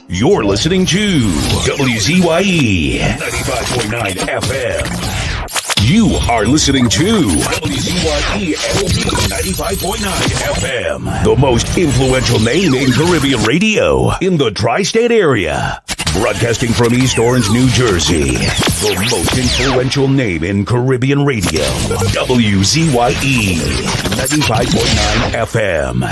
You're listening to WZYE 95.9 FM. You are listening to WZYE 95.9 FM, the most influential name in Caribbean radio in the tri-state area. Broadcasting from East Orange, New Jersey, the most influential name in Caribbean radio, WZYE 95.9 FM.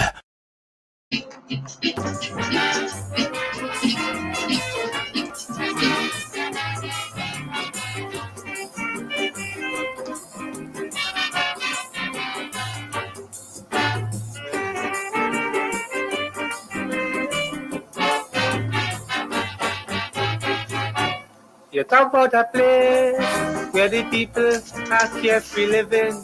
You talk about a place where the people are carefree living.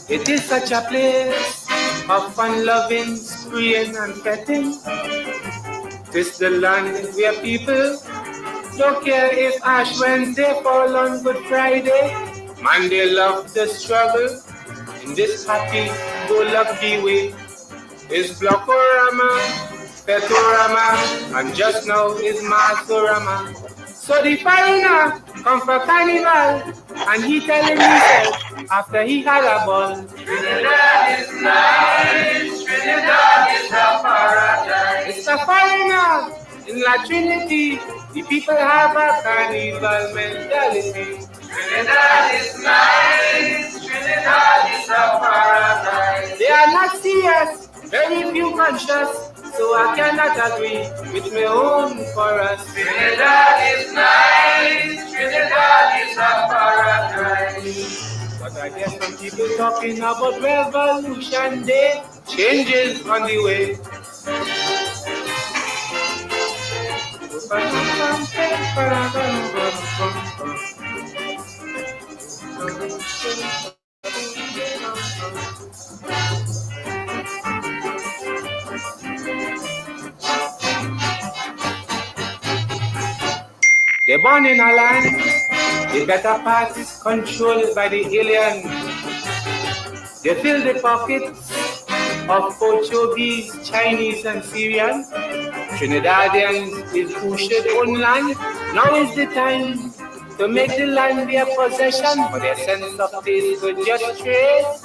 It is such a place of fun loving, spraying and petting. This the land where people don't care if Ash Wednesday fall on Good Friday. Man, they love the struggle in this happy-go-lucky way. It's Blockorama, Petorama, and just now is Masorama. So the foreigner come for carnival, and he telling himself after he had a ball. Trinidad is nice, Trinidad is a paradise. It's a foreigner in La Trinity, the people have a carnival mentality. Trinidad is nice, Trinidad is a paradise. They are not serious, very few conscious. So I cannot agree with my own chorus. Trinidad is nice, Trinidad is a paradise. But I hear some people talking about revolution day, changes on the way. They're born in a land, the better part is controlled by the alien. They fill the pockets of Portuguese, Chinese and Syrian. Trinidadians is who should own land. Now is the time to make the land their possession, for their sense of taste to just trace.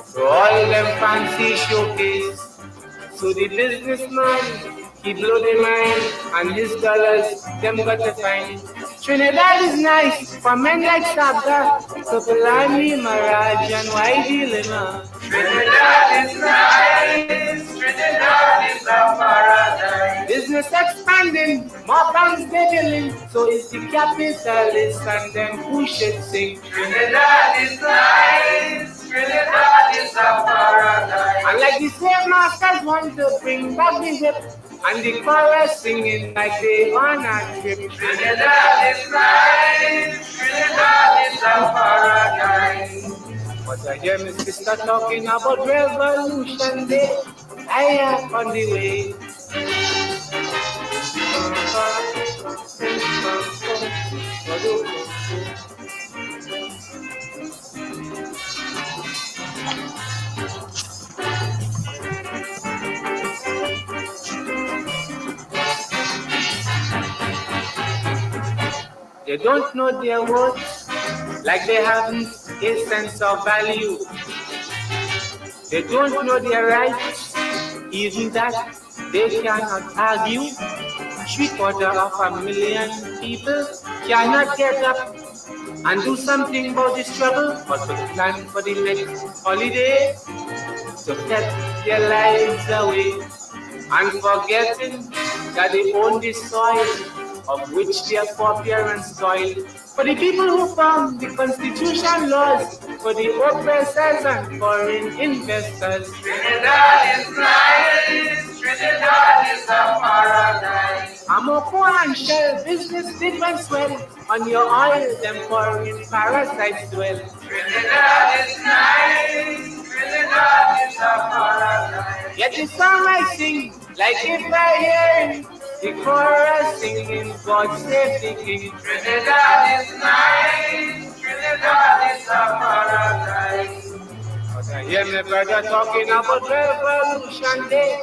So all them fancy showcase. So the businessman, he blow the mind, and his dollars, them got to find. Trinidad is nice for men like Sabda, Topolani, Maraj, and YD Lima. Trinidad is nice, Trinidad is a paradise. Business expanding, more banks they building, so it's the capitalists and them who should sing. Trinidad is nice, Trinidad is a paradise. And like the slave masters want to bring back the whip, and the chorus singing like they on a trip. Trinidad is nice, Trinidad is a paradise. But I hear my sister talking about revolution day. I am on the way. They don't know their worth, like they haven't a sense of value. They don't know their rights, even that they cannot argue. 750,000 people cannot get up and do something about this trouble, but to plan for the next holiday, to get their lives away, and forgetting that they own the soil of which their foreparents toiled. For the people who found the constitution laws, for the oppressors and foreign investors. Trinidad is nice, Trinidad is a paradise. Amoko and Shell business did went swell, on your oil them foreign parasites dwell. Trinidad is nice, Trinidad is a paradise. Yet the song I sing, like if I hear the chorus singing God save the King. Trinidad is nice, Trinidad is a paradise. But I hear my brother talking about revolution day.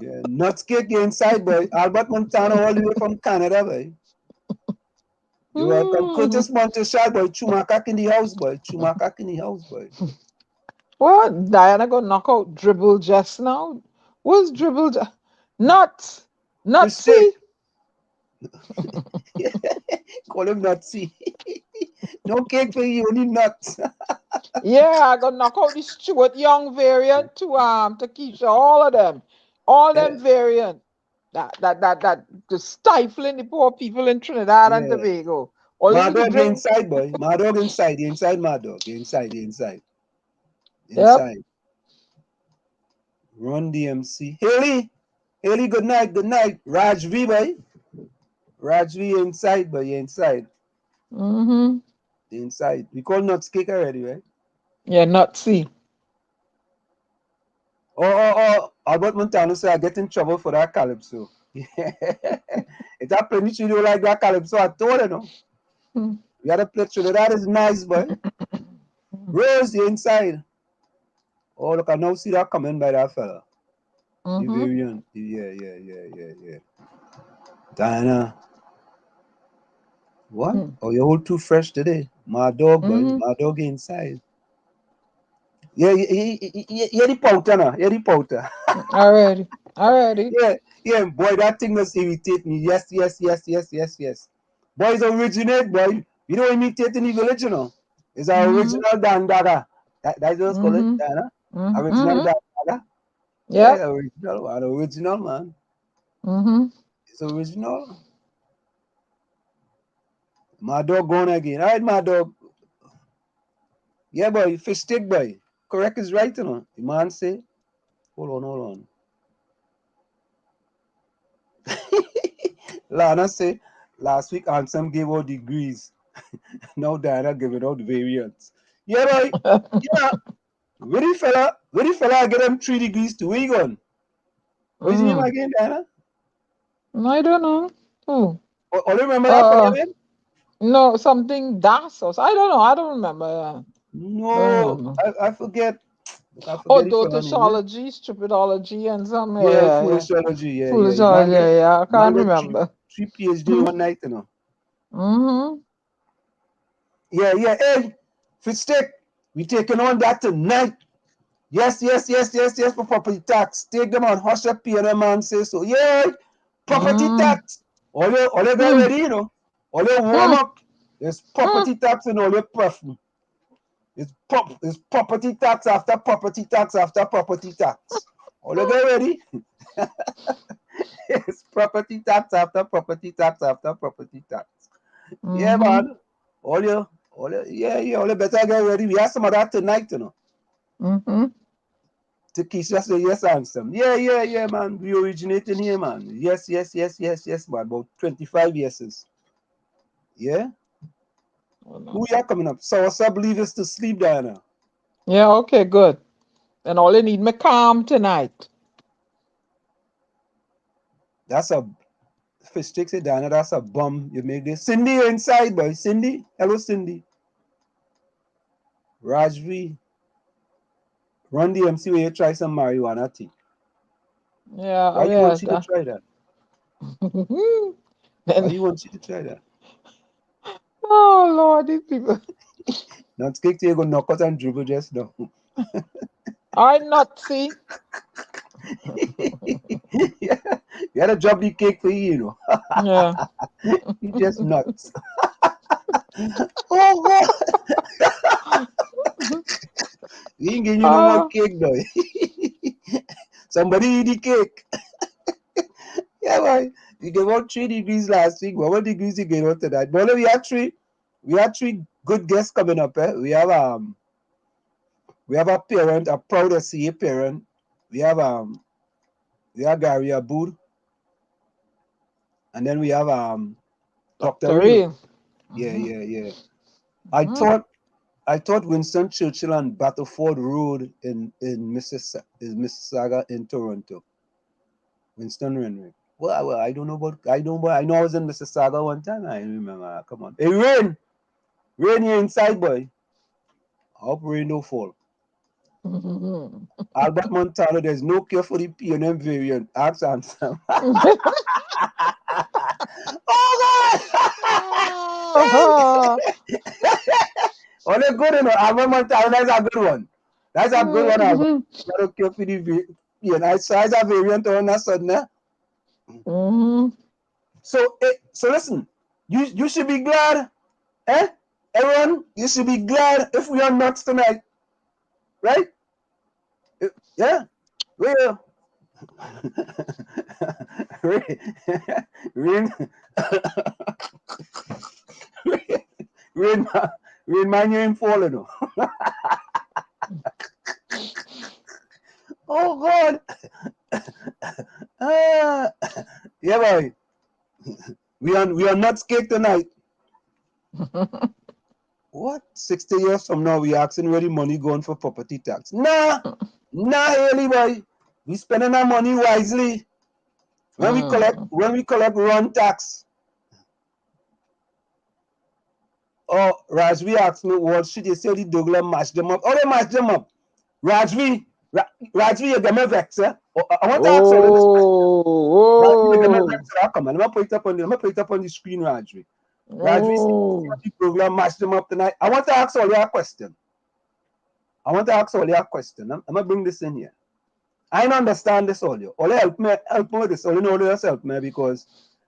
Yeah, nuts cake you inside, boy. Albert Montana all the way from Canada, boy. You're welcome. Curtis Monteshad, boy. Chumakak in the house, boy. Chumakak in the house, boy. What? Diana got knock out dribble just now? What's dribble? Nuts. Fish stick. Nutsy. Call him nutsy. No cake for you, only nuts. Yeah, I got knock out the Stuart Young variant to Keisha. All Yeah, them variant. That just stifling the poor people in Trinidad and yeah. Tobago. All you My need to dog you drink. inside, boy. My dog inside. You inside my dog. You inside. You inside. Yep. Inside. Run DMC. Haley. Haley, good night. Good night. Raj V, boy. Raj V inside, boy. You inside. Mm-hmm. You inside. We call nuts cake already, right? Yeah, nutsy. Oh. Albert Montano said I get in trouble for that calypso. It's a pretty sure you like that calypso. I told you, no. Mm-hmm. We had a play through that is nice, boy. Rose, you inside. Oh, look, I now see that coming by that fella. The Mm-hmm. variant. Yeah. Diana. What? Oh, you're all too fresh today. My dog, boy. Mm-hmm. My dog inside. Yeah, yeah, the powder now. Yeah, the powder. Already. Yeah, boy, that thing must irritate me. Yes. Boys originate, boy. You don't imitate in the village, you know. It's our Mm-hmm. original dandaga. That's what it's called, Mm-hmm. Diana. Original Mm-hmm. dandaga. Yeah, Yep. original, man. Mm-hmm. It's original. My dog gone again. All right, my dog. Yeah, boy, fish stick, boy. Correct is right, you know. The man say, hold on. Lana say, last week Ansem gave out degrees. Now Diana giving out variants. Yeah, boy. Yeah. Where the fella get them 3 degrees to where you going? What is his name Mm. again, Diana? I don't know. Oh. Or you remember that fella Uh, name? no, something Dassos. I don't know. I don't remember. Don't No, remember. I forget. I Oh, forget the fella name. Yeah, Dotashology, Stupidology, and some. yeah, Yeah. foolishology. Yeah. The Foolishology. Yeah. I man can't get three remember. three PhD in one night, you know. Mm-hmm. Yeah. Hey, Fitzstick, we taking on that tonight. Yes, for property tax. Take them on hush up here, man say so. Yeah, property Mm-hmm. tax. All you get ready, you know. All you warm Mm-hmm. up. There's property tax and all your preference. It's property tax after property tax after property tax. All you get ready. It's property tax after property tax after property tax. Yeah, Mm-hmm. man. All you better get ready. We have some of that tonight, you know. Mm-hmm. To Keisha say yes, handsome. Yeah, man. We originating here, man. Yes, man. About 25 yeses. Yeah. Oh, no. Who ya coming up? So what's up, leave us to sleep, Diana? Yeah. Okay. Good. And all you need me calm tonight. That's a fish stick, say Diana. That's a bum. You make this. Cindy, you inside, boy. Cindy. Hello, Cindy. Rajvi. Run the MC where you try some marijuana tea. Yeah. Why Oh, you want yes. you to try that? Why Then, you want you to try that? oh Lord, these people. Not skate you go knock out and dribble just now. I'm not see. Yeah, you had to drop the cake for you, you know. Yeah. You just nuts. Oh God. We ain't giving you no more Oh. cake, boy. Somebody eat the cake. Yeah, boy. We gave out 3 degrees last week. What degrees you gave out tonight? But we had three good guests coming up, eh? We have a parent, a proud SCA parent. We have Gary Aboud, and then we have Dr. Dr. Real. Real. Mm-hmm. Yeah. I Mm-hmm. thought Winston Churchill and Battleford Road in Mississauga in Toronto. Winston Renwick. Well, I don't know about I know I was in Mississauga one time. I remember. Come on. Hey, Rain here inside, boy. I hope rain don't fall. Albert Montano, there's no cure for the PNM variant. Ask Ansem. Oh, God! Oh, they're good enough. Albert Montano, that's a good one. That's a good one, Albert. No cure for the PNM. I saw a variant on a sudden. So listen, you should be glad, everyone, you should be glad if we are nuts tonight, right? Yeah, we are. Rain, man, you ain't falling. Oh God. Yeah, boy. We are not scared tonight. What? 60 years from now, we asking where the money going for property tax? Nah, Haley, boy. We spending our money wisely. When we collect run tax. Oh, Rajvi asked me, what should they say the Douglas match them up? Oh, they match them up. Rajvi, you get me vex, eh? I want to ask all this question. Rajvi, you get me vex. Come on, let me put it up on the screen, Rajvi. Rajvi, the program match them up tonight. I want to ask all your question. I'm gonna bring this in here. I don't understand this all you. All help me with this. All you know yourself, man, because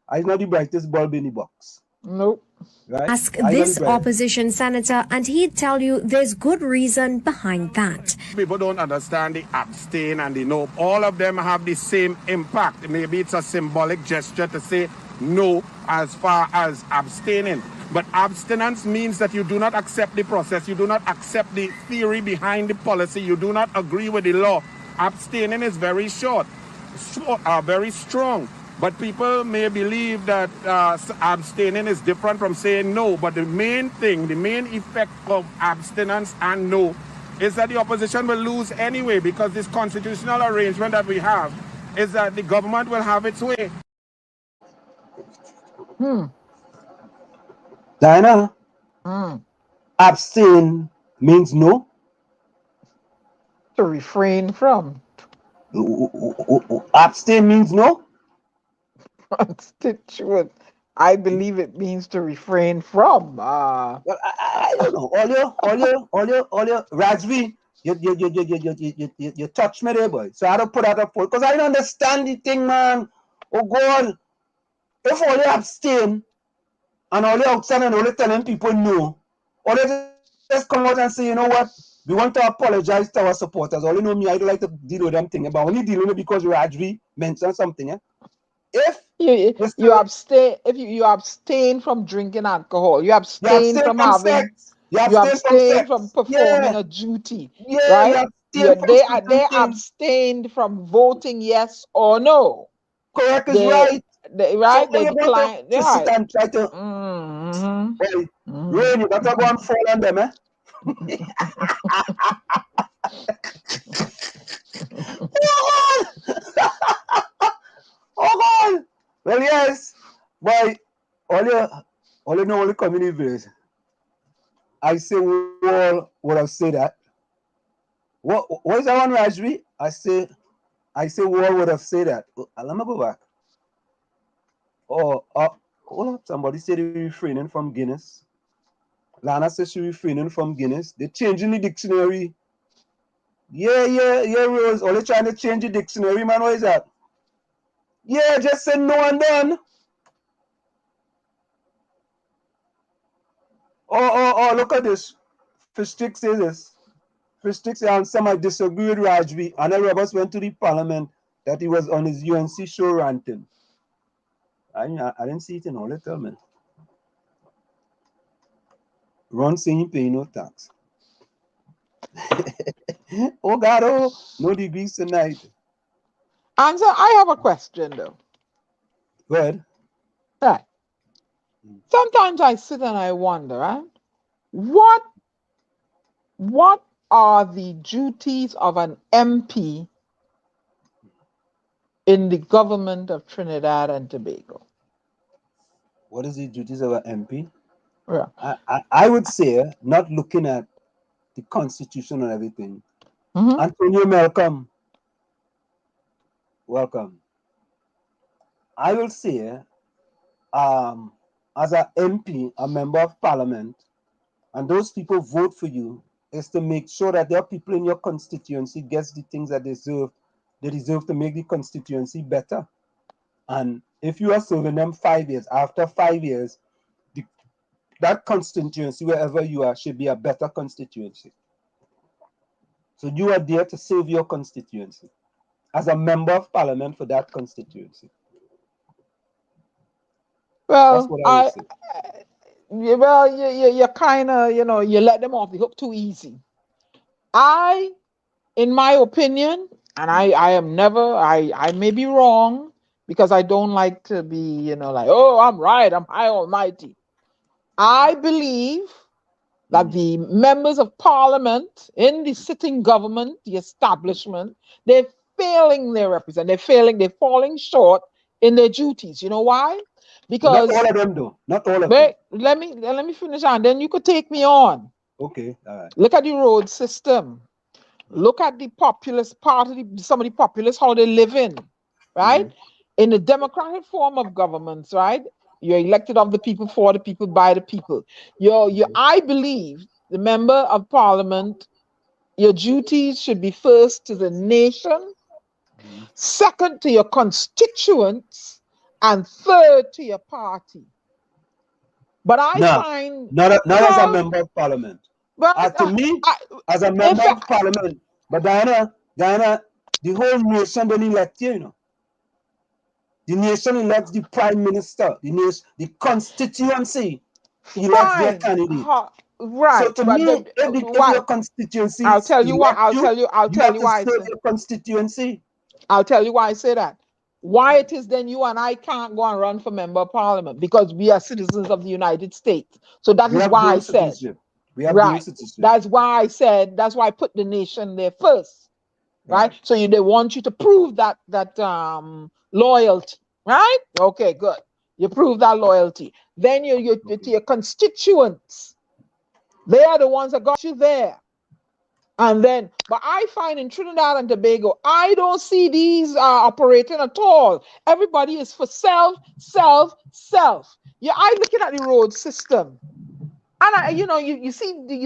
I'm not the brightest bulb in the box. Nope. Right? Ask this opposition senator and he'd tell you there's good reason behind that. People don't understand the abstain and the no. All of them have the same impact. Maybe it's a symbolic gesture to say no as far as abstaining. But abstinence means that you do not accept the process. You do not accept the theory behind the policy. You do not agree with the law. Abstaining is very short, very strong. But people may believe that abstaining is different from saying no. But the main thing, the main effect of abstinence and no is that the opposition will lose anyway, because this constitutional arrangement that we have is that the government will have its way. Diana, abstain means no? To refrain from. Abstain means no? Constituent. I believe it means to refrain from. Well, I don't know. All your Rajvi, you touch me there, boy. So I don't put that up for, because I don't understand the thing, man. Oh God, if all you abstain and all you outside and all you telling people no, all you just come out and say, you know what, we want to apologize to our supporters. All you know me, I don't like to deal with them thing, but only deal with it because Rajvi mentioned something, yeah. If you abstain, if you abstain from drinking alcohol, you abstain from having sex. You abstain from performing a duty, right? They abstained from voting yes or no. Correct is right. Right? So they declined. Sit and try to. Rain, you better go and fall on them, eh? Oh God! Well, yes, but all you know, all the community village. I say Wall would have said that. What is that one, Rajvi? I say Wall would have said that. Let me go back. Hold up. Somebody said they're refraining from Guinness. Lana says she's refraining from Guinness. They're changing the dictionary. Yeah, Rose. All they trying to change the dictionary, man. What is that? Yeah, just say no and done. Oh, look at this. Fishstick says this. Fishstick says, and some I disagree with Rajvi. And then Roberts went to the parliament that he was on his UNC show ranting. I didn't see it in all the tell me. Ron saying he pay no tax. Oh God, no degrees tonight. Answer, I have a question though. Go ahead. Right. Sometimes I sit and I wonder, right? What are the duties of an MP in the government of Trinidad and Tobago? What is the duties of an MP? Yeah. I would say, not looking at the constitution and everything, Antonio Malcolm, welcome. I will say, as a MP, a member of parliament, and those people vote for you, is to make sure that there are people in your constituency gets the things that they deserve to make the constituency better. And if you are serving them 5 years, after 5 years, that constituency, wherever you are, should be a better constituency. So you are there to serve your constituency as a member of parliament for that constituency. Well, that's what I would say. you kind of, you let them off the hook too easy. In my opinion, and I am never, I may be wrong because I don't like to be, like, oh, I'm right, I'm high almighty. I believe that the members of parliament in the sitting government, the establishment, they're failing their represent. They're falling short in their duties. You know why? Because not all of them though. Not all of them. Let me finish on, then you could take me on. Okay, all right. Look at the road system. Look at the populous part of some of the populace, how they live in, right? In the democratic form of governments, right? You're elected of the people, for the people, by the people. I believe the member of parliament, your duties should be first to the nation, second to your constituents, and third to your party. But I find not as a member of parliament. But to me, as a member of parliament, but Diana, the whole nation don't elect you, you know. The nation elects the prime minister. The constituency elects their candidate. Right. So to me, if your constituency, I'll tell you why. I'll tell you why. Your constituency. I'll tell you why I say that. Why it is then you and I can't go and run for member of parliament, because we are citizens of the United States. So that is why I said. We have right. Citizenship. That's why I said. That's why I put the nation there first. Right. So they want you to prove that loyalty. Right. Okay. Good. You prove that loyalty. Then you to your constituents. They are the ones that got you there. And then, but I find in Trinidad and Tobago, I don't see these operating at all. Everybody is for self. Yeah, I'm looking at the road system, and you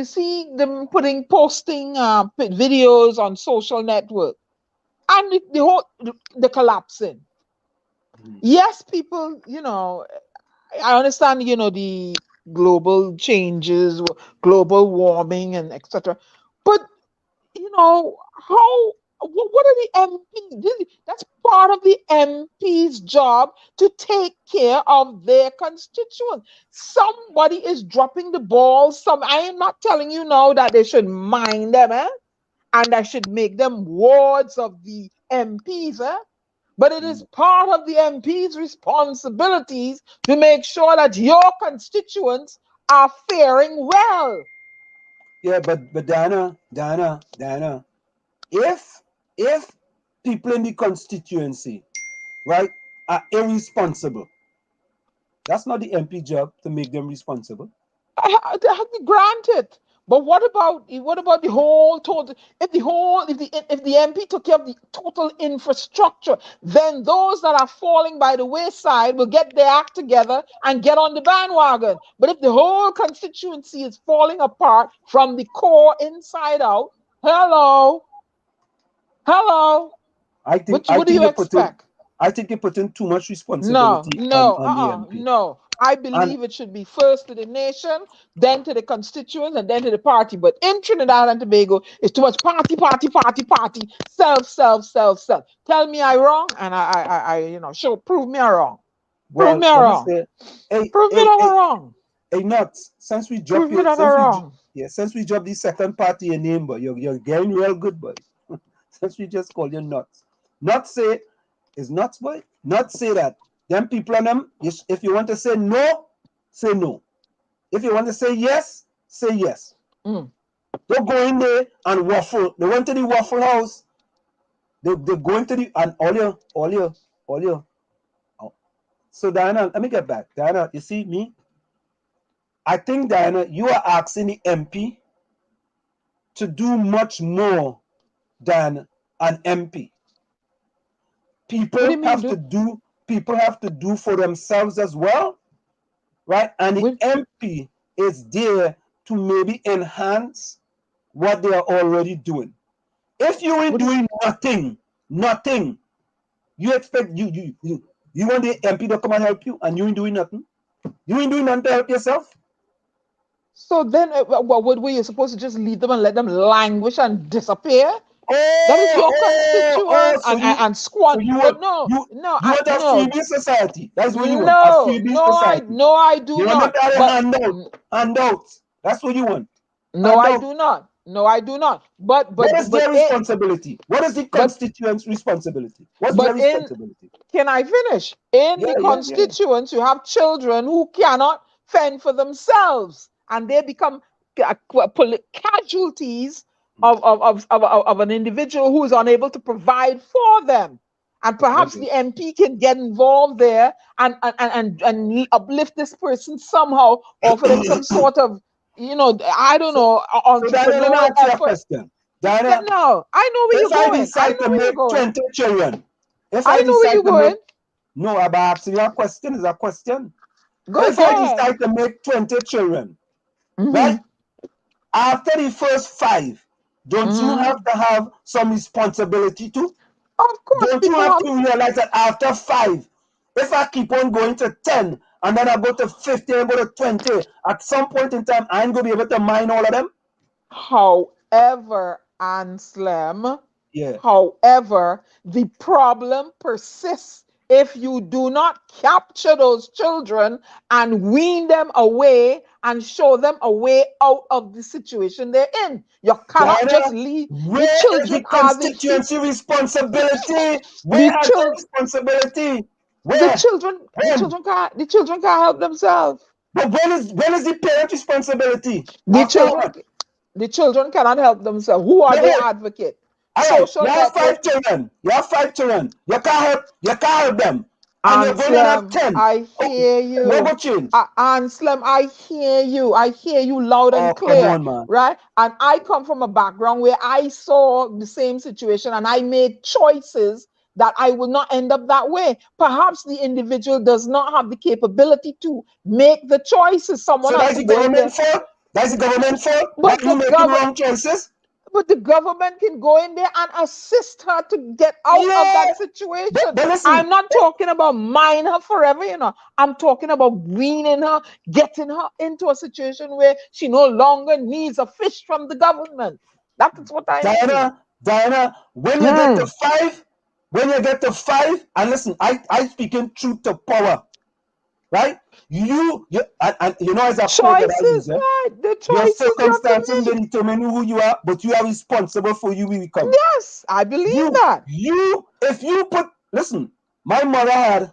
see them posting videos on social network, and the collapsing. Yes, people, I understand, the global changes, global warming, and etc. But what are the MPs? That's part of the MP's job, to take care of their constituents. Somebody is dropping the ball. I am not telling you now that they should mind them, and I should make them wards of the MPs, but it is part of the MP's responsibilities to make sure that your constituents are faring well. Yeah, but Diana, if people in the constituency, right, are irresponsible, that's not the MP job to make them responsible. Granted, but what about the whole total? If the MP took care of the total infrastructure, then those that are falling by the wayside will get their act together and get on the bandwagon. But if the whole constituency is falling apart from the core inside out, hello. What do you expect? I think you put in too much responsibility on the MP. No. I believe it should be first to the nation, then to the constituents, and then to the party. But in Trinidad and Tobago, it's too much party, self. Tell me I'm wrong, and prove me I'm wrong. Prove me I'm wrong. Prove me that I'm wrong. Hey, Nuts, since we dropped since we dropped the second party in name, but you're getting real good, boy. Since we just call you Nuts. Nuts say is Nuts, boy. Nuts say that. Them people on them, if you want to say no, say no. If you want to say yes, say yes. Don't go in there and waffle. They went to the Waffle House. They go into the and all your. Oh. So Diana, let me get back. Diana, you see me? I think, Diana, you are asking the MP to do much more than an MP. People have to do for themselves as well, right? And the MP is there to maybe enhance what they are already doing. If you ain't doing nothing, you expect you want the MP to come and help you, and you ain't doing nothing. You ain't doing nothing to help yourself. So then, what were you supposed to just leave them and let them languish and disappear? That is your constituent and squat. So you But want a no, freebie society. That's what you want. A no, freebie no, society. I do You want not. them to But handouts. That's what you want. no, I do not. No, I do not. But what is their responsibility? What is the constituents' responsibility? What's their responsibility? Can I finish? In the constituents, you have children who cannot fend for themselves, and they become casualties of an individual who is unable to provide for them. And perhaps the MP can get involved there and uplift this person somehow, offer them some sort of, I don't know, entrepreneurial effort. Diana, no, I know where you're going. If I decide to make 20 children, I know where you're going. No, I'm asking you a question. Is a question. If I decide to make 20 children, right? After the first 5, don't you have to have some responsibility too? Of course. Don't you have to realize that after 5, if I keep on going to 10, and then I go to 50 and go to 20, at some point in time, I ain't going to be able to mind all of them? However, Anselm, however, the problem persists if you do not capture those children and wean them away and show them a way out of the situation they're in. You cannot just leave the children. The constituency responsibility. Where has the responsibility? The children can't help themselves. But when is the parent responsibility? The children cannot help themselves. Who are their advocate? You have 5 children. You can't help them. And you're going to have 10. I hear you. No change. Anselm, I hear you. I hear you loud and clear. Come on, man. Right? And I come from a background where I saw the same situation and I made choices that I will not end up that way. Perhaps the individual does not have the capability to make the choices. Someone else is the government fault? That's the government fault? But you making wrong choices? But the government can go in there and assist her to get out of that situation. But listen, I'm not talking about mine her forever, I'm talking about weaning her, getting her into a situation where she no longer needs a fish from the government. That is what I mean. Diana, when you get to 5, and listen, I speaking truth to power, right? You know, as a choices, right? The choices. Your circumstances may determine who you are, but you are responsible for who you become. Yes, I believe that. If you put, listen, my mother had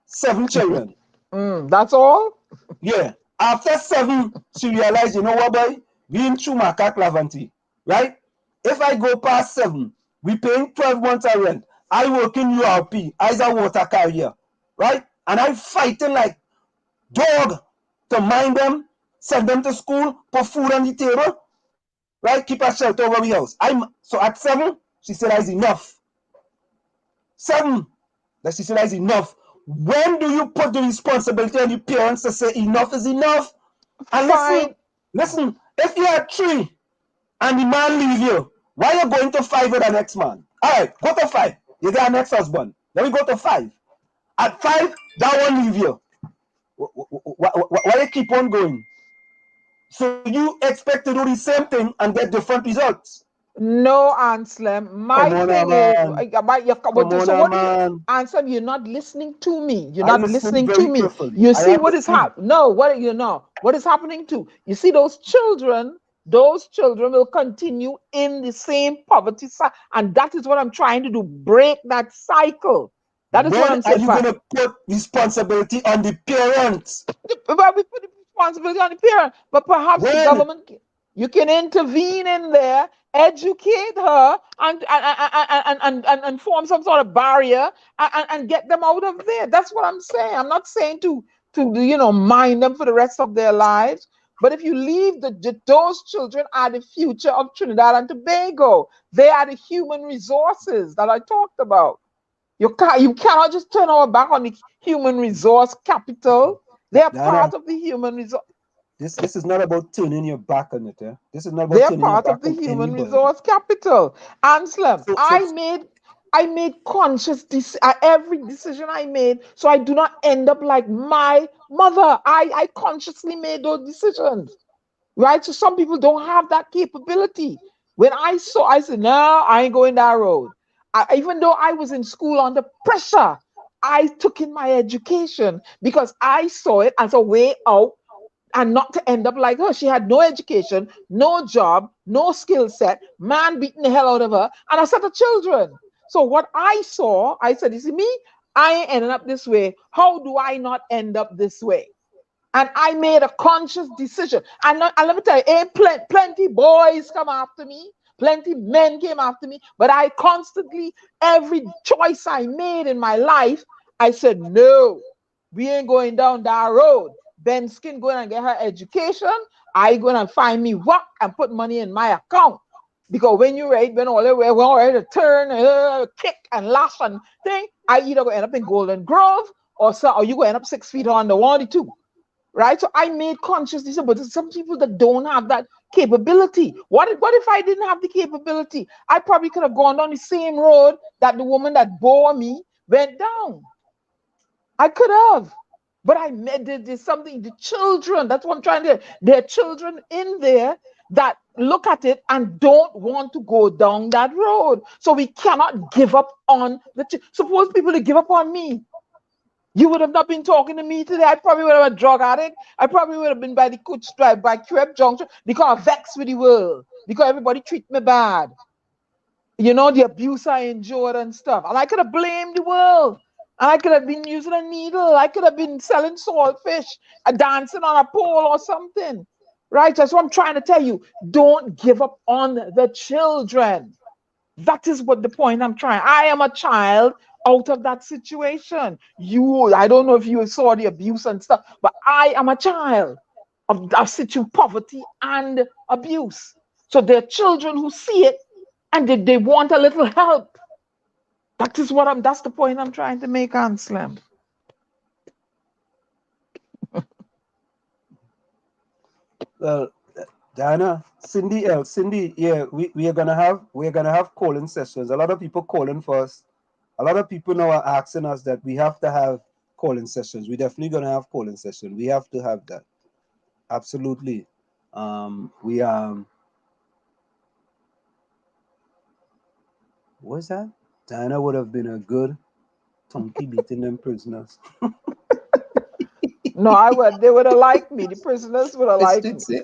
7 children. That's all? Yeah. After 7, she realized, you know what, boy? We in Chumaka Clavanti, right? If I go past 7, we paying 12 months of rent. I work in URP as a water carrier, right? And I fighting like dog to mind them, send them to school, put food on the table, right? Keep a shelter over the house. So at 7, she said that's enough. 7, that she said that's enough. When do you put the responsibility on the parents to say enough is enough? And listen, if you are 3 and the man leave you, why are you going to 5 with the next man? All right, go to 5. You get a next husband. Then we go to 5. At 5, that one leave you. Why you keep on going? So you expect to do the same thing and get different results? No, Anselm. My thing is, Anselm, you're not listening to me. You're not listening to me. You see what is happening? No, what is happening to? You see those children? Those children will continue in the same poverty cycle, and that is what I'm trying to do. Break that cycle. That is what I'm saying. Are you going to put responsibility on the parents? But we put the responsibility on the parent. But perhaps the government, you can intervene in there, educate her, and form some sort of barrier and get them out of there. That's what I'm saying. I'm not saying to mind them for the rest of their lives. But if you leave those children are the future of Trinidad and Tobago. They are the human resources that I talked about. You cannot just turn our back on the human resource capital. They are part of the human resource. This is not about turning your back on it. Eh? This is not about They're turning your part back of the on human anybody. resource capital. Anselm, I made conscious every decision I made, so I do not end up like my mother. I consciously made those decisions, right? So some people don't have that capability. When I said, no, I ain't going that road. Even though I was in school under pressure, I took in my education because I saw it as a way out and not to end up like her. She had no education, no job, no skill set, man beating the hell out of her, and a set of children. So what I saw, I said, you see me, I ain't ending up this way. How do I not end up this way? And I made a conscious decision. And let me tell you, plenty boys come after me, plenty men came after me, but I constantly, every choice I made in my life, I said, no, we ain't going down that road. Ben Skin going and get her education. I going to find me work and put money in my account. Because when you're ready, when all ready to turn, kick and lash and thing, I either going to end up in Golden Grove or you going to end up 6 feet on the one, two. Right? So I made conscious decision, but there's some people that don't have that capability. What if I didn't have the capability? I probably could have gone down the same road that the woman that bore me went down. I could have. But I made there's something, the children, that's what I'm trying to do. There are children in there that look at it and don't want to go down that road. So we cannot give up on suppose people to give up on me. You would have not been talking to me today. I probably would have been a drug addict. I probably would have been by the Coach Drive, by Crep Junction, because I'm vexed with the world, because everybody treat me bad. You know, the abuse I endured and stuff. And I could have blamed the world. And I could have been using a needle. I could have been selling saltfish, dancing on a pole or something. Right? That's what I'm trying to tell you. Don't give up on the children. That is what the point I'm trying. I am a child out of that situation. I don't know if you saw the abuse and stuff, but I am a child of poverty and abuse. So there are children who see it and they want a little help. That's the point I'm trying to make, Anselm. Well, Diana, Cindy, yeah, we are gonna have calling sessions. A lot of people calling for us. A lot of people now are asking us that we have to have calling sessions. We're definitely gonna have calling sessions. We have to have that. Absolutely. What's that? Diana would have been a good tonky beating them prisoners. No, they would have liked me. The prisoners would have liked me.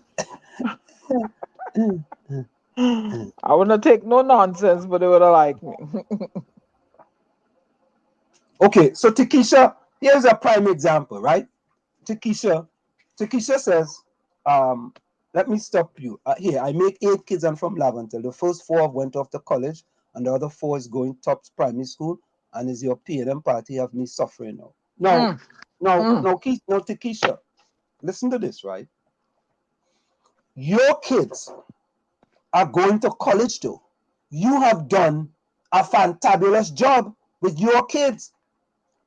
I wouldn't take no nonsense, but they would have liked me. Okay, so Takesha, here's a prime example, right? Takesha says, let me stop you. Here, I make 8 kids. I'm from Laventel. The first 4 went off to college, and the other 4 is going top primary school, and is your P&M party have me suffering now. Now, Takesha, listen to this, right? Your kids are going to college though. You have done a fantabulous job with your kids.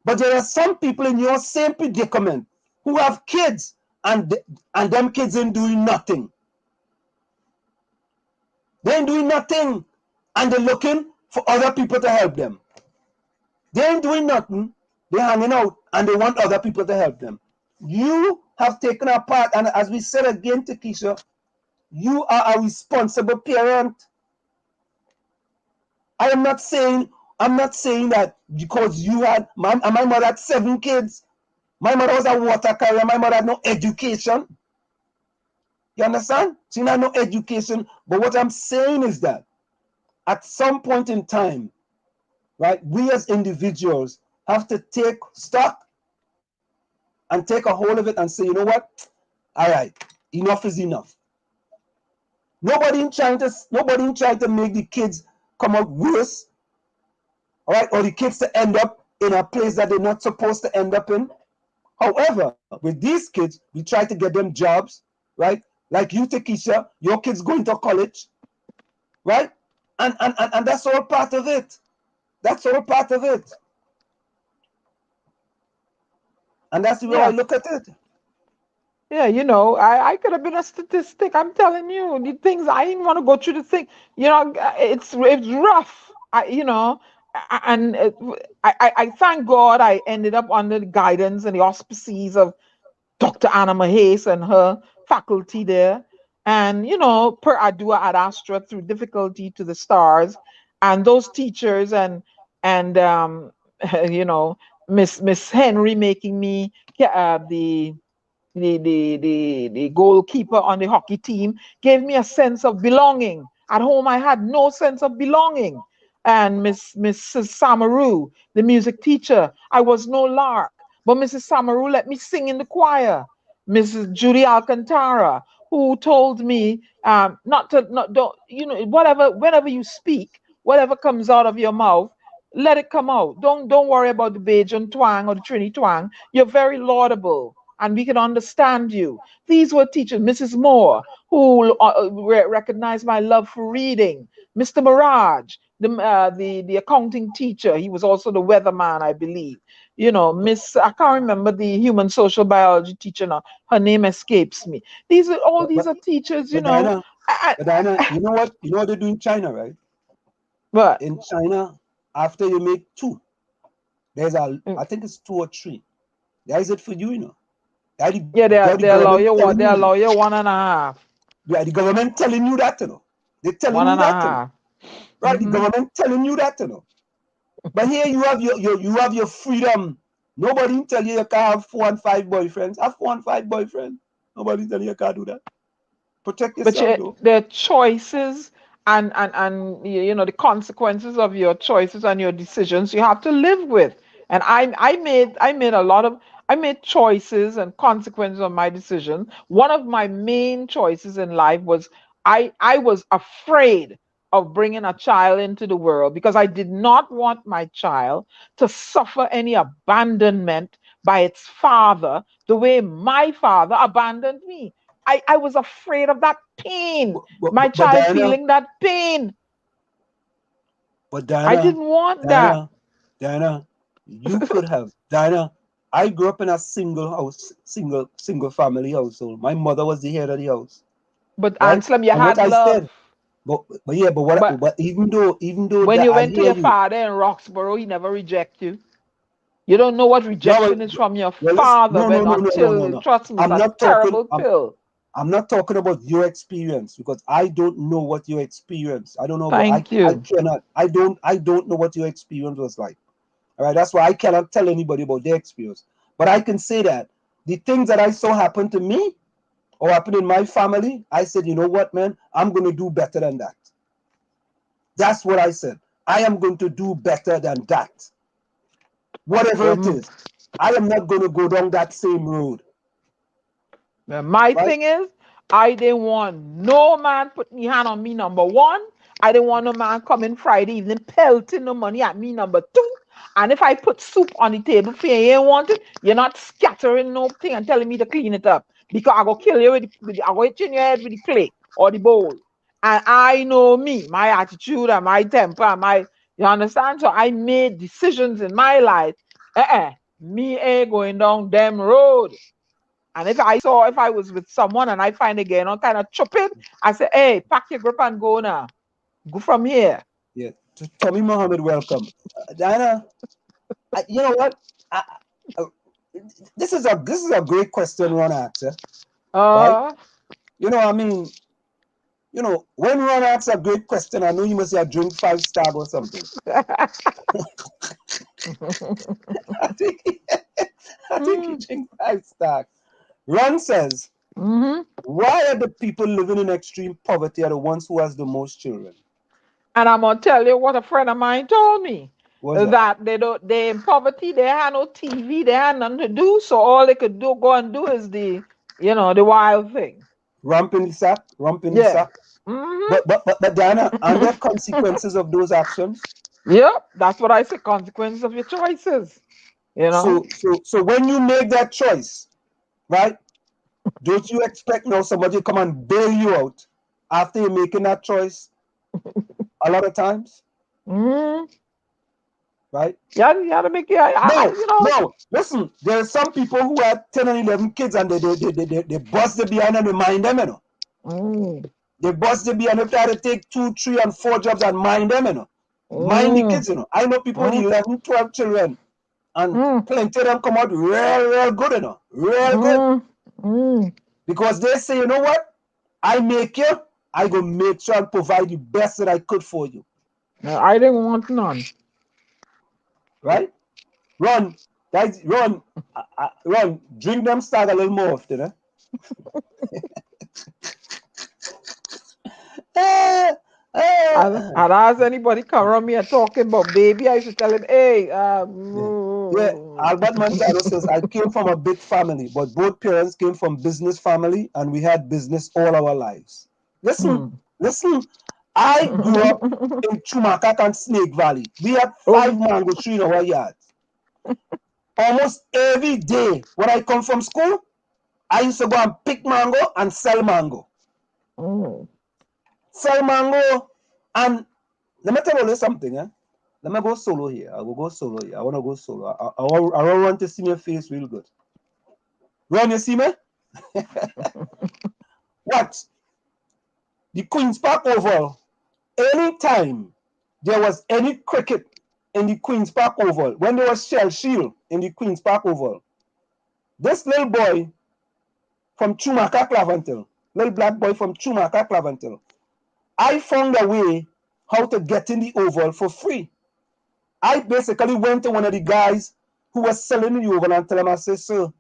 But there are some people in your same predicament who have kids and them kids ain't doing nothing. They ain't doing nothing and they're looking for other people to help them. They ain't doing nothing. They're hanging out and they want other people to help them. You have taken a part, and as we said again, Takesha, you are a responsible parent. I'm not saying that because you had my mother had 7 kids. My mother was a water carrier. My mother had no education. You understand? She had no education. But what I'm saying is that at some point in time, right, we as individuals have to take stock and take a hold of it and say, you know what? All right, enough is enough. Nobody trying to make the kids come out worse, all right, or the kids to end up in a place that they're not supposed to end up in. However, with these kids, we try to get them jobs, right? Like you, Takesha, your kids going to college, right? And that's all part of it. That's all part of it. And that's the way I look at it. Yeah, I could have been a statistic. I'm telling you, the things I didn't want to go through the thing. It's rough. And I thank God I ended up under the guidance and the auspices of Dr. Anna Mahes and her faculty there. And, per Adua ad Astra, through difficulty to the stars, and those teachers and Miss Henry making me the goalkeeper on the hockey team gave me a sense of belonging. At home, I had no sense of belonging. And Mrs. Samaru, the music teacher, I was no lark, but Mrs. Samaru let me sing in the choir. Mrs. Judy Alcantara, who told me whenever you speak, whatever comes out of your mouth, let it come out. Don't worry about the Bajan twang or the Trini twang. You're very laudable, and we can understand you. These were teachers. Mrs. Moore, who recognized my love for reading. Mr. Mirage, the accounting teacher. He was also the weatherman, I believe. I can't remember the human social biology teacher now. Her name escapes me. These are teachers, Diana, you know what they do in China, right? But in China, after you make 2, there's I think it's 2 or 3. That is it for you, they allow you 1.5. Yeah, the government telling you that, They're telling you that, right? The government telling you that, But here you have your freedom. Nobody tell you can't have 4 and 5 boyfriends. Have 4 and 5 boyfriends. Nobody tell you can't do that. Protect yourself, though. The choices and the consequences of your choices and your decisions you have to live with. And I made choices and consequences of my decision. One of my main choices in life was I was afraid of bringing a child into the world because I did not want my child to suffer any abandonment by its father the way my father abandoned me. I was afraid of that pain. My child Diana, feeling that pain. But Diana, I didn't want that. Diana, you could have. Diana, I grew up in a single house, single family household. My mother was the head of the house. But Right? Anselm, you And had what I love. said, but even though when that, you went to your father in Roxborough, he never reject you. You don't know what rejection is from your father. Trust me, it's a terrible pill. I'm not talking about your experience because I don't know what your experience. I don't know. Thank you. I cannot. I don't know what your experience was like. All right. That's why I cannot tell anybody about their experience. But I can say that the things that I saw happen to me or happen in my family, I said, you know what, man, I'm going to do better than that. That's what I said. I am going to do better than that. Whatever it is, I am not going to go down that same road. My thing is, I didn't want no man putting his hand on me, number 1. I didn't want no man coming Friday evening pelting no money at me, number 2. And if I put soup on the table for you, you ain't want it, you're not scattering no thing and telling me to clean it up. Because I go kill you I go hit you in your head with the plate or the bowl. And I know me, my attitude and my temper and you understand? So I made decisions in my life. Me ain't going down them road. And if I was with someone and I find again on kind of chupid, I say, hey, pack your grip and go now. Go from here. Yeah. Tommy Mohammed, welcome. Diana, you know what? This is a great question Ron asks. Right? When Ron asks a great question, I know you must have drink 5 Star or something. I think you drink 5 Star. Ron says, why are the people living in extreme poverty are the ones who has the most children? And I'm gonna tell you what a friend of mine told me. That they in poverty, they had no TV, they had nothing to do, so all they could go and do is the wild thing. Rump in the sack. But Diana, are there consequences of those actions? Yep, that's what I say. Consequences of your choices. So when you make that choice, right? Don't you expect now somebody to come and bail you out after you're making that choice? A lot of times, right? Yeah, you gotta make No. Listen, there are some people who have 10 and 11 kids and they bust the behind and they mind them, you know. They bust the behind and try to take 2, 3, and 4 jobs and mind them, you know. Mind the kids, you know. I know people with 11, 12 children, and plenty of them come out real good, you know. Real good. Because they say, you know what? I make you, I go make sure and provide the best that I could for you. I didn't want none. Right? Run, guys, run, drink them stag a little more often, eh? And as anybody come around me and talking about baby, I should tell him, hey, Yeah, Albert Manzano says, I came from a big family, but both parents came from business family and we had business all our lives. Listen, I grew up in Chumakak and Snake Valley. We had 5 mango trees in our yard. Almost every day when I come from school, I used to go and pick mango and sell mango. Sell mango, and let me tell you something, eh? Let me go solo here. I will go solo here. I want to go solo. I want to see my face real good. Ron, you see me? What? The Queen's Park Oval. Anytime there was any cricket in the Queen's Park Oval, when there was Shell Shield in the Queen's Park Oval, this little boy from Chumaka Claventil, little black boy from Chumaka Claventil, I found a way how to get in the oval for free. I basically went to one of the guys who was selling the oval and tell him, I said, sir,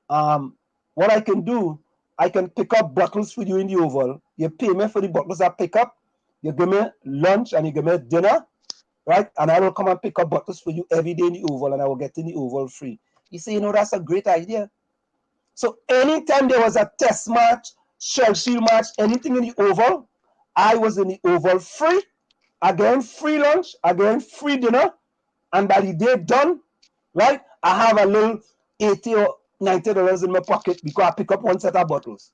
what I can do, I can pick up bottles for you in the oval. You pay me for the bottles I pick up. You give me lunch and you give me dinner, right? And I will come and pick up bottles for you every day in the oval and I will get in the oval free. He said, you know, that's a great idea. So anytime there was a test match, Shell Shield match, anything in the oval, I was in the oval free. Again, free lunch, again, free dinner. And by the day done, right, I have a little $80 or $90 in my pocket because I pick up one set of bottles.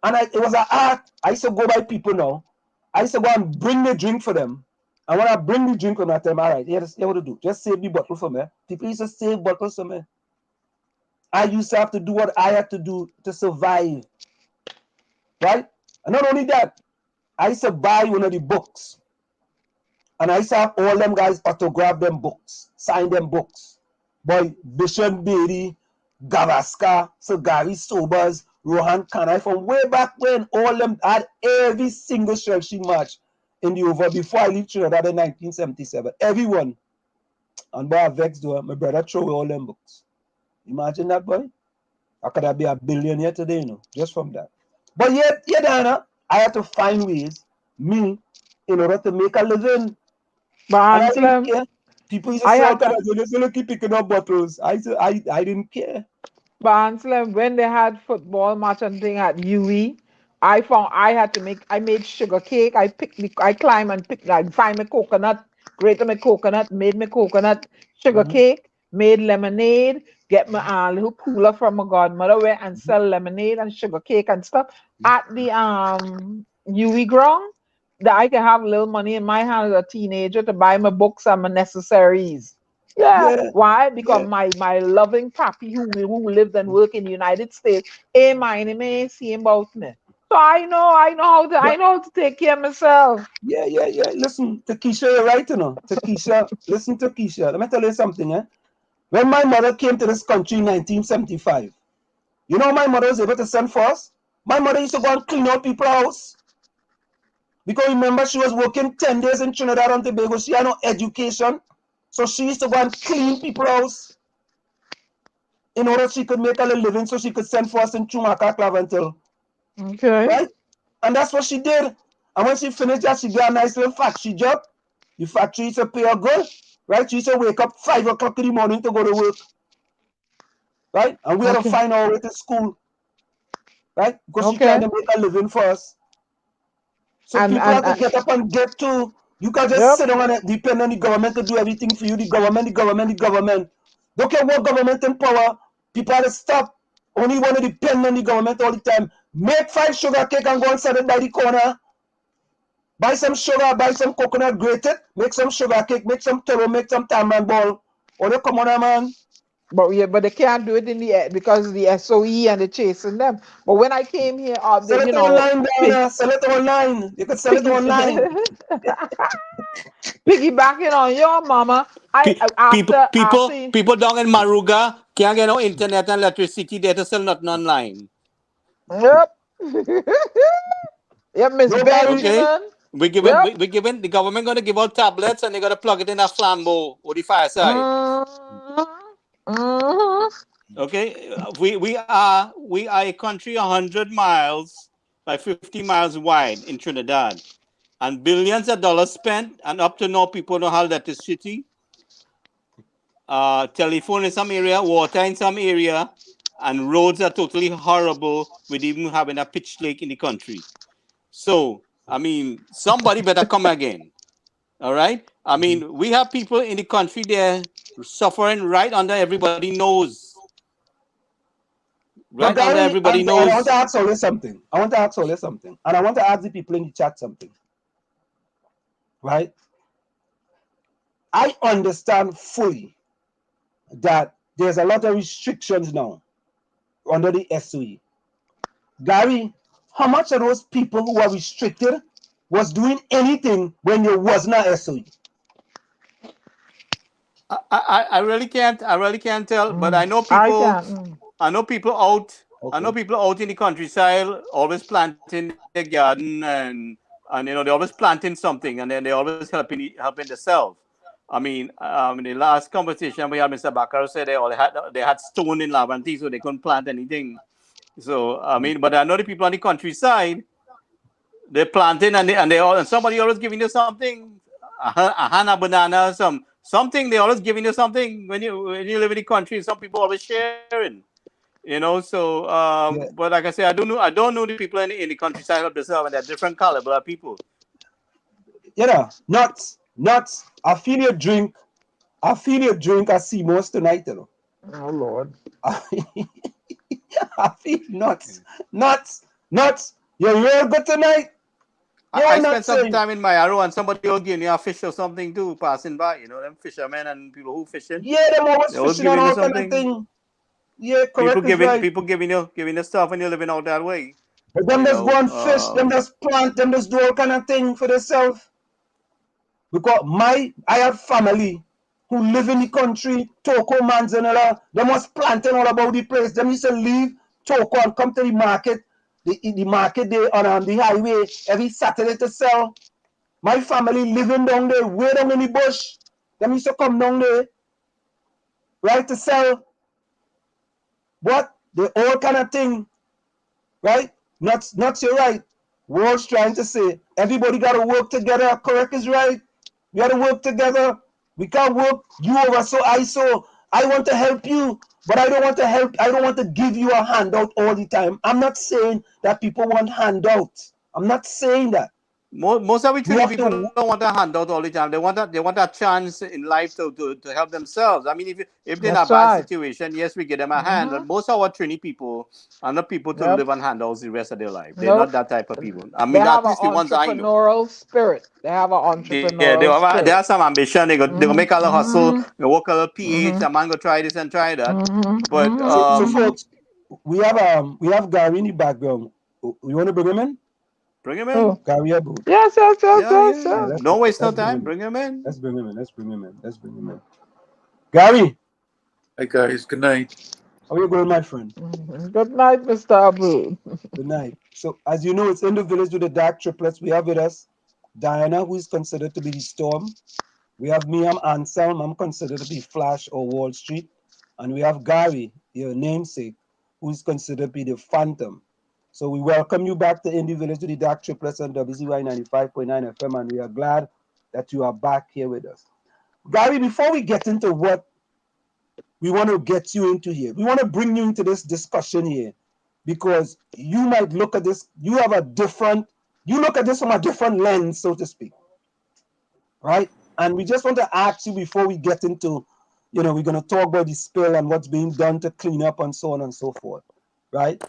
And it was an art. I used to go by people now. I used to go and bring the drink for them. And when I bring the drink for them, I tell them, all right, here's what to do. Just save the bottle for me. People used to save bottles for me. I used to have to do what I had to do to survive. Right? And not only that, I used to buy one of the books. And I used to have all them guys autograph them books, sign them books. Boy, Bishop Beatty, Gavaskar, Sir Gary Sobers, Rohan Kanai, from way back when, all them had every single Shell Shield match in the over before I leave Trinidad in 1977. Everyone. And boy, I vexed though, my brother threw away all them books. Imagine that, boy. I could have been a billionaire today, you know, just from that. But yet, Dana, I had to find ways, me, in order to make a living. But Ansel, people used to say, okay, just gonna keep picking up bottles. I didn't care. But Ansel, when they had football match and thing at UE, I made sugar cake. I climb and pick, I find my coconut, grated my coconut, made my coconut sugar cake, made lemonade, get my little cooler from my godmother where and sell lemonade and sugar cake and stuff at the UE ground. That I can have a little money in my hand as a teenager to buy my books and my necessaries. Yeah. Why? Because my loving papi who lived and worked in the United States ain't minding me, ain't seeing about me. So I know how to take care of myself. Yeah. Listen, Takesha, you're right, you know. Takesha, listen, Takesha. Let me tell you something, eh? When my mother came to this country in 1975, you know my mother was able to send for us? My mother used to go and clean out people's house. Because remember, she was working 10 days in Trinidad and Tobago. She had no education. So she used to go and clean people's house in order she could make a little living so she could send for us in Chumaka Claventil. Okay. Right? And that's what she did. And when she finished that, she got a nice little factory job. The factory used to pay her good. Right? She used to wake up 5 o'clock in the morning to go to work. Right? And we had to find our way to school. Right? Because she trying to make a living for us. So people have to get up and get to. You can't just sit down and depend on the government to do everything for you. The government. Don't care what government in power. People have to stop Only want to depend on the government all the time. Make 5 sugar cake and go and sell it by the corner. Buy some sugar, buy some coconut, grate it, make some sugar cake, make some taro, make some tamarind ball. Or they come on, man. But yeah, but they can't do it in the because of the SOE and they're chasing them. But when I came here, Sell it you know, online, Diana. Sell it online. You can sell it piggy, online. piggybacking on your mama. People down in Maruga can't get no internet and electricity. They to sell nothing online. Yep. Yep, Miss No, Gary. Okay, Benjamin. we Yep. giving the government going to give out tablets and they're going to plug it in a flambeau or the fireside. Okay, we are a country 100 miles by 50 miles wide in Trinidad, and billions of dollars spent, and up to now people know how electricity, telephone in some area, water in some area, and roads are totally horrible with even having a pitch lake in the country. So, I mean, somebody better come again. All right? I mean, we have people in the country there suffering right under everybody's nose. But Right under Gary, everybody I want to knows. ask all you something. And I want to ask the people in the chat something. Right? I understand fully that there's a lot of restrictions now under the SOE. Gary, how much of those people who are restricted was doing anything when there was no SOE? I really can't tell, but I know people out. Okay. I know people out in the countryside always planting their garden and you know they're always planting something and then they're always helping themselves. I mean, in the last conversation we had, Mr. Bakar said they had stone in Laventille, so they couldn't plant anything. So I mean, but I know the people on the countryside, they're planting and somebody always giving you something, a hana banana, something. They always giving you something when you live in the country. Some people always sharing. You know, so Yeah. but like I say, I don't know the people in the countryside of themselves, and they're different caliber of people. You know, nuts. I feel your drink. I see most tonight, you know. Oh Lord. I feel nuts. You're real good tonight. I spent some time in my arrow, and somebody will give me a fish or something too, passing by. You know, them fishermen and people who fishing. Yeah, them always They always fishing and giving you all kind of something. thing. Yeah, correct is right. People giving you stuff, and you're living out that way. But them just go and fish, them just plant, them just do all kind of thing for themselves. Because I have family who live in the country, Toko, Manzanella, they must planting all about the place. Them used to leave Toko and come to the market, the market day on the highway every Saturday to sell. My family living down there, way down in the bush. Them used to come down there, right, to sell. What? The all kind of thing, right? Not you're right. World's trying to say everybody got to work together. Correct is right. We got to work together. We can't work you over so. I want to help you, but I don't want to help. I don't want to give you a handout all the time. I'm not saying that people want handouts. I'm not saying that. Most of the people don't want a handout all the time. They want a chance in life to help themselves. I mean, if they're in a bad situation, yes, we give them a hand. But most of our Trini people are not people to live on handouts the rest of their life. They're not that type of people. I mean, at least the ones I know. Entrepreneurial spirit. They have an entrepreneurial spirit. They have some ambition. They go make a little hustle. They work a little PH. A man go try this and try that. But so folks, we have Gary in the background. You want to bring him in? Bring him in. Gary Aboud. Yes. Don't waste no time. Bring him in. Let's bring him in. Gary. Hey guys, good night. How are you going, my friend? Good night, Mr. Aboud. Good night. So, as you know, it's in the village with the DAG triplets. We have with us Diana, who is considered to be the Storm. We have me, I'm Anselm. I'm considered to be Flash or Wall Street. And we have Gary, your namesake, who is considered to be the Phantom. So we welcome you back to Indie Village to the DAG Triplets on WZYE 95.9 FM, and we are glad that you are back here with us. Gary, before we get into what we want to get you into here, we want to bring you into this discussion here because you might look at this, you look at this from a different lens, so to speak, right? And we just want to ask you before we get into, we're going to talk about the spill and what's being done to clean up and so on and so forth. right?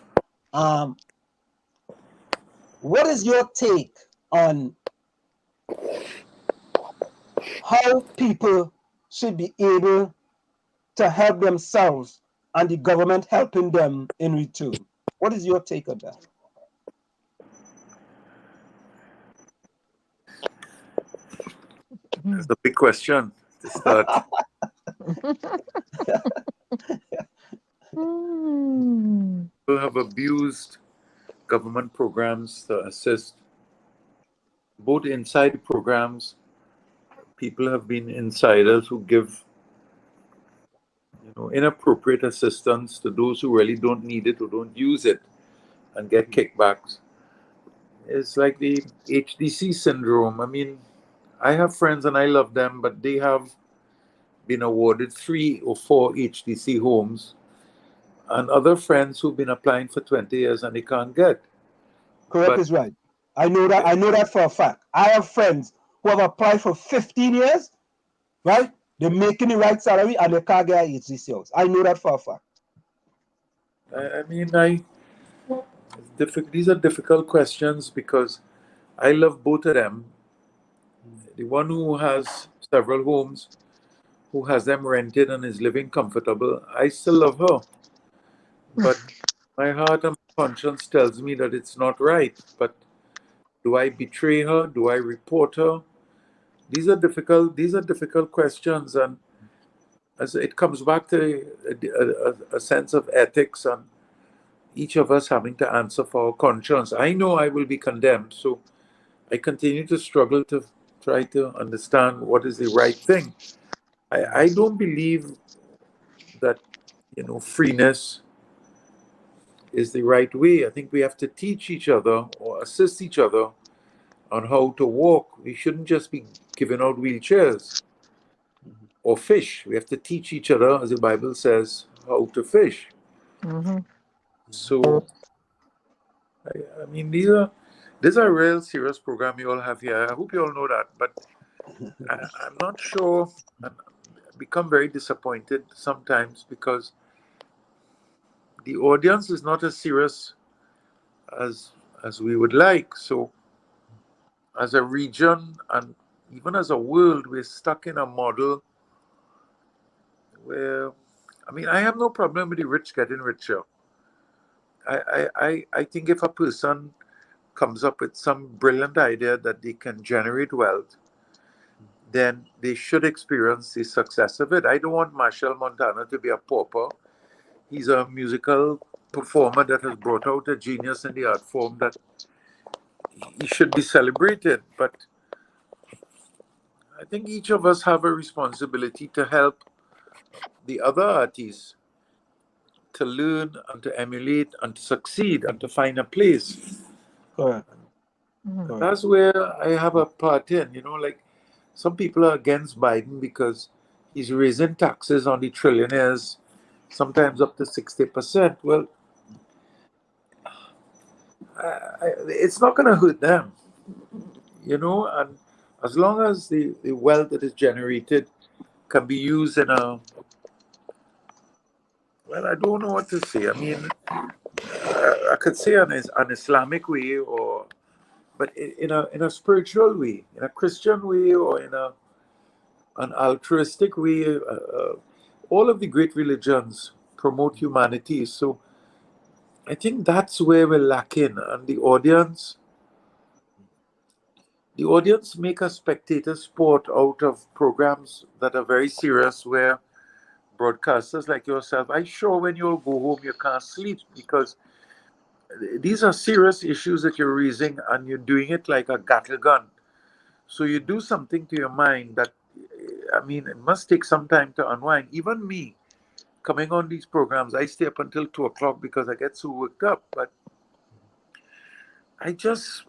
What is your take on how people should be able to help themselves and the government helping them in return? What is your take on that? That's a big question to start. People have abused government programs to assist. Both inside the programs, people have been insiders who give, inappropriate assistance to those who really don't need it, who don't use it, and get kickbacks. It's like the HDC syndrome. I mean, I have friends and I love them, but they have been awarded 3 or 4 HDC homes, and other friends who've been applying for 20 years and they can't get. Correct is right. I know that. I know that for a fact. I have friends who have applied for 15 years, right? They're making the right salary and they can't get HDC house. I know that for a fact. These are difficult questions because I love both of them. The one who has several homes, who has them rented and is living comfortable, I still love her. But my heart and conscience tells me that it's not right. But do I betray her? Do I report her? These are difficult questions, and as it comes back to a sense of ethics and each of us having to answer for our conscience. I know I will be condemned, so I continue to struggle to try to understand what is the right thing. I don't believe that freeness is the right way. I think we have to teach each other or assist each other on how to walk. We shouldn't just be giving out wheelchairs or fish. We have to teach each other, as the Bible says, how to fish. So, I mean, these are a real serious program you all have here. I hope you all know that, but I'm not sure. I become very disappointed sometimes because the audience is not as serious as we would like. So, as a region and even as a world, we're stuck in a model where, I mean, I have no problem with the rich getting richer. I think if a person comes up with some brilliant idea that they can generate wealth, then they should experience the success of it. I don't want Marshall Montana to be a pauper. He's a musical performer that has brought out a genius in the art form that he should be celebrated. But I think each of us have a responsibility to help the other artists to learn and to emulate and to succeed and to find a place. Correct. That's where I have a part in, like some people are against Biden because he's raising taxes on the trillionaires, sometimes up to 60%. Well, it's not going to hurt them, and as long as the wealth that is generated can be used in I don't know what to say. I mean, I could say an Islamic way, but in a spiritual way, in a Christian way, or in an altruistic way. All of the great religions promote humanity. So I think that's where we're lacking. And the audience make a spectator sport out of programs that are very serious, where broadcasters like yourself, I'm sure when you go home, you can't sleep because these are serious issues that you're raising and you're doing it like a gattle gun. So you do something to your mind that, I mean, it must take some time to unwind. Even me, coming on these programs, I stay up until 2 o'clock because I get so worked up. But I just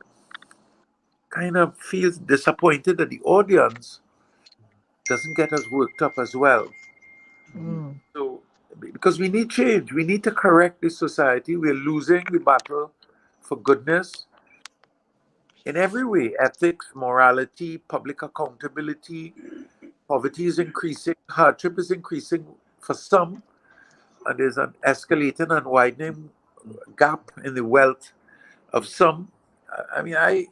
kind of feel disappointed that the audience doesn't get as worked up as well. So, because we need change, we need to correct this society. We're losing the battle for goodness in every way: ethics, morality, public accountability. Poverty is increasing, hardship is increasing for some, and there's an escalating and widening gap in the wealth of some. I mean, I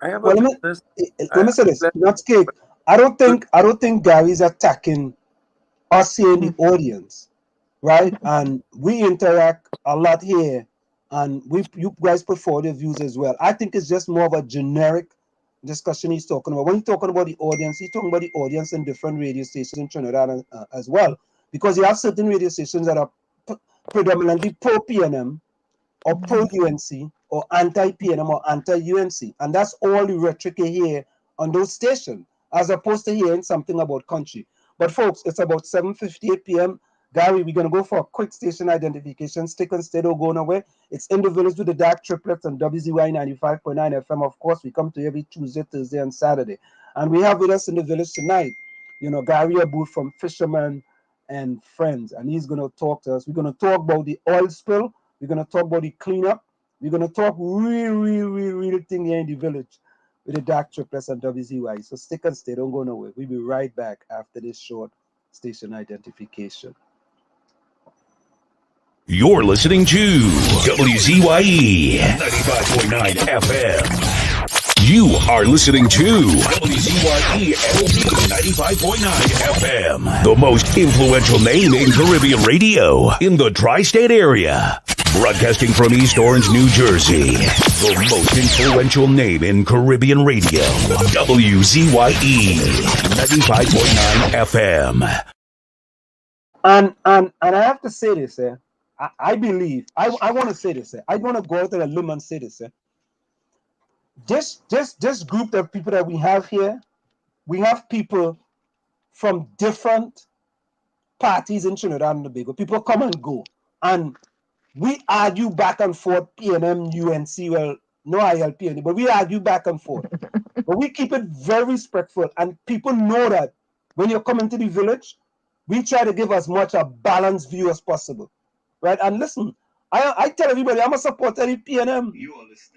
have a Well, business. let me say this. Not cake. I don't think Gary's attacking us here in the audience, right? And we interact a lot here, and you guys put forward your views as well. I think it's just more of a generic discussion he's talking about. When he's talking about the audience, he's talking about the audience in different radio stations in Trinidad as well, because you have certain radio stations that are predominantly pro PNM or pro UNC or anti PNM or anti UNC, and that's all the rhetoric you hear on those stations, as opposed to hearing something about country. But folks, it's about 7:58 p.m. Gary, we're gonna go for a quick station identification. Stick and stay, don't go nowhere. It's in the village with the DAG Triplets on WZYE 95.9 FM. Of course, we come to you every Tuesday, Thursday, and Saturday. And we have with us in the village tonight, Gary Aboud from Fisherman and Friends, and he's gonna talk to us. We're gonna talk about the oil spill. We're gonna talk about the cleanup. We're gonna talk real thing here in the village with the DAG Triplets and WZYE. So stick and stay, don't go nowhere. We'll be right back after this short station identification. You're listening to WZYE 95.9 FM. You are listening to WZYE LP 95.9 FM, the most influential name in Caribbean radio in the tri-state area. Broadcasting from East Orange, New Jersey, the most influential name in Caribbean radio, WZYE 95.9 FM. And I have to say this, I believe, I want to say this, I want to go out there and loom and say this, This group of people that we have here, we have people from different parties in Trinidad and Tobago. People come and go, and we argue back and forth, PNM, UNC, well, no ILP, but we argue back and forth. But we keep it very respectful, and people know that when you come into the village, we try to give as much a balanced view as possible, right? And listen, I tell everybody I'm a supporter of the PNM,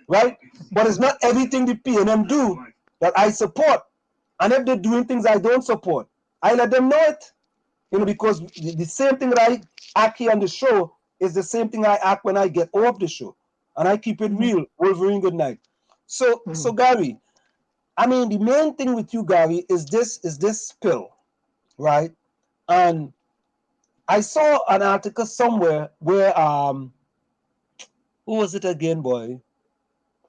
right? But it's not everything the PNM do that I support. And if they're doing things I don't support, I let them know it. Because the same thing that I act here on the show is the same thing I act when I get off the show. And I keep it real. Wolverine, good night. So Gary, I mean, the main thing with you, Gary, is this spill, right? And I saw an article somewhere where who was it again, boy?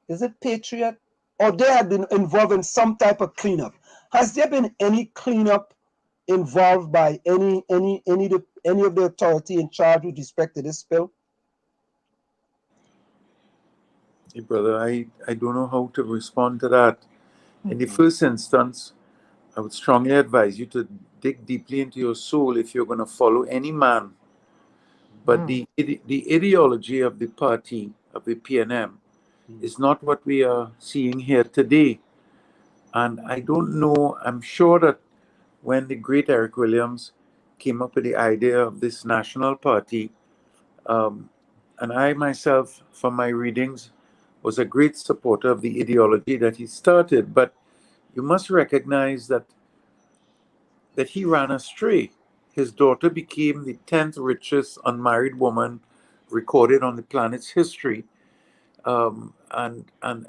Is it Patriot? Or they had been involved in some type of cleanup. Has there been any cleanup involved by any of the authority in charge with respect to this spill? Hey, brother, I don't know how to respond to that. In the first instance, I would strongly advise you to dig deeply into your soul if you're going to follow any man. But the ideology of the party, of the PNM, is not what we are seeing here today. And I don't know, I'm sure that when the great Eric Williams came up with the idea of this national party, and I myself, from my readings, was a great supporter of the ideology that he started. But you must recognize that he ran astray. His daughter became the 10th richest unmarried woman recorded on the planet's history. And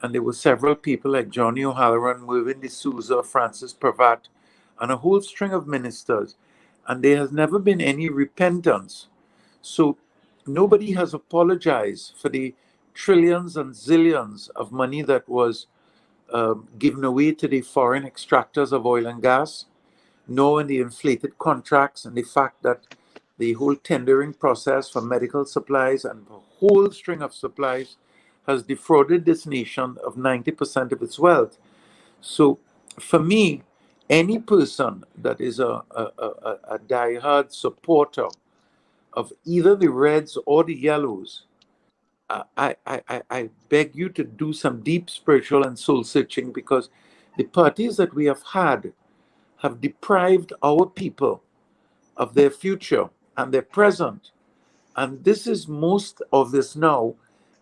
there were several people like Johnny O'Halloran, Mervyn D'Souza, Francis Pravat, and a whole string of ministers. And there has never been any repentance. So nobody has apologized for the trillions and zillions of money that was given away to the foreign extractors of oil and gas, nor in the inflated contracts and the fact that the whole tendering process for medical supplies and a whole string of supplies has defrauded this nation of 90% of its wealth. So for me, any person that is a diehard supporter of either the Reds or the Yellows, I beg you to do some deep spiritual and soul searching, because the parties that we have had have deprived our people of their future and their present. And this is most of this now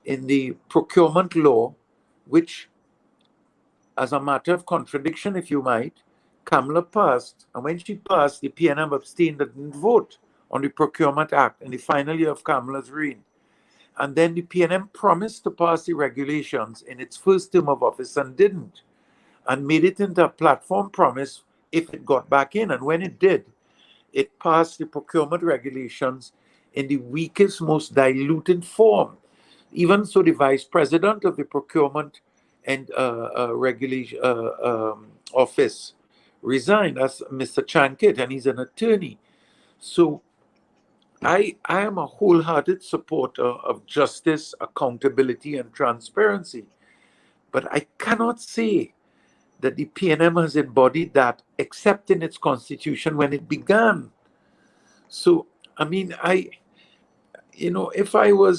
in the procurement law, which, as a matter of contradiction, if you might, Kamala passed. And when she passed, the PNM abstained and didn't vote on the Procurement Act in the final year of Kamala's reign. And then the PNM promised to pass the regulations in its first term of office and didn't, and made it into a platform promise if it got back in. And when it did, it passed the procurement regulations in the weakest, most diluted form. Even so, the vice president of the procurement and regulation office resigned, as Mr. Chankit, and he's an attorney. So I am a wholehearted supporter of justice, accountability, and transparency. But I cannot say that the PNM has embodied that except in its constitution when it began. So, I mean, if I were,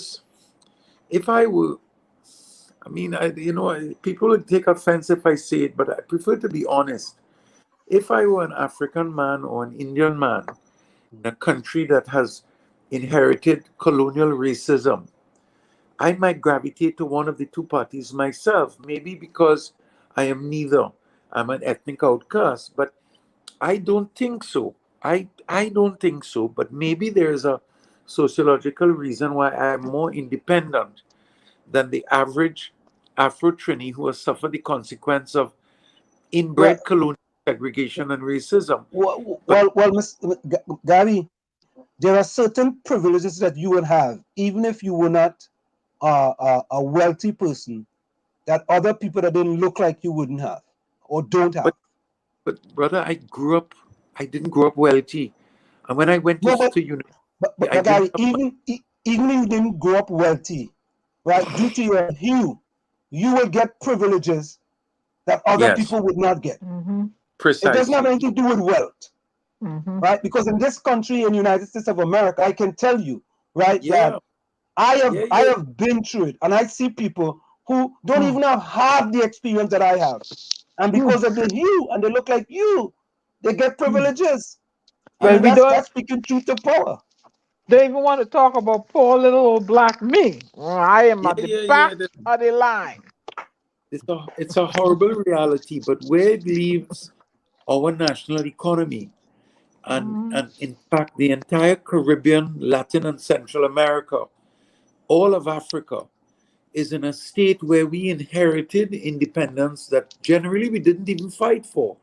people would take offense if I say it, but I prefer to be honest. If I were an African man or an Indian man in a country that has inherited colonial racism, I might gravitate to one of the two parties myself, maybe because I am neither. I'm an ethnic outcast, but I don't think so. I don't think so, but maybe there is a sociological reason why I am more independent than the average Afro-Trini who has suffered the consequence of inbred colonial segregation and racism. Well, Mr. Gary, there are certain privileges that you would have, even if you were not a wealthy person, that other people that didn't look like you wouldn't have or don't have. But brother, I didn't grow up wealthy. And when I went to university, but Gary, even if you didn't grow up wealthy, right, due to your hue, you will get privileges that other people would not get. Precisely. It doesn't have anything to do with wealth, right? Because in this country, in the United States of America, I can tell you, right, that I have been through it, and I see people who don't even have half the experience that I have, and because of the hue and they look like you, they get privileges. Well, that's speaking truth to power. They even want to talk about poor little old black me. I am at the back of the line. It's a horrible reality, but where it leaves our national economy, and in fact the entire Caribbean, Latin and Central America, all of Africa, is in a state where we inherited independence that generally we didn't even fight for.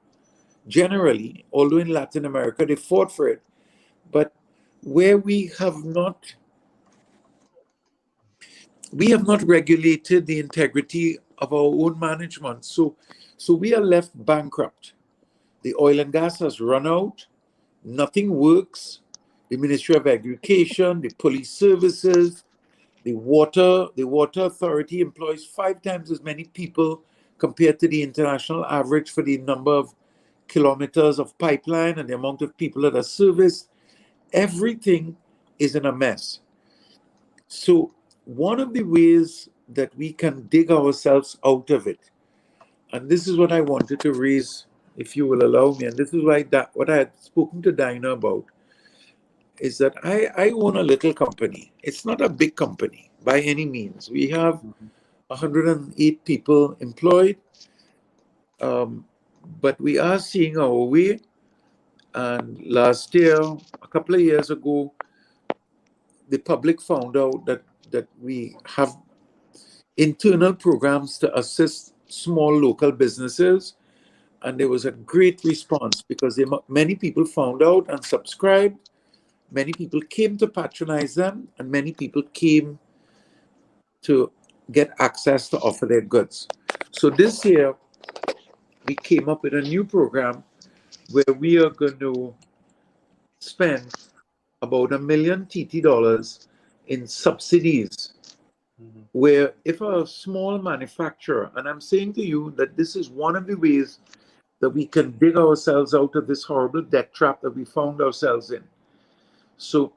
Generally, although in Latin America they fought for it, but where we have not regulated the integrity of our own management. So we are left bankrupt. The oil and gas has run out. Nothing works. The Ministry of Education, the police services, the water authority employs 5 times as many people compared to the international average for the number of kilometers of pipeline and the amount of people that are serviced. Everything is in a mess. So one of the ways that we can dig ourselves out of it, and this is what I wanted to raise, if you will allow me, and this is what I had spoken to Dinah about, is that I own a little company. It's not a big company by any means. We have 108 people employed, but we are seeing our way. And last year, a couple of years ago, the public found out that we have internal programs to assist small local businesses, and there was a great response because many people found out and subscribed. Many people came to patronize them, and many people came to get access to offer their goods. So this year, we came up with a new program where we are going to spend about $1 million TT in subsidies, where if a small manufacturer, and I'm saying to you that this is one of the ways that we can dig ourselves out of this horrible debt trap that we found ourselves in. So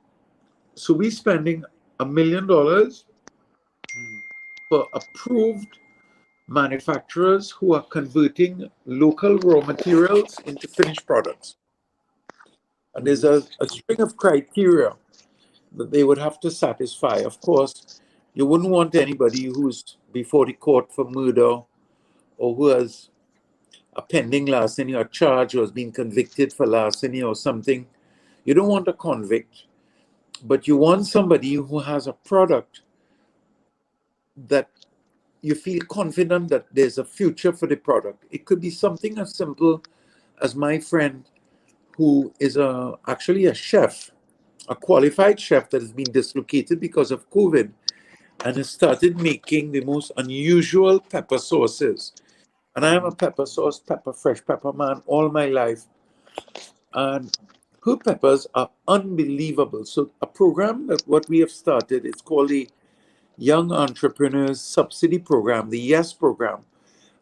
we're spending $1 million for approved manufacturers who are converting local raw materials into finished products. And there's a string of criteria that they would have to satisfy. Of course, you wouldn't want anybody who's before the court for murder or who has a pending larceny or charge or has been convicted for larceny or something. You don't want a convict. but you want somebody who has a product that you feel confident that there's a future for the product. It could be something as simple as my friend who is actually a chef, a qualified chef that has been dislocated because of COVID and has started making the most unusual pepper sauces. And I am a pepper sauce, fresh pepper man all my life. And her peppers are unbelievable. So a program that what we have started, it's called the Young Entrepreneurs Subsidy Program, the YES program.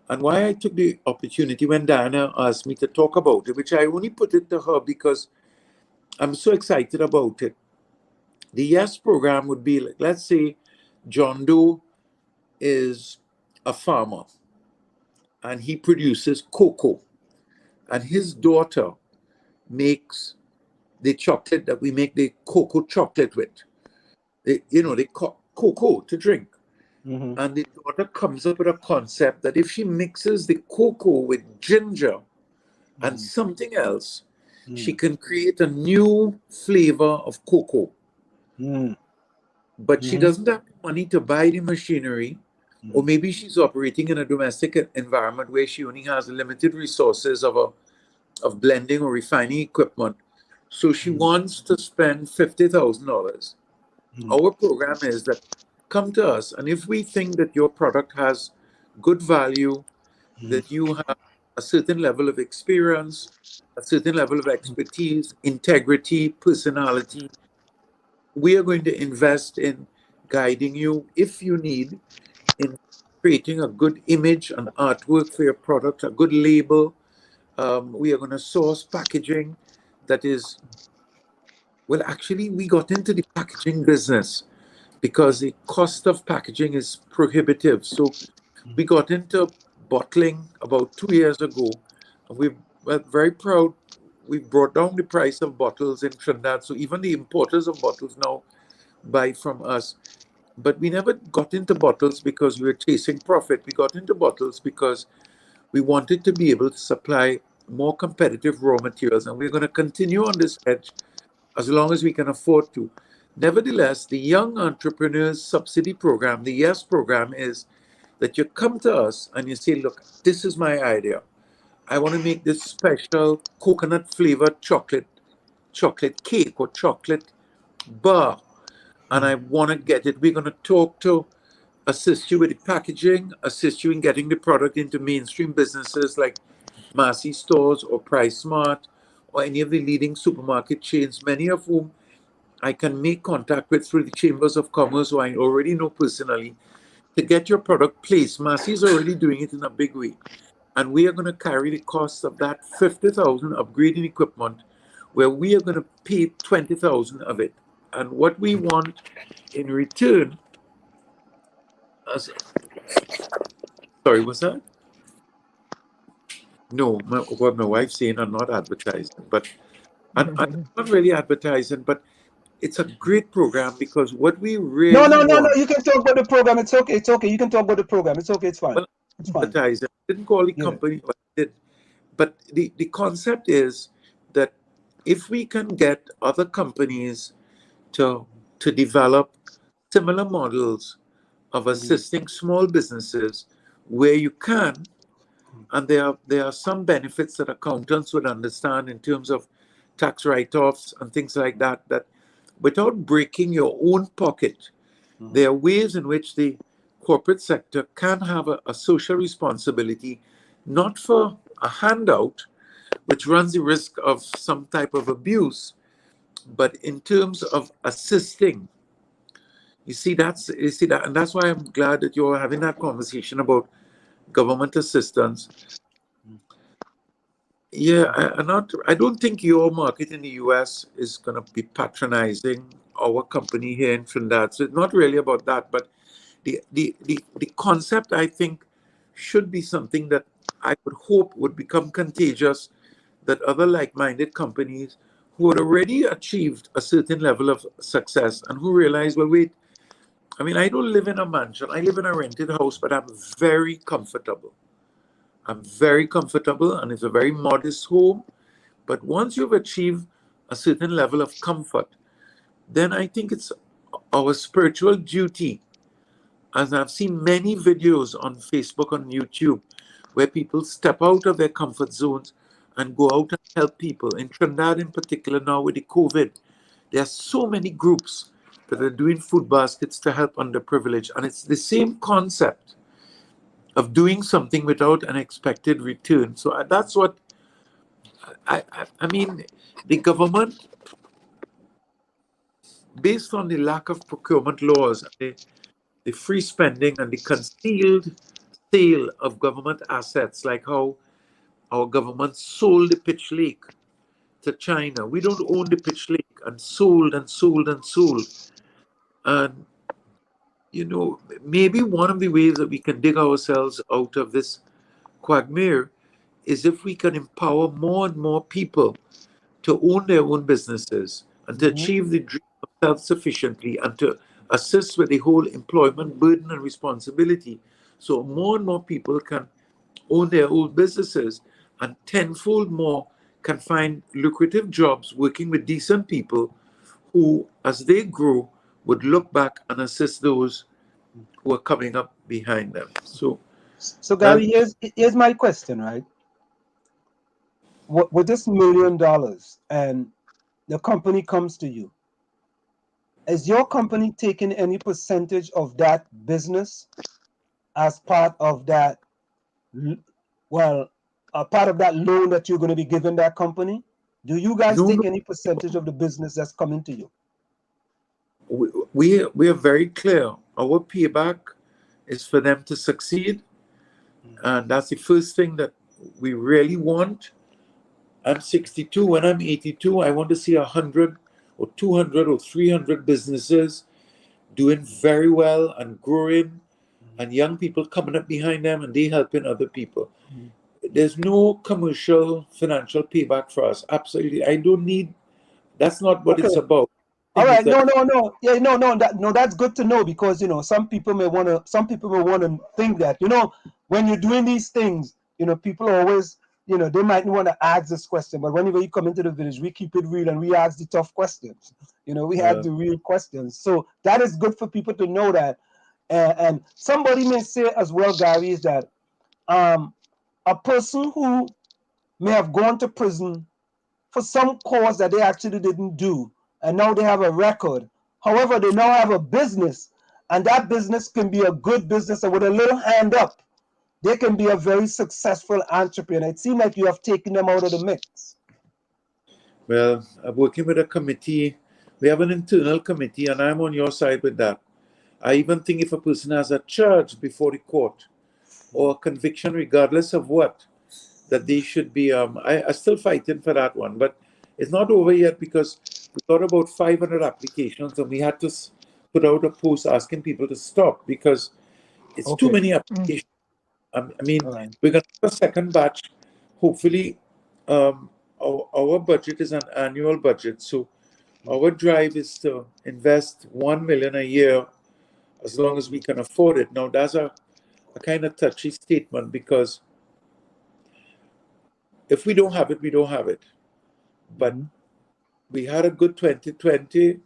And why I took the opportunity when Diana asked me to talk about it, which I only put it to her because I'm so excited about it. The YES program would be like, let's say John Doe is a farmer and he produces cocoa, and his daughter makes the chocolate that we make the cocoa chocolate with. The cocoa to drink. Mm-hmm. And the daughter comes up with a concept that if she mixes the cocoa with ginger and something else, she can create a new flavor of cocoa. But she doesn't have the money to buy the machinery, or maybe she's operating in a domestic environment where she only has limited resources of blending or refining equipment. So she wants to spend $50,000. Our program is that come to us, and if we think that your product has good value, that you have a certain level of experience, a certain level of expertise, integrity, personality, we are going to invest in guiding you, if you need, in creating a good image and artwork for your product, a good label. We are going to source packaging that is, well, actually, we got into the packaging business because the cost of packaging is prohibitive. So we got into bottling about 2 years ago. And we're very proud. We've brought down the price of bottles in Trinidad. So even the importers of bottles now buy from us. But we never got into bottles because we were chasing profit. We got into bottles because we wanted to be able to supply more competitive raw materials. And we're going to continue on this edge as long as we can afford to. Nevertheless, the Young Entrepreneurs Subsidy Program, the YES program, is that you come to us and you say, look, this is my idea. I want to make this special coconut flavored chocolate cake or chocolate bar. And I want to get it. We're going to talk to assist you with the packaging, assist you in getting the product into mainstream businesses like Massey Stores or Price Smart or any of the leading supermarket chains, many of whom I can make contact with through the chambers of commerce who I already know personally to get your product placed. Massey is already doing it in a big way. And we are going to carry the cost of that 50,000 upgrading equipment, where we are going to pay 20,000 of it. And what we want in return, sorry, what's that? No, what my wife's saying, I'm not advertising, but I'm not really advertising, but it's a great program because what we really No. You can talk about the program. It's okay. It's okay. You can talk about the program. It's okay. It's fine. Well, it's fine. Advertising. I didn't call the company, but I did. But the concept is that if we can get other companies to develop similar models of assisting small businesses where you can, and there are some benefits that accountants would understand in terms of tax write-offs and things like that, that without breaking your own pocket, there are ways in which the corporate sector can have a social responsibility, not for a handout, which runs the risk of some type of abuse, but in terms of assisting. You see that, and that's why I'm glad that you're having that conversation about government assistance. Yeah, I don't think your market in the US is going to be patronizing our company here in Trinidad. So it's not really about that, but the concept, I think, should be something that I would hope would become contagious, that other like-minded companies who had already achieved a certain level of success and who realize, well, wait, I mean, I don't live in a mansion. I live in a rented house, but I'm very comfortable. I'm very comfortable, and it's a very modest home. But once you've achieved a certain level of comfort, then I think it's our spiritual duty. And I've seen many videos on Facebook, on YouTube, where people step out of their comfort zones and go out and help people. In Trinidad in particular now with the COVID, there are so many groups that are doing food baskets to help underprivileged. And it's the same concept of doing something without an expected return. So that's what, I mean, the government, based on the lack of procurement laws, the free spending and the concealed sale of government assets, like how our government sold the Pitch Lake to China. We don't own the Pitch Lake, and sold and sold and sold. And, you know, maybe one of the ways that we can dig ourselves out of this quagmire is if we can empower more and more people to own their own businesses and to achieve the dream of self-sufficiency and to assist with the whole employment burden and responsibility. So more and more people can own their own businesses, and tenfold more can find lucrative jobs working with decent people who, as they grow, would look back and assist those who are coming up behind them. So Gary, here's my question, right? With this $1 million and the company comes to you, is your company taking any percentage of that business as part of that, well, a part of that loan that you're going to be giving that company? Do you guys take any percentage of the business that's coming to you? We are very clear. Our payback is for them to succeed. And that's the first thing that we really want. I'm 62. When I'm 82, I want to see 100 or 200 or 300 businesses doing very well and growing, and young people coming up behind them and they helping other people. There's no commercial financial payback for us. Absolutely. I don't need, that's not what it's about. All right, no, that's good to know, because you know some people may want to think that, you know, when you're doing these things, you know, people always, you know, they might want to ask this question, but whenever you come into the village, we keep it real and we ask the tough questions. You know, we have the real questions. So that is good for people to know that. And somebody may say as well, Gary, is that a person who may have gone to prison for some cause that they actually didn't do, and now they have a record. However, they now have a business, and that business can be a good business, and with a little hand up, they can be a very successful entrepreneur. It seems like you have taken them out of the mix. Well, I'm working with a committee. We have an internal committee, and I'm on your side with that. I even think if a person has a charge before the court or a conviction, regardless of what, that they should be, I'm still fighting for that one, but it's not over yet, because we got about 500 applications and we had to put out a post asking people to stop because it's too many applications. I mean, we're going to have a second batch. Hopefully, our budget is an annual budget. So our drive is to invest $1 million a year as long as we can afford it. Now, that's a kind of touchy statement, because if we don't have it, we don't have it. But we had a good 2020.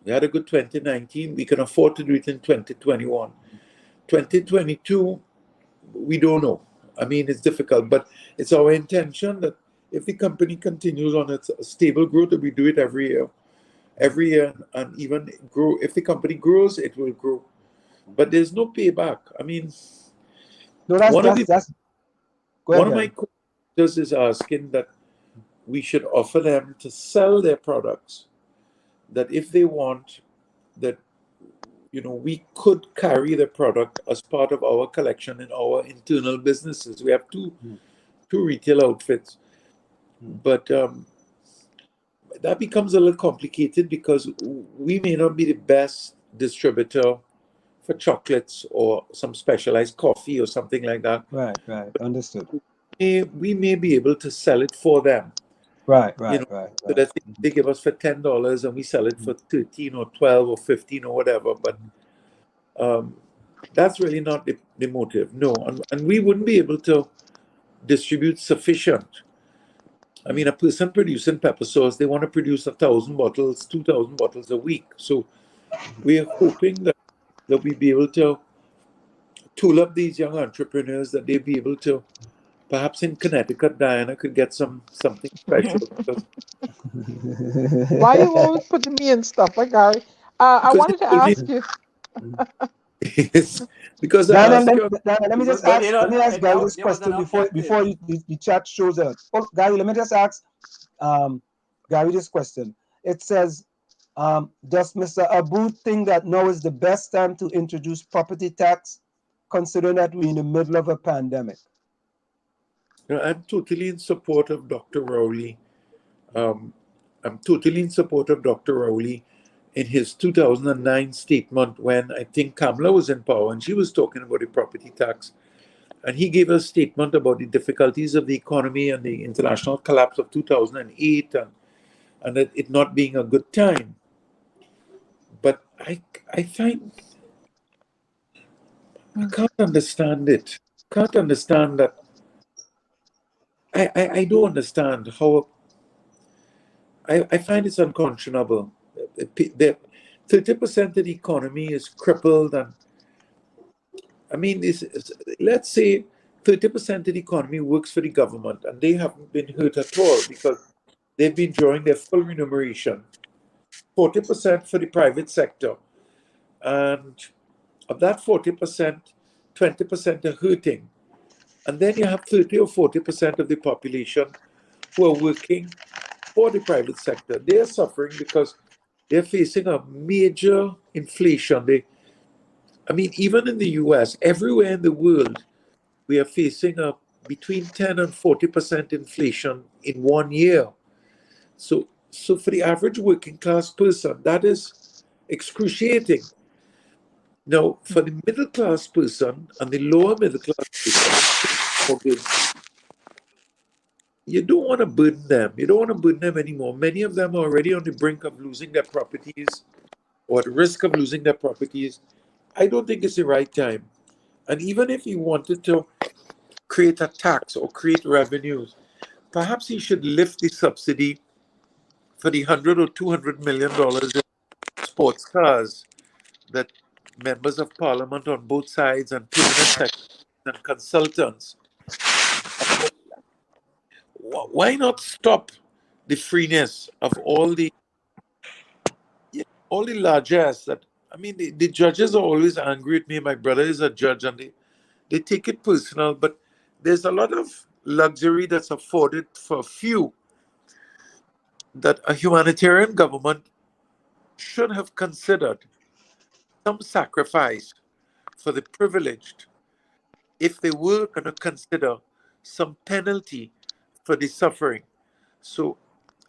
We had a good 2019. We can afford to do it in 2021. 2022, we don't know. I mean, it's difficult, but it's our intention that if the company continues on its stable growth, that we do it every year, and even grow. If the company grows, it will grow. But there's no payback. I mean, one of my co-workers is asking that we should offer them to sell their products, that if they want, that, you know, we could carry the product as part of our collection in our internal businesses. We have two retail outfits, but that becomes a little complicated because we may not be the best distributor for chocolates or some specialized coffee or something like that. Right, understood. We may be able to sell it for them. Right. So that they give us for $10 and we sell it for 13 or 12 or 15 or whatever. But that's really not the motive. No, and we wouldn't be able to distribute sufficient I mean, a person producing pepper sauce, they want to produce 1,000 bottles, 2,000 bottles a week. So we're hoping that we'll be able to tool up these young entrepreneurs, that they'll be able to, perhaps in Connecticut, Diana could get something special because Why you always putting me in stuff, like Gary? I because you wanted to told me ask you. yes, because I Diana, asked you. Let me just But you ask. know, Let me ask Gary this there was an question objective. before the chat shows up. Oh, Gary, let me just ask Gary this question. It says, does Mr. Aboud think that now is the best time to introduce property tax, considering that we're in the middle of a pandemic? I'm totally in support of Dr. Rowley. I'm totally in support of Dr. Rowley in his 2009 statement when I think Kamala was in power and she was talking about the property tax. And he gave a statement about the difficulties of the economy and the international collapse of 2008 and it not being a good time. But I find I can't understand it. Can't understand that. I don't understand how. I find it's unconscionable. The 30% of the economy is crippled, and I mean, let's say 30% of the economy works for the government, and they haven't been hurt at all because they've been drawing their full remuneration. 40% for the private sector, and of that 40%, 20% are hurting. And then you have 30 or 40% of the population who are working for the private sector. They are suffering because they're facing a major inflation. I mean, even in the US, everywhere in the world, we are facing a between 10 and 40% inflation in 1 year. So for the average working class person, that is excruciating. Now, for the middle class person and the lower middle class person, mortgage, you don't want to burden them. You don't want to burden them anymore. Many of them are already on the brink of losing their properties or at risk of losing their properties. I don't think it's the right time. And even if he wanted to create a tax or create revenues, perhaps he should lift the subsidy for the $100 or $200 million in sports cars that members of parliament on both sides and permanent secretaries and consultants. Why not stop the freeness of all the largesse that I mean the judges are always angry at me. My brother is a judge and they take it personal, but there's a lot of luxury that's afforded for a few that a humanitarian government should have considered some sacrifice for the privileged if they were going to consider some penalty for the suffering. So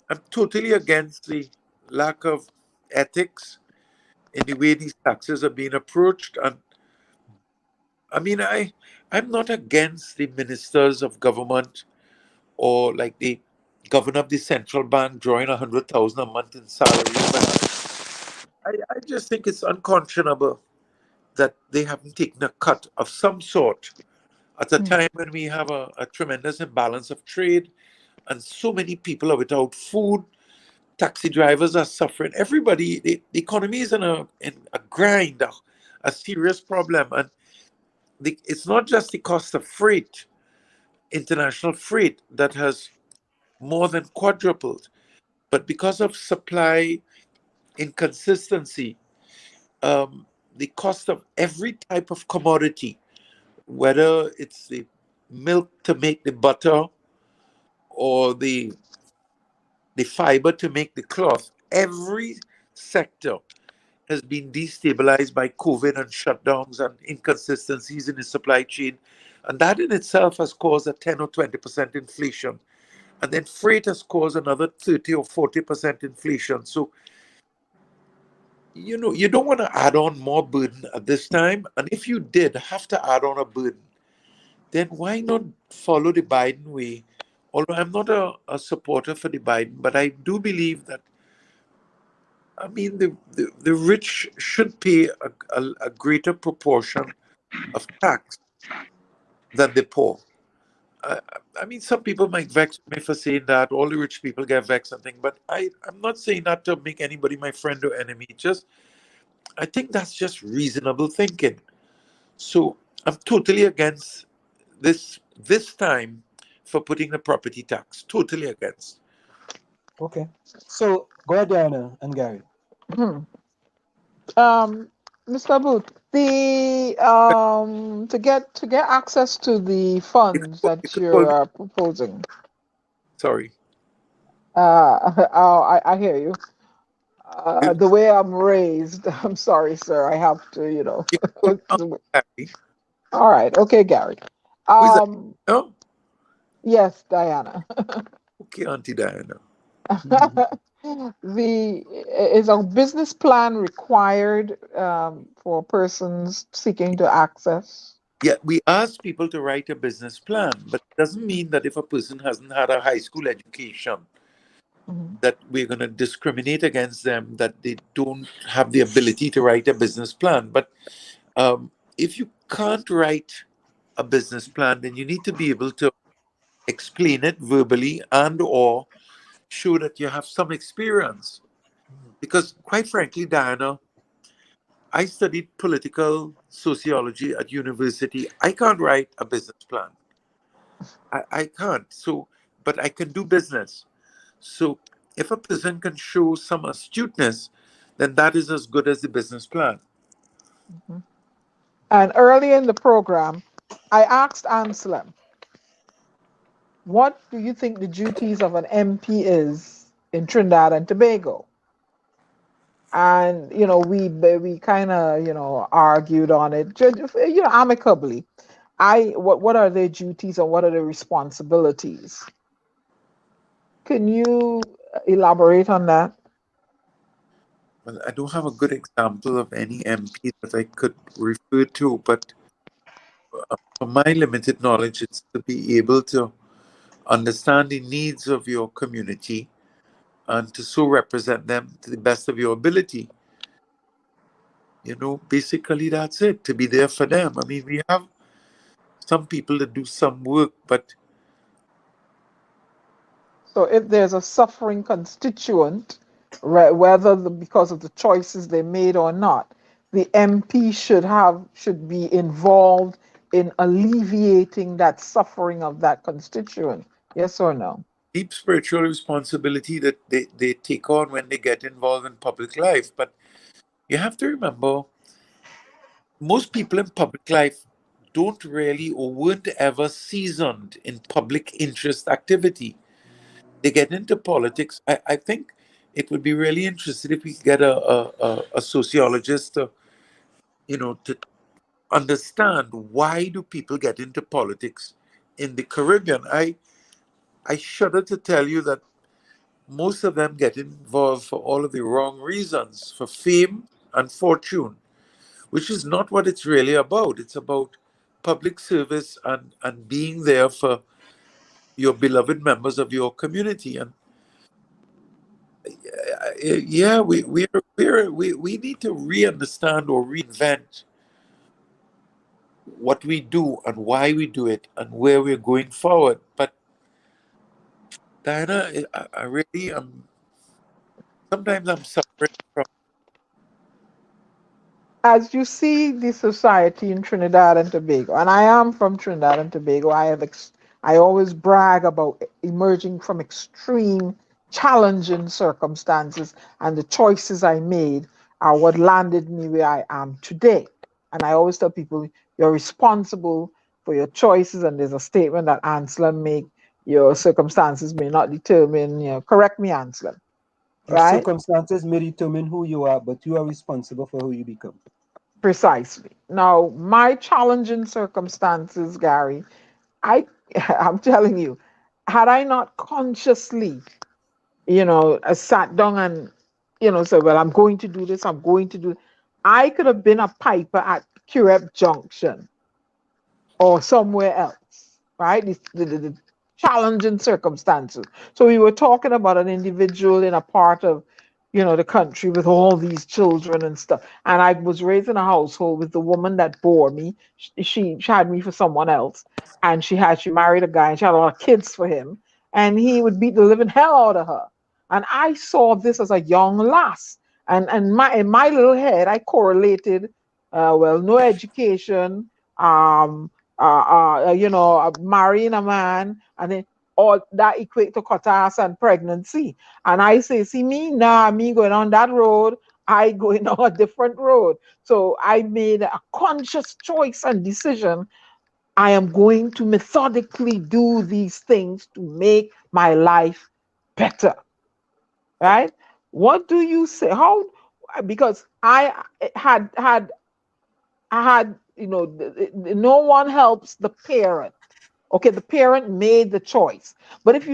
I'm totally against the lack of ethics in the way these taxes are being approached. And I mean, I'm not against the ministers of government or like the governor of the central bank drawing 100,000 a month in salary, but I just think it's unconscionable that they haven't taken a cut of some sort at a time when we have a tremendous imbalance of trade and so many people are without food. Taxi drivers are suffering. Everybody, the economy is in a grind, a serious problem. And it's not just the cost of freight, international freight, that has more than quadrupled, but because of supply inconsistency, the cost of every type of commodity, whether it's the milk to make the butter or the fiber to make the cloth, every sector has been destabilized by COVID and shutdowns and inconsistencies in the supply chain. And that in itself has caused a 10 or 20% inflation. And then freight has caused another 30 or 40% inflation. So, you don't want to add on more burden at this time. And if you did have to add on a burden, then why not follow the Biden way? Although I'm not a supporter for the Biden, but I do believe that, I mean, the rich should pay a greater proportion of tax than the poor. I mean, some people might vex me for saying that. All the rich people get vexed and thing, but I'm not saying that to make anybody my friend or enemy. Just I think that's just reasonable thinking. So I'm totally against this time for putting the property tax. Totally against. Okay. So go ahead, Diana and Gary. Hmm. Mr. Booth, the to get access to the funds You that could call you're me. proposing. Sorry. I hear you. You, The way I'm raised, I'm sorry, sir. I have to, you could call me Uncle Harry. All right, okay, Gary. Who is that? Um, Oh, yes, Diana. okay, Auntie Diana. The is a business plan required for persons seeking to access? Yeah, we ask people to write a business plan, but it doesn't mean that if a person hasn't had a high school education, Mhm. that we're going to discriminate against them, that they don't have the ability to write a business plan. But if you can't write a business plan, then you need to be able to explain it verbally and or show that you have some experience. Because quite frankly, Diana, I studied political sociology at university. I can't write a business plan. I can't. So, but I can do business. So, if a person can show some astuteness, then that is as good as the business plan. Mhm. And early in the program, I asked Anselm, what do you think the duties of an MP is in Trinidad and Tobago? And we kind of argued on it, amicably. What are their duties and what are their responsibilities? Can you elaborate on that? Well, I don't have a good example of any MP that I could refer to, but from my limited knowledge, it's to be able to understand the needs of your community and to so represent them to the best of your ability. Basically, that's it, to be there for them. I mean, we have some people that do some work, but So if there's a suffering constituent, because of the choices they made or not, the MP should be involved in alleviating that suffering of that constituent. Yes or no? deep spiritual responsibility that they take on when they get involved in public life. But you have to remember, most people in public life don't really or weren't ever seasoned in public interest activity. They get into politics. I think it would be really interesting if we could get a sociologist to understand why do people get into politics in the Caribbean. I shudder to tell you that most of them get involved for all of the wrong reasons, for fame and fortune, which is not what it's really about. It's about public service and being there for your beloved members of your community. And yeah, we need to re-understand or reinvent what we do and why we do it and where we're going forward. But Diana, I really am. Sometimes I'm suffering from. As you see the society in Trinidad and Tobago, and I am from Trinidad and Tobago, I always brag about emerging from extreme, challenging circumstances, and the choices I made are what landed me where I am today. And I always tell people, you're responsible for your choices, and there's a statement that Anselm make, your circumstances may not determine, correct me, Anselm, Your right? circumstances may determine who you are, but you are responsible for who you become. Precisely. Now, my challenging circumstances, Gary, I I'm telling you, had I not consciously, I sat down and, said, well, I'm going to do this, I'm going to do, I could have been a piper at Curep Junction or somewhere else, right? The challenging circumstances. So we were talking about an individual in a part of the country with all these children and stuff. And I was raised in a household with the woman that bore me. She had me for someone else, and she married a guy, and she had a lot of kids for him, and he would beat the living hell out of her. And I saw this as a young lass, and in my little head, I correlated, well, no education, marrying a man, and then all that equate to cut ass and pregnancy. And I say, see me, nah, me going on that road, I going on a different road. So I made a conscious choice and decision. I am going to methodically do these things to make my life better. Right? What do you say? How? Because I had, no one helps the parent. Okay, the parent made the choice, but if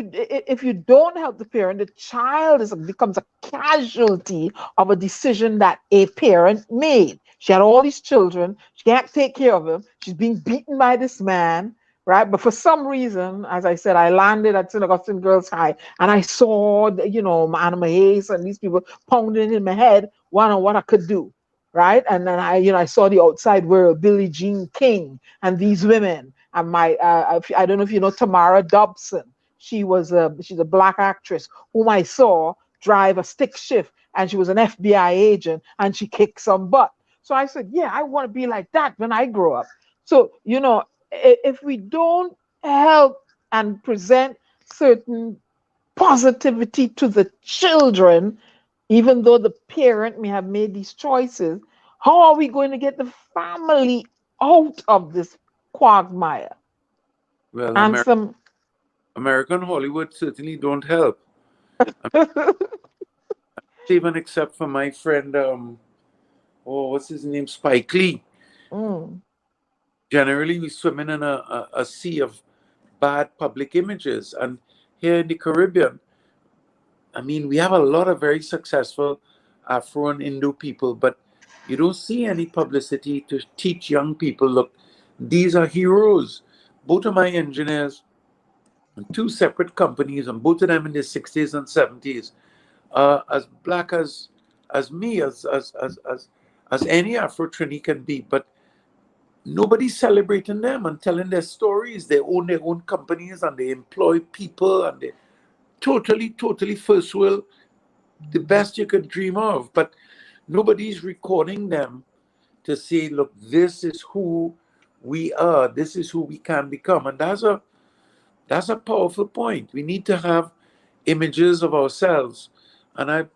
you don't help the parent, the child becomes a casualty of a decision that a parent made. She had all these children, she can't take care of them, she's being beaten by this man, right? But for some reason, as I said, I landed at St. Augustine Girls High, and I saw Anna Hayes and these people pounding in my head on what I could do, right? And then I saw the outside world, Billie Jean King and these women. And I don't know if you know Tamara Dobson. She's a black actress whom I saw drive a stick shift, and she was an FBI agent, and she kicked some butt. So I said, yeah, I want to be like that when I grow up. So if we don't help and present certain positivity to the children, even though the parent may have made these choices, how are we going to get the family out of this quagmire? Well, And some American Hollywood certainly don't help. Even except for my friend, what's his name, Spike Lee. Generally, we swim in a sea of bad public images. And here in the Caribbean, I mean, we have a lot of very successful Afro and Indo people, but you don't see any publicity to teach young people, look, these are heroes. Both of my engineers, two separate companies, and both of them in their 60s and 70s, as black as me, as any Afro Trini can be, but nobody's celebrating them and telling their stories. They own their own companies and they employ people, and they totally first world, the best you could dream of, but nobody's recording them to say, look, this is who we are, this is who we can become. And that's a powerful point. We need to have images of ourselves. And I'm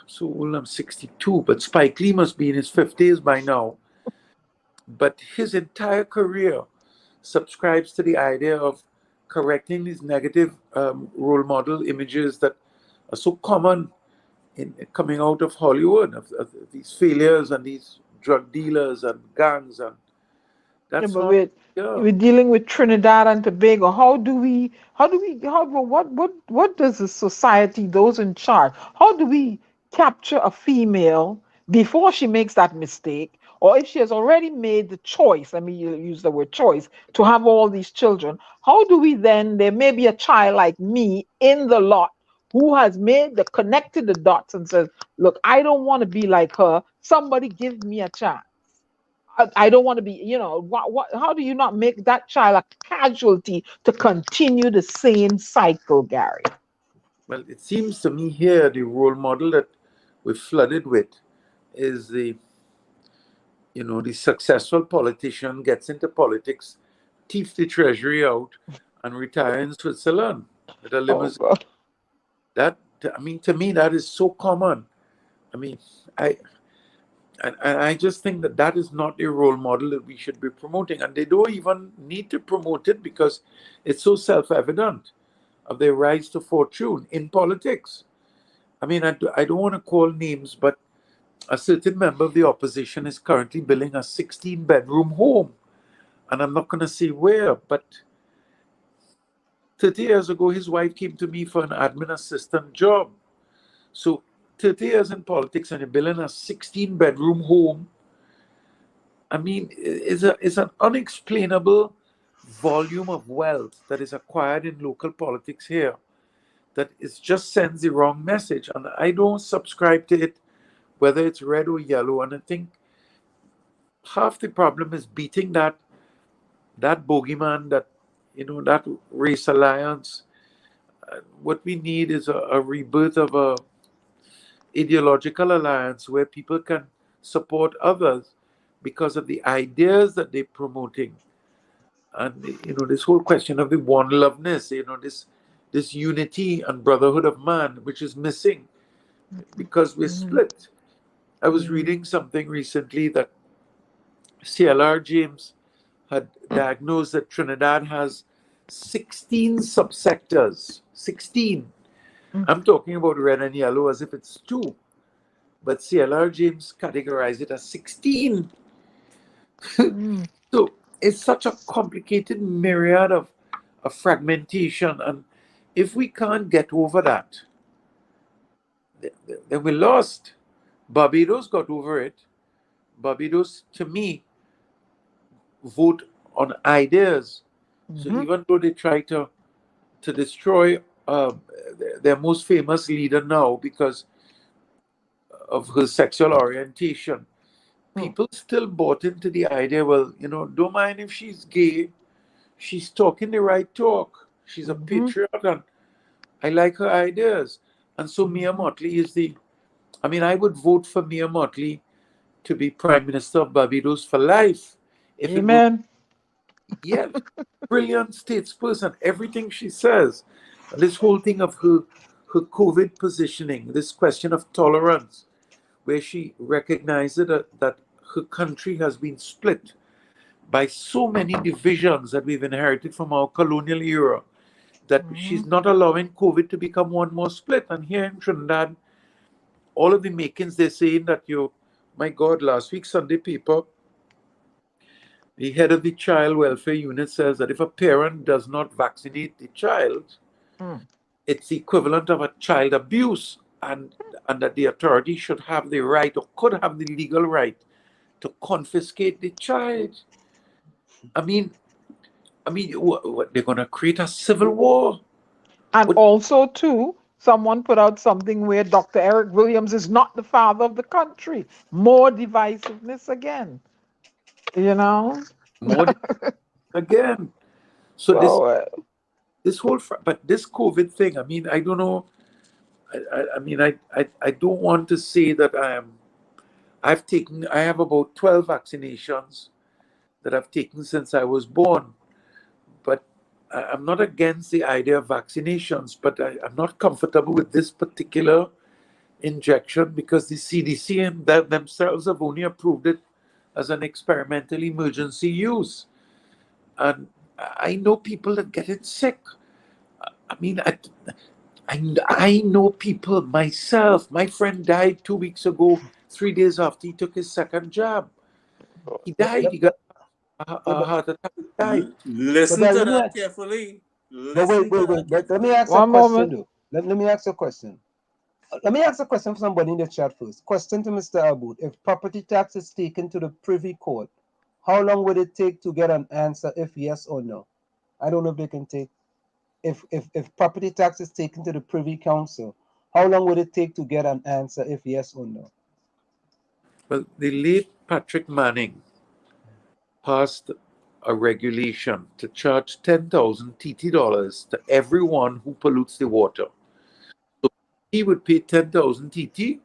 so old, I'm 62, but Spike Lee must be in his 50s by now. But his entire career subscribes to the idea of correcting these negative role model images that are so common in coming out of Hollywood, of these failures and these drug dealers and gangs, and that's but not. we're dealing with Trinidad and Tobago. What does the society, those in charge, how do we capture a female before she makes that mistake, or if she has already made the choice, let me use the word choice, to have all these children? How do we then, there may be a child like me in the lot who has connected the dots and says, look, I don't want to be like her. Somebody give me a chance. I don't want to be, how do you not make that child a casualty to continue the same cycle, Gary? Well, it seems to me here the role model that we're flooded with is the successful politician gets into politics, thief the treasury out, and retire in Switzerland with a limousine. God. To me, that is so common. I just think that is not a role model that we should be promoting. And they don't even need to promote it because it's so self-evident of their rise to fortune in politics. I don't want to call names, but a certain member of the opposition is currently building a 16-bedroom home. And I'm not going to say where, but 30 years ago, his wife came to me for an admin assistant job. So 30 years in politics and you're building a 16-bedroom home, it's an unexplainable volume of wealth that is acquired in local politics here that it just sends the wrong message. And I don't subscribe to it, whether it's red or yellow. And I think half the problem is beating that bogeyman, that race alliance. What we need is a rebirth of a ideological alliance where people can support others because of the ideas that they're promoting. And this whole question of the one loveness, this unity and brotherhood of man, which is missing because we're split. I was reading something recently that CLR James had diagnosed that Trinidad has 16 subsectors. 16. I'm talking about red and yellow as if it's 2. But CLR James categorized it as 16. So it's such a complicated myriad of fragmentation. And if we can't get over that, then we're lost. Barbados got over it. Barbados, to me, vote on ideas. So even though they try to destroy their most famous leader now because of her sexual orientation, people still bought into the idea, well, don't mind if she's gay, she's talking the right talk, she's a patriot, and I like her ideas. And so Mia Mottley I would vote for Mia Mottley to be Prime Minister of Barbados for life. Amen. Yeah, brilliant statesperson, everything she says. This whole thing of her COVID positioning, this question of tolerance, where she recognized that her country has been split by so many divisions that we've inherited from our colonial era, that she's not allowing COVID to become one more split. And here in Trinidad, all of the makings, they're saying that my God, last week, Sunday paper, the head of the child welfare unit says that if a parent does not vaccinate the child, it's the equivalent of a child abuse, and that the authority should have the right, or could have the legal right, to confiscate the child. I mean, what, they're going to create a civil war. And also, too, someone put out something where Dr. Eric Williams is not the father of the country. More divisiveness again. More again. So this whole, but this COVID thing, I don't know. I don't want to say that I have about 12 vaccinations that I've taken since I was born. But I'm not against the idea of vaccinations, but I'm not comfortable with this particular injection because the CDC and themselves have only approved it as an experimental emergency use. And I know people that get it sick. I know people myself. My friend died 2 weeks ago, 3 days after he took his second jab. He died. He got a heart attack. Died. Listen to that carefully. Wait. Let me ask a question, though. Let me ask a question. Let me ask a question for somebody in the chat first. Question to Mr. Aboud. If property tax is taken to the Privy Court, how long would it take to get an answer if yes or no? I don't know if they can take. If property tax is taken to the Privy Council, how long would it take to get an answer if yes or no? Well, the late Patrick Manning passed a regulation to charge 10,000 TT dollars to everyone who pollutes the water. So he would pay 10,000 TT.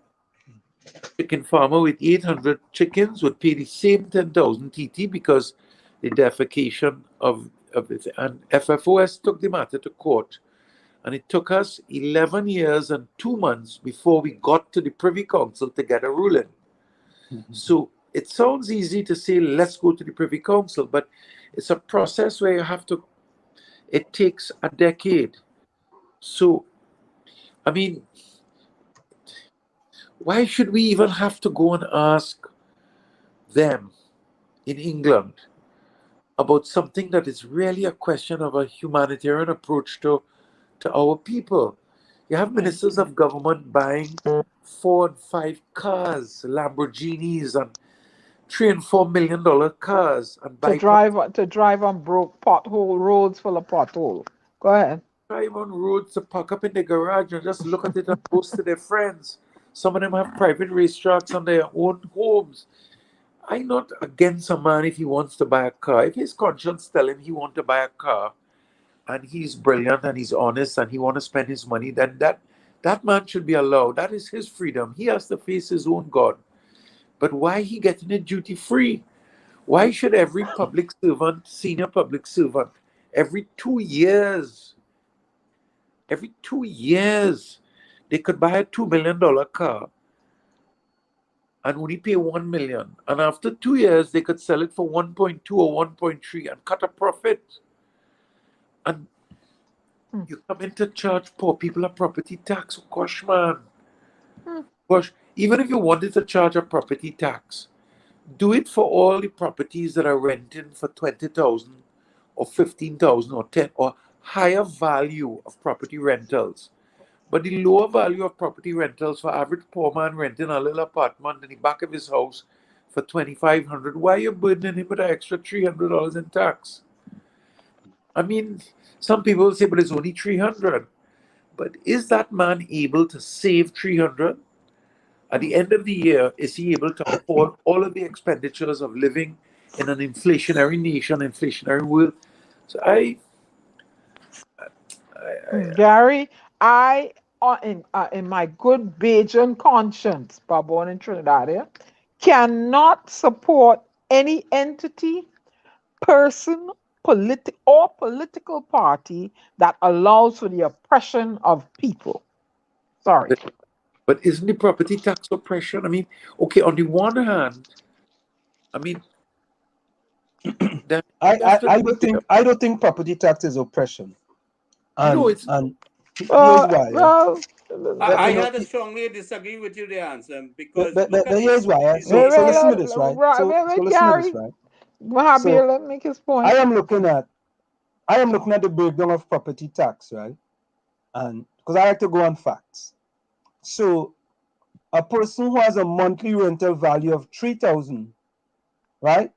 Chicken farmer with 800 chickens would pay the same 10,000 TT because the defecation of it. And FFOS took the matter to court. And it took us 11 years and 2 months before we got to the Privy Council to get a ruling. So it sounds easy to say, let's go to the Privy Council, but it's a process where it takes a decade. So, why should we even have to go and ask them in England about something that is really a question of a humanitarian approach to our people? You have ministers of government buying 4 and 5 cars, Lamborghinis, and $3 and $4 million cars, and to drive on broke pothole roads full of potholes. Go ahead. drive on roads to park up in the garage and just look at it and post to their friends. Some of them have private racetracks on their own homes. I'm not against a man if he wants to buy a car. If his conscience tell him he want to buy a car and he's brilliant and he's honest and he want to spend his money, then that man should be allowed. That is his freedom. He has to face his own God. But why he getting it duty free? Why should every public servant, senior public servant, every 2 years, they could buy a $2 million car and only pay 1 million. And after 2 years, they could sell it for 1.2 or 1.3 and cut a profit. And you come in to charge poor people a property tax. Oh, gosh, man. Gosh, even if you wanted to charge a property tax, do it for all the properties that are renting for 20,000 or 15,000 or 10 or higher value of property rentals. But the lower value of property rentals for average poor man renting a little apartment in the back of his house for $2,500, why are you burdening him with an extra $300 in tax? I mean, some people will say, but it's only $300. But is that man able to save $300? At the end of the year, is he able to afford all of the expenditures of living in an inflationary nation, inflationary world? So Gary, I in my good Bajan conscience, born in Trinidad, cannot support any entity, person, political party that allows for the oppression of people. Sorry. But isn't the property tax oppression? I mean, okay, on the one hand, I mean, I don't think property tax is oppression. And, no, it's and here's why. I had to strongly disagree with you there, Anselm, because here's why. So listen to this, right? So listen to this, right? So let me make his point. I am looking at the breakdown of property tax, right? And because I like to go on facts. So a person who has a monthly rental value of $3,000, right?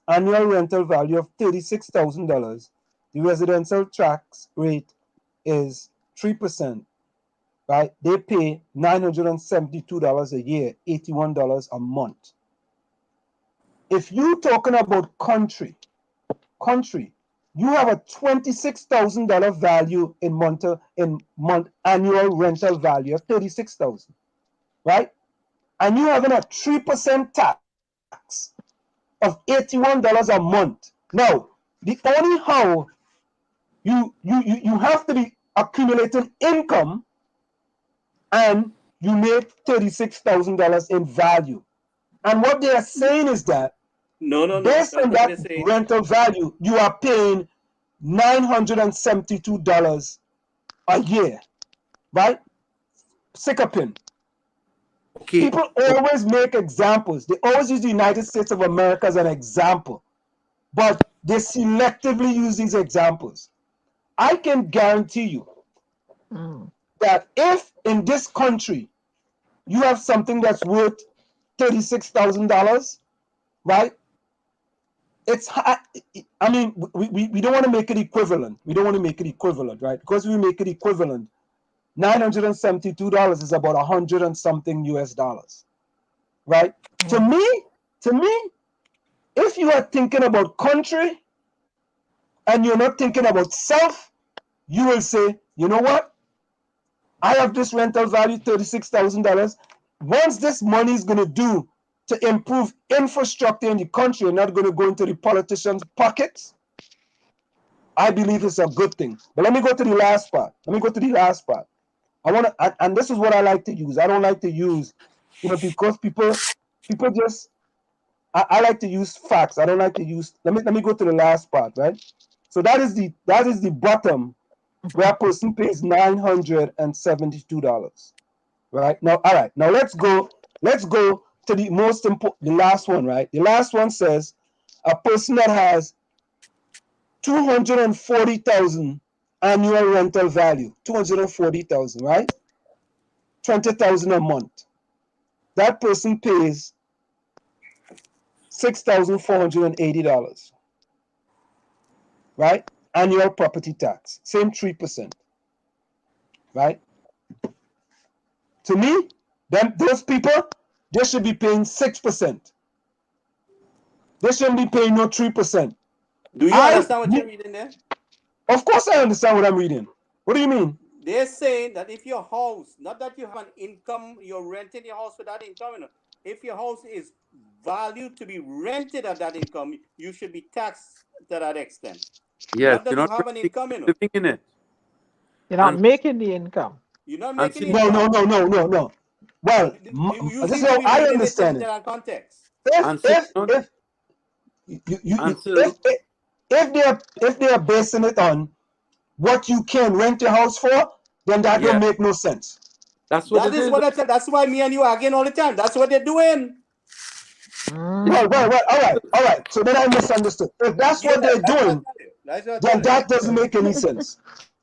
Annual rental value of $36,000. The residential tax rate is 3%, right? They pay $972 a year, $81 a month. If you're talking about country, you have a $26,000 value in month annual rental value of $36,000, right? And you having a 3% tax of $81 a month. Now, the only how you have to be accumulating income, and you make $36,000 in value. And what they are saying is that based on that rental value, you are paying $972 a year, right? Sickapin. Okay. People always make examples. They always use the United States of America as an example, but they selectively use these examples. I can guarantee you that if in this country you have something that's worth $36,000, right? I mean, we don't want to make it equivalent. We don't want to make it equivalent, right? Because we make it equivalent, $972 is about 100 and something US dollars, right? To me, if you are thinking about country and you're not thinking about self, you will say, you know what? I have this rental value, $36,000. Once this money is going to do to improve infrastructure in the country and not going to go into the politicians' pockets, I believe it's a good thing. But let me go to the last part. I want to, and this is what I like to use. I don't like to use, because people just, I like to use facts. I don't like to use. Let me go to the last part, right? So that is the bottom, where a person pays $972, right? Now, all right. Now let's go to the most important, the last one, right? The last one says a person that has 240,000 annual rental value, 240,000, right? 20,000 a month. That person pays $6,480, right? Annual property tax, same 3%. right? To me, those people, they should be paying 6%. They shouldn't be paying no 3%. Do you understand what you're reading there? Of course I understand what I'm reading. What do you mean? They're saying that if your house, not that you have an income, you're renting your house with that income, if your house is valued to be rented at that income, you should be taxed to that extent. Yes, Not that you're you not have an really income, living in it. You're not And making the income. You're not and making see, No. income. Well, You this is seem to how be I reading it understand in it. that context. and see, not If you until if they are basing it on what you can rent your house for, then that yeah, don't make no sense. that's what That it is is. what I said. That's why me and you are arguing all the time. That's what they're doing. Well, all right. So then I misunderstood. If that's Yeah, what they're that's what I doing, tell you. That's what I then tell you. that doesn't make any sense.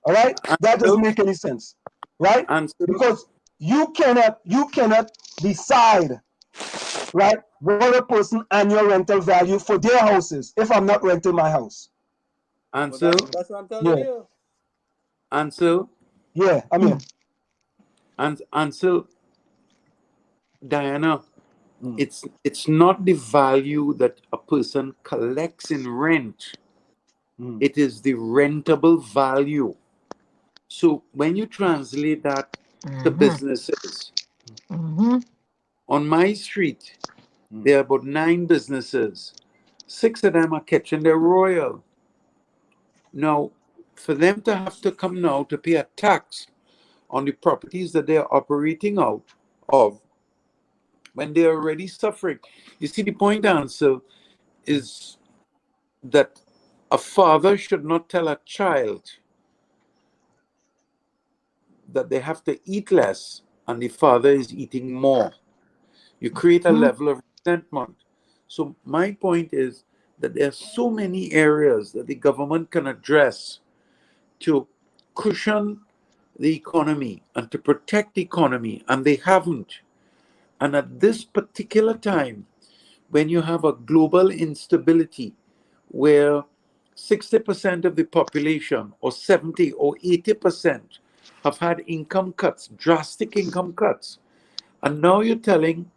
All right, that doesn't Until make any sense, right? until Because you cannot decide, right, what a person annual rental value for their houses if I'm not renting my house. Well, until that's what I'm telling Yeah, you. until yeah. I mean, until Diana, mm, it's not the value that a person collects in rent. mm, It is the rentable value. So when you translate that to businesses, on my street, mm. there are about 9 businesses. 6 of them are catching their royal. Now, for them to have to come now to pay a tax on the properties that they're operating out of when they're already suffering. You see, the point, Ansel, is that a father should not tell a child that they have to eat less and the father is eating more. You create a level of resentment. So my point is that there are so many areas that the government can address to cushion the economy and to protect the economy, and they haven't. And at this particular time, when you have a global instability where 60% of the population, or 70 or 80%, have had income cuts, drastic income cuts, and now you're telling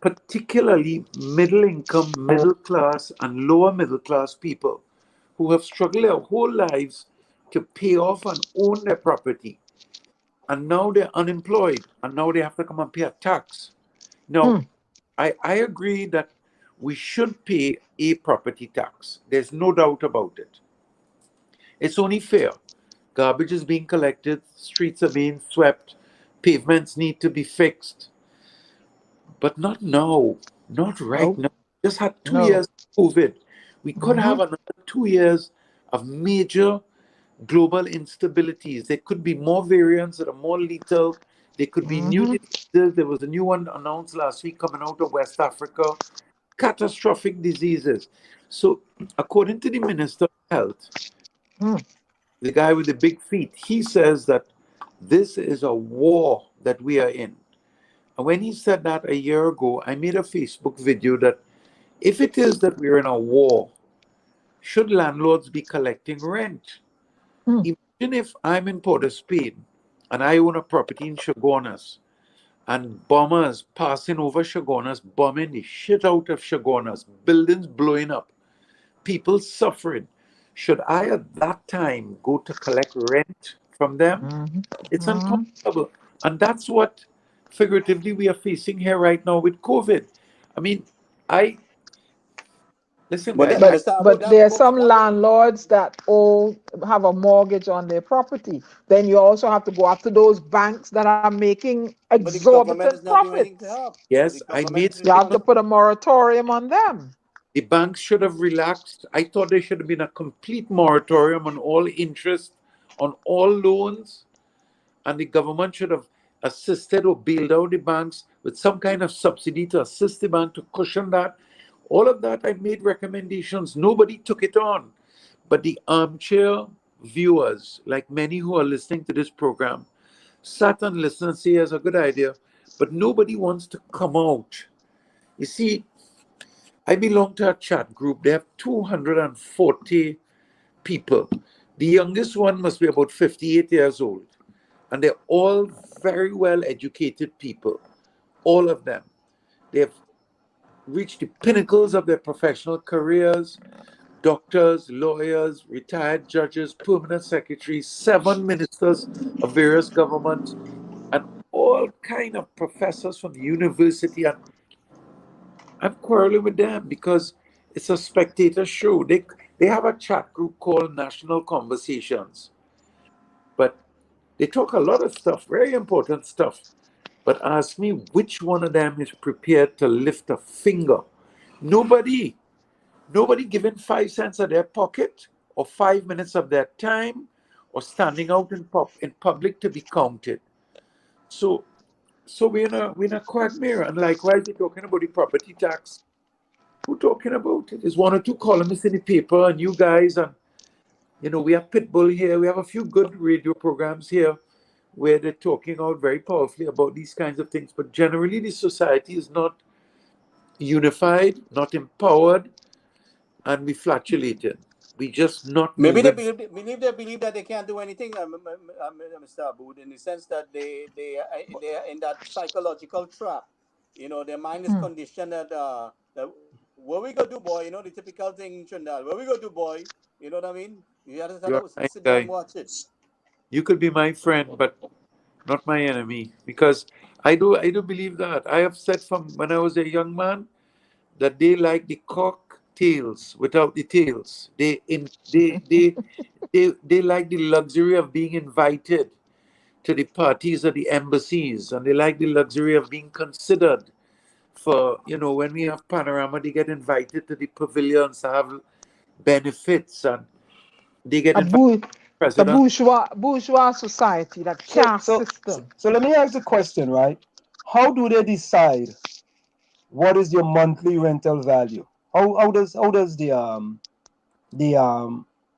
particularly middle income, middle class, and lower middle class people who have struggled their whole lives to pay off and own their property, and now they're unemployed, and now they have to come and pay a tax. Now, I agree that we should pay a property tax. There's no doubt about it. It's only fair. Garbage is being collected, streets are being swept, pavements need to be fixed, but not now, not right Nope. now. Just had 2 years No. of COVID. We could have another 2 years of major global instabilities. There could be more variants that are more lethal. There could be new diseases. There was a new one announced last week coming out of West Africa. Catastrophic diseases. So, according to the Minister of Health, the guy with the big feet, he says that this is a war that we are in. And when he said that a year ago, I made a Facebook video that if it is that we're in a war, should landlords be collecting rent? Imagine if I'm in Port of Spain and I own a property in Chagonas and bombers passing over Chagonas, bombing the shit out of Chagonas, buildings blowing up, people suffering. Should I at that time go to collect rent from them? It's impossible. And that's what figuratively we are facing here right now with COVID. I mean, I listen, But guys, that, I Mr. Abu, But there are some landlords that have a mortgage on their property. Then you also have to go after those banks that are making but the government is exorbitant not doing anything to profits. help. The yes, I government made is You have to statements. put a moratorium on them. The banks should have relaxed. I thought there should have been a complete moratorium on all interest, on all loans, and the government should have assisted or bailed out the banks with some kind of subsidy to assist the bank to cushion that. All of that, I made recommendations. Nobody took it on. But the armchair viewers, like many who are listening to this program, sat and listened and say it's a good idea, but nobody wants to come out. You see, I belong to a chat group. They have 240 people. The youngest one must be about 58 years old. And they're all very well educated people, all of them. They've reached the pinnacles of their professional careers: doctors, lawyers, retired judges, permanent secretaries, 7 ministers of various governments, and all kind of professors from the university. And I'm quarreling with them because it's a spectator show. They have a chat group called National Conversations, but they talk a lot of stuff, very important stuff. But ask me which one of them is prepared to lift a finger. Nobody. Nobody giving 5 cents of their pocket or 5 minutes of their time or standing out in public to be counted. So we're in a quagmire. And likewise, they're talking about the property tax. Who talking about it? There's one or two columnists in the paper, and you guys, and we have Pitbull here. We have a few good radio programs here where they're talking out very powerfully about these kinds of things. But generally, the society is not unified, not empowered, and we flatulated. We just not Maybe they moving. believe that they can't do anything, Mr. Aboud, in the sense that they are in that psychological trap. Their mind is conditioned that what we gonna do, boy? The typical thing in Trinidad. What we gonna do, boy? You know what I mean? You have You're to a nice sit there and guy. watch it. You could be my friend, but not my enemy, because I do believe that. I have said from when I was a young man that they like the cocktails without the tails. They like the luxury of being invited to the parties of the embassies, and they like the luxury of being considered for, when we have panorama, they get invited to the pavilions to have benefits, and they get A invited to bou- the the president. bourgeois society, that So caste so so, system. so let me ask the question, right? How do they decide what is your monthly rental value? How does the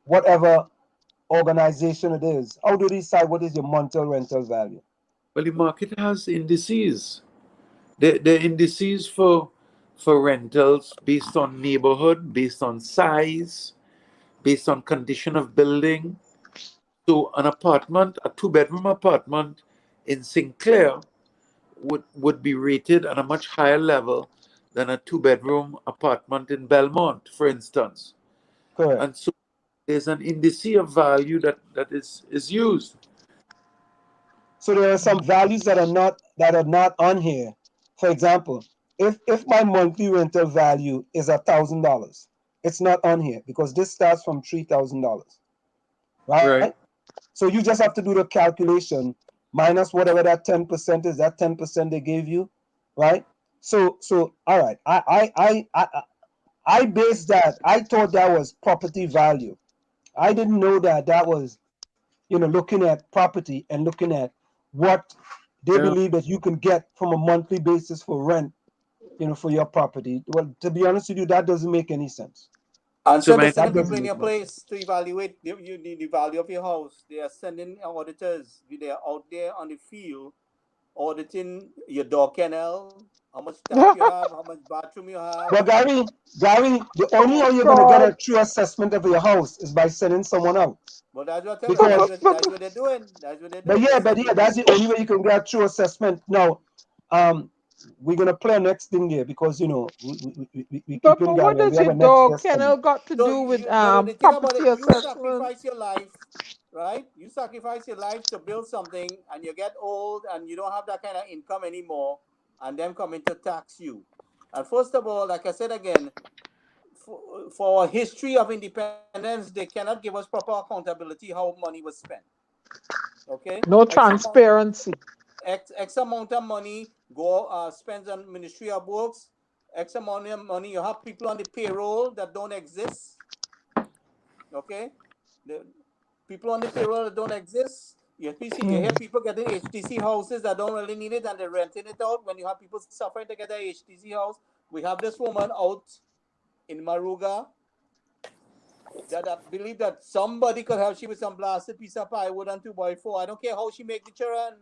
whatever organization it is, how do they decide what is your monthly rental value? Well, the market has indices. The indices for rentals based on neighborhood, based on size, based on condition of building. So an apartment, a two-bedroom apartment in Sinclair would be rated on a much higher level than a two-bedroom apartment in Belmont, for instance. Correct. And so there's an indice of value that is used. So there are some values that are not on here. For example, if my monthly rental value is $1,000, it's not on here because this starts from $3,000, right? Right. So you just have to do the calculation minus whatever that 10% is. That 10% they gave you, right? So all right. I based that. I thought that was property value. I didn't know that was looking at property and looking at what they Yeah. believe that you can get from a monthly basis for rent, for your property. Well, to be honest with you, that doesn't make any sense. And So so they're my That sending doesn't people in make your any sense. place to evaluate the value of your house. They are sending auditors. They are out there on the field auditing your dog kennel, how much tap you have, how much bathroom you have. But Gary, the only Oh way you're gonna get a God. true assessment of your house is by sending someone out. But that's what I tell you. Because, That's what they're doing. That's what they're but doing. They're yeah, but sending yeah, that's the only way you can get a true assessment. Now, um, we're gonna play our next thing here because we But keeping but what going and we does have your a next dog guest kennel coming. got to So do with but the thing about property it, you assessment? sacrifice your life, right? You sacrifice your life to build something, and you get old, and you don't have that kind of income anymore, and them coming to tax you. And first of all, like I said again, for a history of independence, they cannot give us proper accountability how money was spent. Okay, No transparency. X amount of money go spends on Ministry of Works. X amount of money you have people on the payroll that don't exist. Okay, the people on the payroll that don't exist. You hear people getting HTC houses that don't really need it and they're renting it out. When you have people suffering to get a HTC house, we have this woman out in Maruga that I believe that somebody could help she with some blasted piece of plywood and 2x4. I don't care how she make the children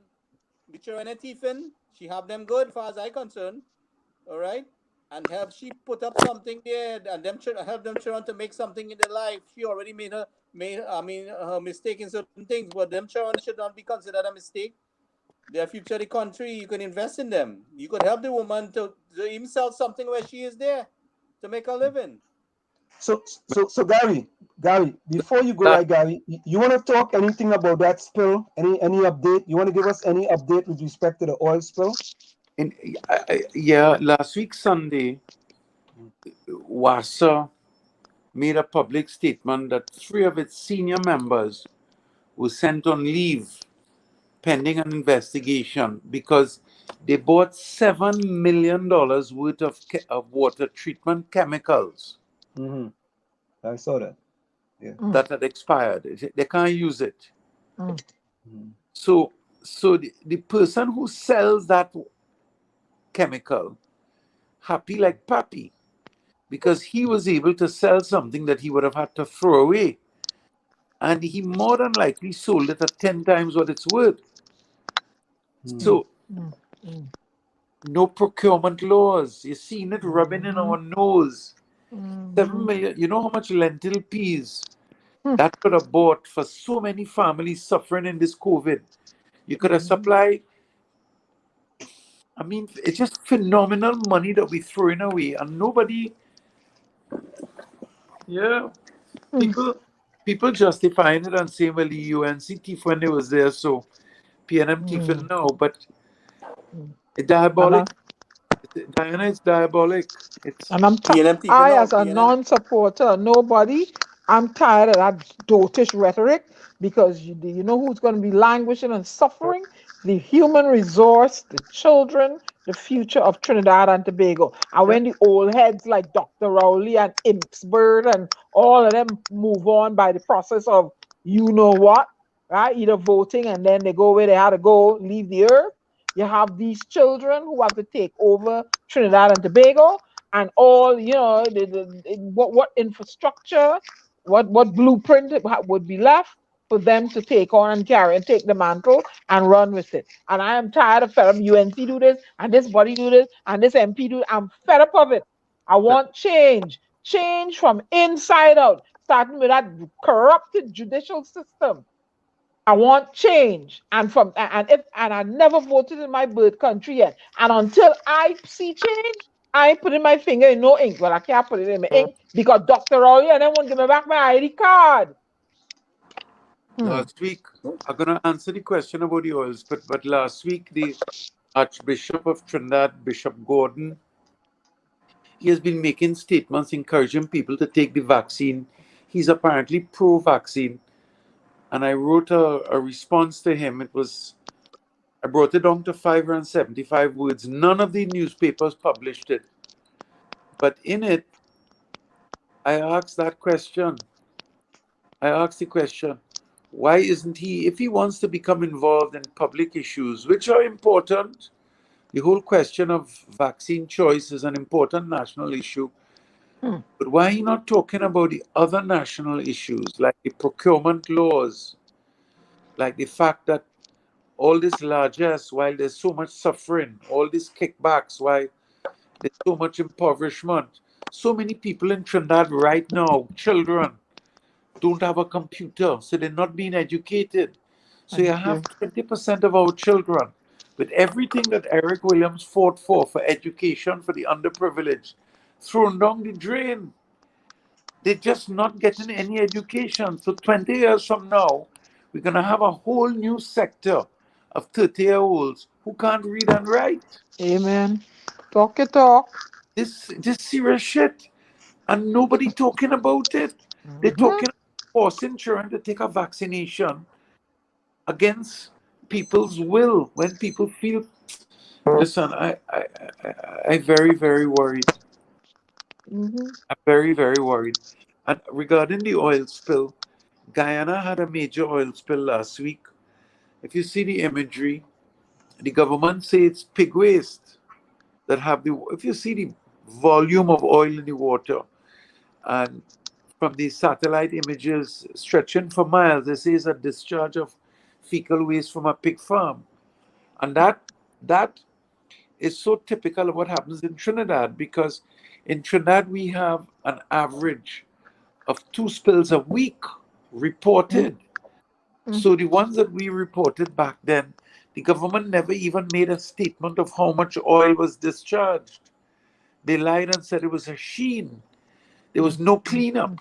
and teeth in. She have them good, as far as I concerned. All right. and have she put up something there and them help them children to make something in their life. She already made her mistake in certain things, but them children should not be considered a mistake. Their future of the country. You can invest in them. You could help the woman to even sell something where she is there to make a living. So Gary, before you go, That right, Gary, you want to talk anything about that spill? Any update? You want to give us any update with respect to the oil spill? in yeah, last week Sunday, WASA made a public statement that 3 of its senior members were sent on leave pending an investigation because they bought $7 million worth of water treatment chemicals Mm-hmm. I saw that. Yeah. that had expired. They can't use it. Mm-hmm. So the person who sells that chemical happy like Pappy because he was able to sell something that he would have had to throw away. And he more than likely sold it at 10 times what it's worth. So no procurement laws. You're seeing it rubbing in our nose. 7 million. You know how much lentil peas that could have bought for so many families suffering in this COVID. You could have supplied. I mean, it's just phenomenal money that we're throwing away, and nobody. Yeah, people justifying it and saying, well, the UNC thief when they was there, so PNM thieving now, but it's diabolic. Diana, it's diabolic. It's And PNM even I, now. as a PNM. non-supporter, nobody, I'm tired of that dotish rhetoric because you know who's going to be languishing and suffering? The human resource, the children, the future of Trinidad and Tobago. And yeah. when the old heads like Dr. Rowley and Imksburg and all of them move on by the process of you know what, right? Either voting and then they go where they had to go, leave the earth. You have these children who have to take over Trinidad and Tobago and all what infrastructure, what blueprint would be left for them to take on and carry and take the mantle and run with it. And I am tired of fed up. UNC do this and this body do this and this MP do. I'm fed up of it. I want change from inside out, starting with that corrupted judicial system. I want change, and I never voted in my birth country yet. And until I see change, I ain't putting my finger in no ink. Well, I can't put it in my ink because Dr. Rowley and then won't give me back my ID card. Last week, I'm going to answer the question about the oils, but last week, the Archbishop of Trinidad, Bishop Gordon, he has been making statements encouraging people to take the vaccine. He's apparently pro-vaccine. And I wrote a response to him. I brought it down to 575 words. None of the newspapers published it. But in it, I asked that question. I asked the question, why isn't he, if he wants to become involved in public issues, which are important, the whole question of vaccine choice is an important national issue. But why are you not talking about the other national issues, like the procurement laws, like the fact that all this largesse, while there's so much suffering, all these kickbacks, while there's so much impoverishment, so many people in Trinidad right now, children, don't have a computer, so they're not being educated. So you have 20% of our children with everything that Eric Williams fought for education for the underprivileged, thrown down the drain. They're just not getting any education. So 20 years from now, we're going to have a whole new sector of 30-year-olds who can't read and write. Amen. Talk your talk. This serious shit. And nobody talking about it. They're talking about forcing children to take a vaccination against people's will when people feel. Listen, I'm very, very worried. I'm very, very worried. And regarding the oil spill, Guyana had a major oil spill last week. If you see the imagery, the government say it's pig waste that have the. If you see the volume of oil in the water, and from the satellite images stretching for miles, they say it's a discharge of fecal waste from a pig farm, and that is so typical of what happens in Trinidad, because in Trinidad we have an average of 2 spills a week reported. So the ones that we reported back then, the government never even made a statement of how much oil was discharged. They lied and said it was a sheen. There was no cleanup.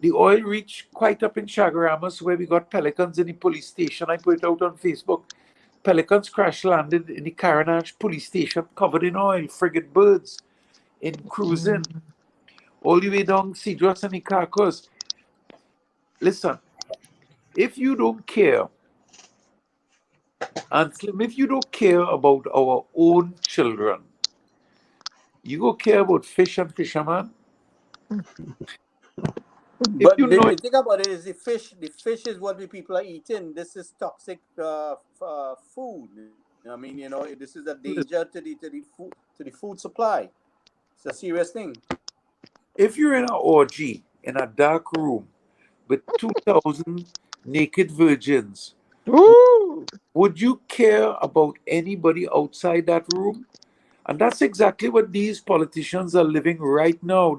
The oil reached quite up in Chaguaramas, where we got pelicans in the police station. I put it out on Facebook. Pelicans crash landed in the Caranach police station covered in oil, frigate birds in cruising, all the way down Cedros and Icacos. Listen, if you don't care, and Slim, if you don't care about our own children, you go care about fish and fishermen. But the thing about it is the fish is what the people are eating. This is toxic food. I mean, this is a danger to the food supply. It's a serious thing. If you're in an orgy in a dark room with 2,000 naked virgins, would you care about anybody outside that room? And that's exactly what these politicians are living right now.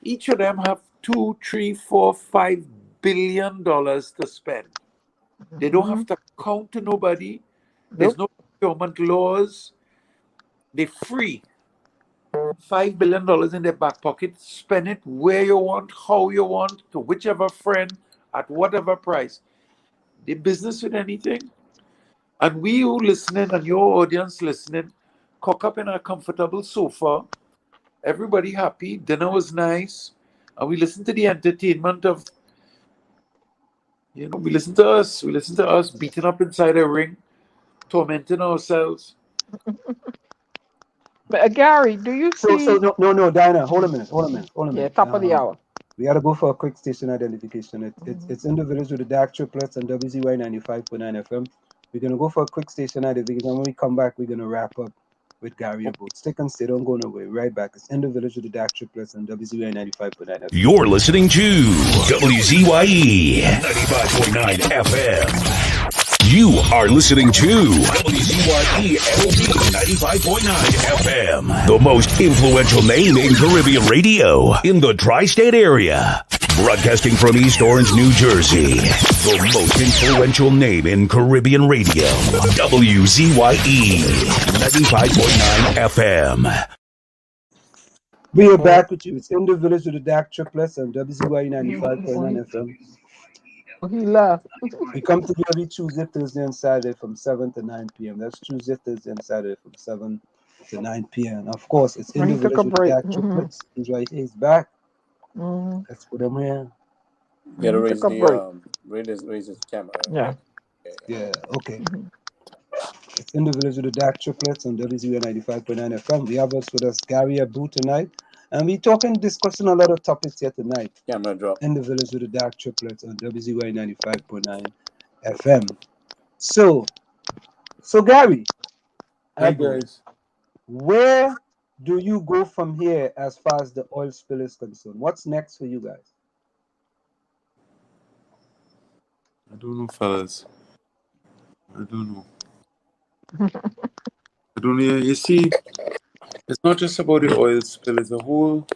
Each of them have $2, $3, $4, $5 billion to spend. They don't have to count to nobody. There's no procurement laws. They're free. $5 billion in their back pocket. Spend it where you want, how you want, to whichever friend, at whatever price. They business with anything. And we who listening and your audience listening, cock up in a comfortable sofa, everybody happy, dinner was nice, and we listen to the entertainment of, we listen to us beating up inside a ring, tormenting ourselves. But Gary, do you see? So no, Diana, hold a minute. Yeah, top of the hour. We got to go for a quick station identification. It's in the village with the DAG Triplets and WZYE 95.9 FM. We're going to go for a quick station identification. When we come back, we're going to wrap up with Gary Aboud. Stick and stay, don't go nowhere. Right back. It's in the village with the DAG Triplets and WZYE 95.9 FM. You're listening to WZYE 95.9 FM. You are listening to WZYE 95.9 FM, the most influential name in Caribbean radio in the tri-state area. Broadcasting from East Orange, New Jersey, the most influential name in Caribbean radio, WZYE 95.9 FM. We are back with you. It's in the village with the DAG Triplets and WZYE 95.9 FM. He left. We come together every Tuesday, Thursday, and Saturday from 7 to 9 p.m. That's Tuesday, Thursday, and Saturday from 7 to 9 p.m. Of course, it's in the village with the DAG Triplets. He's right here. He's back. Let's put him here. Yeah, raise his camera. Yeah, okay. It's in the village with the DAG Triplets on WZYE 95.9 FM. We have with us Gary Aboud tonight. And we're discussing a lot of topics here tonight. Camera drop. In the village with the DAG Triplets on WZYE 95.9 FM. So Gary, Hi guys. Where do you go from here as far as the oil spill is concerned? What's next for you guys? I don't know, fellas. I don't know. I don't know. You see, it's not just about the oil spill, it's a whole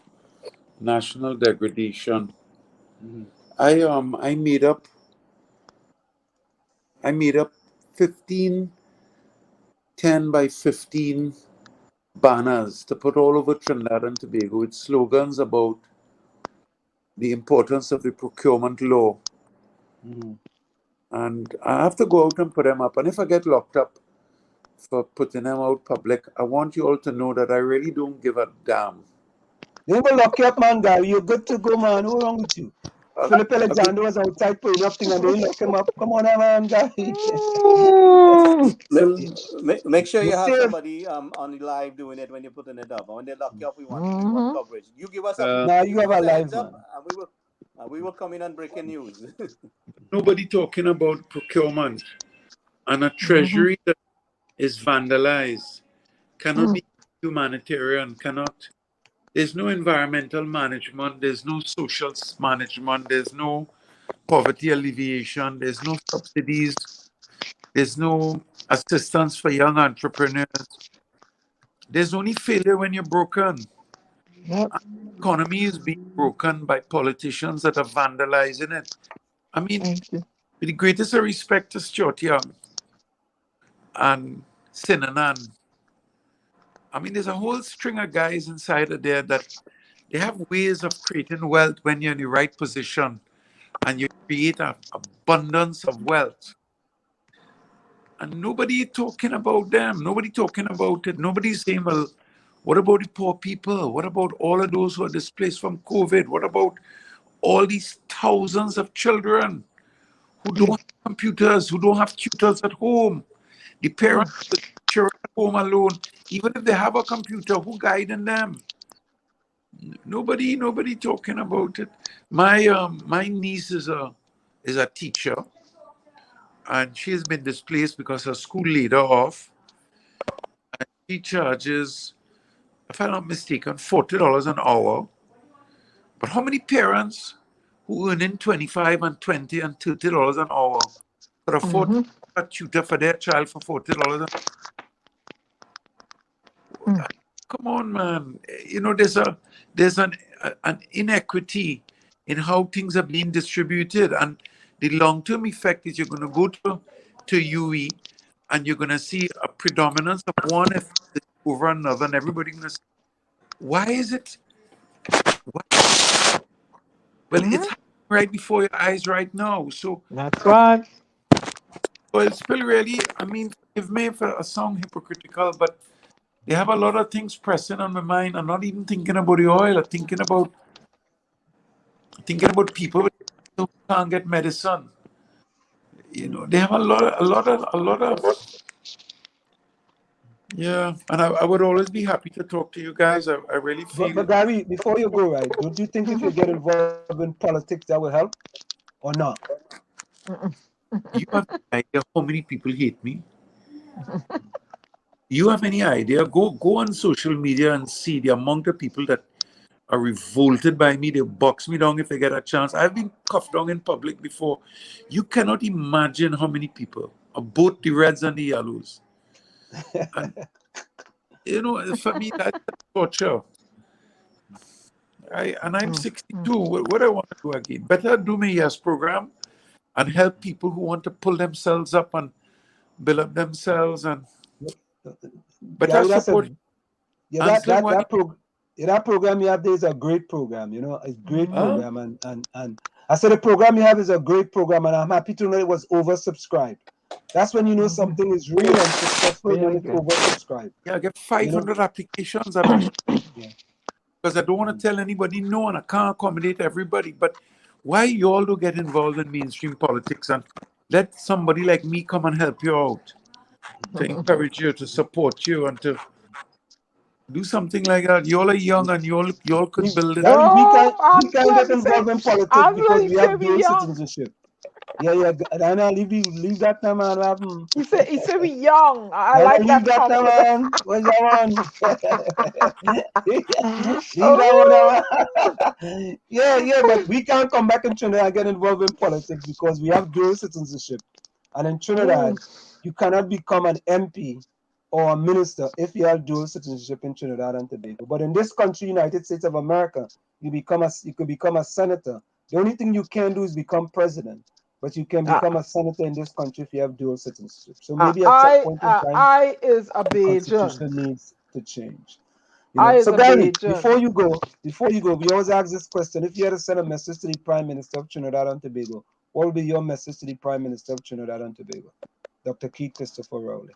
national degradation. I made up 15 10 by 15 banners to put all over Trinidad and Tobago with slogans about the importance of the procurement law. And I have to go out and put them up. And if I get locked up for putting them out public, I want you all to know that I really don't give a damn. They will lock you up, man, Gary. You're good to go, man. What's wrong with you? Philip Alexander was outside putting up thing and they lock him up. Come on, man, Gary. Make sure you have somebody on the live doing it when you're putting it up. When they lock you up, we want coverage. You give us a now you have a live, man. And we will come in on breaking news. Nobody talking about procurement and a treasury that is vandalized cannot be humanitarian, cannot. There's no environmental management, there's no social management, there's no poverty alleviation, there's no subsidies, there's no assistance for young entrepreneurs. There's only failure when you're broken. Yep. Economy is being broken by politicians that are vandalizing it. I mean, Thank you. with the greatest of respect to Stuart Young and Sinanan, I mean, there's a whole string of guys inside of there that they have ways of creating wealth when you're in the right position and you create an abundance of wealth. And nobody talking about them. Nobody talking about it. Nobody's saying, well, what about the poor people? What about all of those who are displaced from COVID? What about all these thousands of children who don't have computers, who don't have tutors at home? The parents, the children at home alone, even if they have a computer, who guiding them? Nobody talking about it. My niece is a teacher, and she has been displaced because her school laid her off. And she charges, if I'm not mistaken, $40 an hour. But how many parents who earn in 25 and 20 and $30 an hour could afford a tutor for their child for $40 an hour? Come on, man. You know, there's an inequity in how things are being distributed, and the long-term effect is you're going to go to UE and you're going to see a predominance of one over another, and everybody going to say, why is it? Why? Well, it's happening right before your eyes right now. So that's right. well, it's still really, I mean, forgive me for a sound hypocritical, but they have a lot of things pressing on my mind. I'm not even thinking about the oil. I'm thinking about people who can't get medicine. You know, they have a lot of. Yeah, and I would always be happy to talk to you guys. I really feel. But Gary, before you go, right, don't you think if you get involved in politics that will help or not? You have any idea how many people hate me? You have any idea? Go on social media and see the amount of people that are revolted by me. They box me down if they get a chance. I've been cuffed down in public before. You cannot imagine how many people, both the reds and the yellows. And, you know, for me, that's torture. I'm 62. What I want to do again? Better do my YES program and help people who want to pull themselves up and build up themselves and better support. That program you have there is a great program. You know, it's a great program, and I said the program you have is a great program, and I'm happy to know it was oversubscribed. That's when you know something is real and successful when it's oversubscribed. Yeah, I get 500 applications. Because I don't want to tell anybody no, and I can't accommodate everybody. But why you all do get involved in mainstream politics and let somebody like me come and help you out, to encourage you, to support you, and to do something like that. You all are young, and you all could build it. We can't get involved in politics because we have dual citizenship. Yeah, Diana, leave that time, man. He said we young. I like leave that time, man. What's that one? Leave that one. Yeah, but we can't come back in Trinidad and get involved in politics because we have dual citizenship. And in Trinidad, you cannot become an MP or a minister if you have dual citizenship in Trinidad and Tobago. But in this country, United States of America, you could become a senator. The only thing you can do is become president. But you can become a senator in this country if you have dual citizenship. So maybe at some point in time, the constitution needs to change. You know? So Gary, before you go, we always ask this question: if you had to send a message to the Prime Minister of Trinidad and Tobago, what would be your message to the Prime Minister of Trinidad and Tobago, Dr. Keith Christopher Rowley?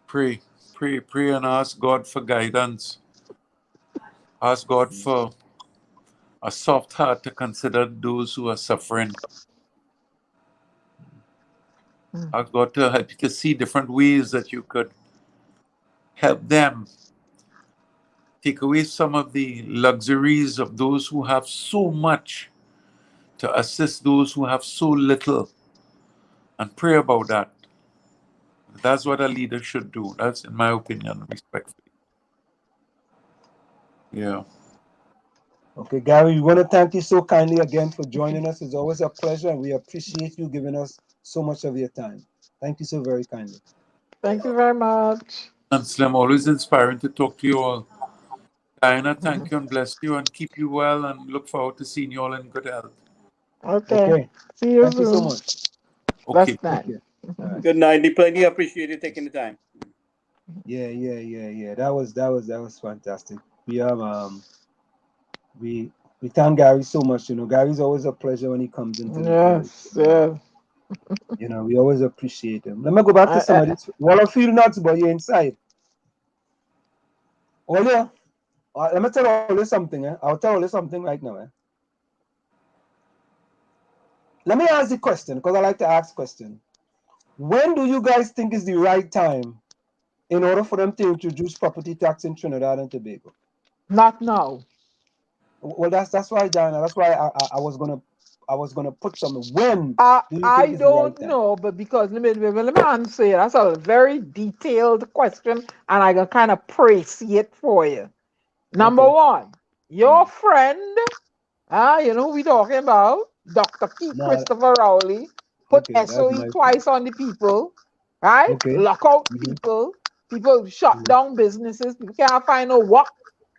Pray, and ask God for guidance. Ask God for a soft heart to consider those who are suffering. Ask God to help you to see different ways that you could help them. Take away some of the luxuries of those who have so much to assist those who have so little. And pray about that. That's what a leader should do. That's, in my opinion, respectfully. Yeah. Okay, Gary, we want to thank you so kindly again for joining us. It's always a pleasure, and we appreciate you giving us so much of your time. Thank you so very kindly. Thank you very much. And Slim, always inspiring to talk to you all. Diana, thank you and bless you and keep you well and look forward to seeing you all in good health. Okay. Okay. See you Thank you so soon. much. Okay. Best night. Okay. All right. Good night. We plenty appreciate you taking the time. Yeah. That was fantastic. We we thank Gary so much. You know, Gary's always a pleasure when he comes into the village. Yes, yes. You know, we always appreciate him. Let me go back to some of this. Well, I feel nuts, but you're inside. Oh yeah. Let me tell you something. I'll tell you something right now. Let me ask the question because I like to ask questions. When do you guys think is the right time in order for them to introduce property tax in Trinidad and Tobago? Not now. Well, that's why, Diana. That's why I was gonna put something. When do you I think is the right don't time? know, but because let me answer you. That's a very detailed question, and I can kind of praise it for you. Number Okay. one, your friend, you know who we talking about? Dr. P. No. Christopher Rowley put Okay, that's SOE my twice on the people, right? Okay. Lock out Mhm. people shut down businesses, people can't find no work,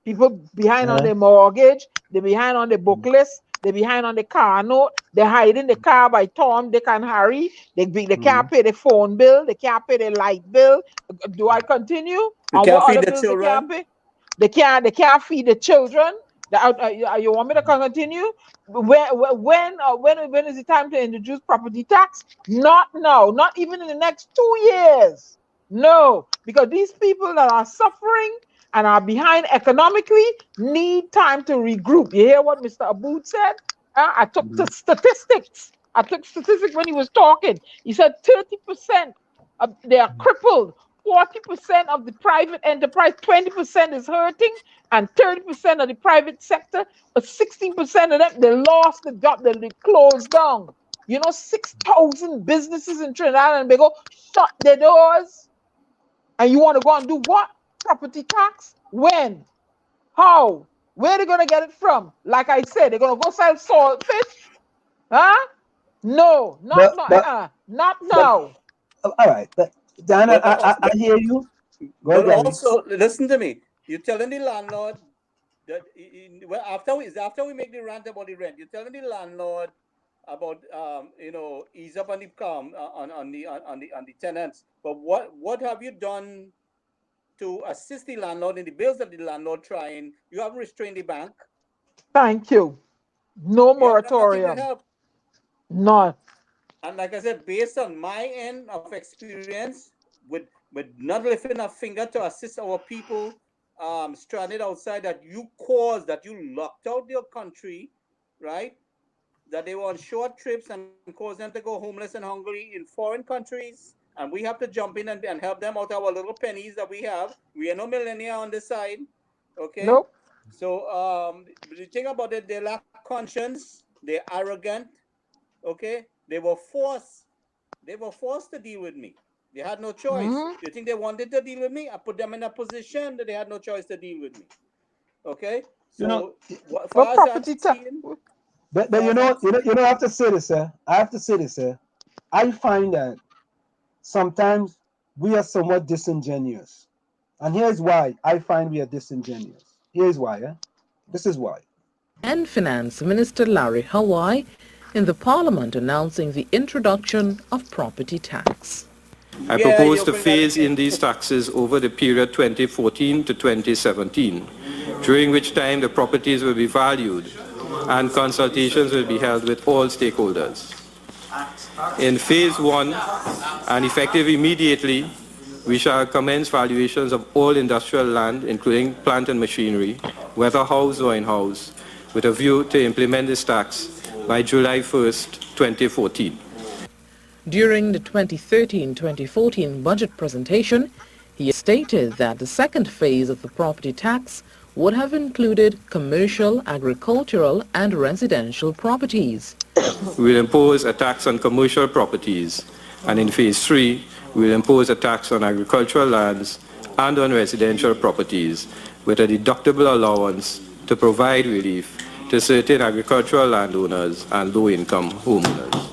people behind on their mortgage, they're behind on the book list, they're behind on the car note, they're hiding the car by Tom, Dick, and Harry, they can't pay the phone bill, they can't pay the light bill. Do I continue? You And can't what feed other the bills they can't children. pay? They can't feed the children. You want me to continue? When is the time to introduce property tax? Not now. Not even in the next 2 years. No, because these people that are suffering and are behind economically need time to regroup. You hear what Mr. Aboud said? I took the statistics. I took statistics when he was talking. He said 30% they are crippled. 40% of the private enterprise, 20% is hurting, and 30% of the private sector, but 16% of them, they lost the job, they closed down. You know, 6,000 businesses in Trinidad and Tobago shut their doors. And you want to go and do what? Property tax? When? How? Where are they going to get it from? Like I said, they're going to go sell salt fish? Huh? No, not now. All right. But Diana, I hear you. Go ahead, But Gary. also, listen to me. You're telling the landlord that well, after we make the rant about the rent, you're telling the landlord about ease up on the on the tenants. But what have you done to assist the landlord in the bills that the landlord trying? You haven't restrained the bank. Thank you. No You haven't done nothing to moratorium. help. None. And like I said, based on my end of experience, with not lifting a finger to assist our people stranded outside that you caused, that you locked out their country, right? That they were on short trips and caused them to go homeless and hungry in foreign countries. And we have to jump in and help them out of our little pennies that we have. We are no millionaire on this side. Okay? Nope. So the thing about it, they lack conscience, they're arrogant, okay? They were forced to deal with me. They had no choice. You think they wanted to deal with me? I put them in a position that they had no choice to deal with me. Okay? So What far as I'm property tax? seeing, But you know, I have to say this, sir. I have to say this, sir. I find that sometimes we are somewhat disingenuous. And here's why I find we are disingenuous. Here's why, This is why. And Finance Minister Larry Hawaii in the Parliament announcing the introduction of property tax. I propose to phase in these taxes over the period 2014 to 2017, during which time the properties will be valued and consultations will be held with all stakeholders. In phase 1, and effective immediately, we shall commence valuations of all industrial land, including plant and machinery, whether house or in-house, with a view to implement this tax by July 1st, 2014. During the 2013-2014 budget presentation, he stated that the second phase of the property tax would have included commercial, agricultural, and residential properties. We will impose a tax on commercial properties, and in phase 3, we will impose a tax on agricultural lands and on residential properties, with a deductible allowance to provide relief to certain agricultural landowners and low-income homeowners.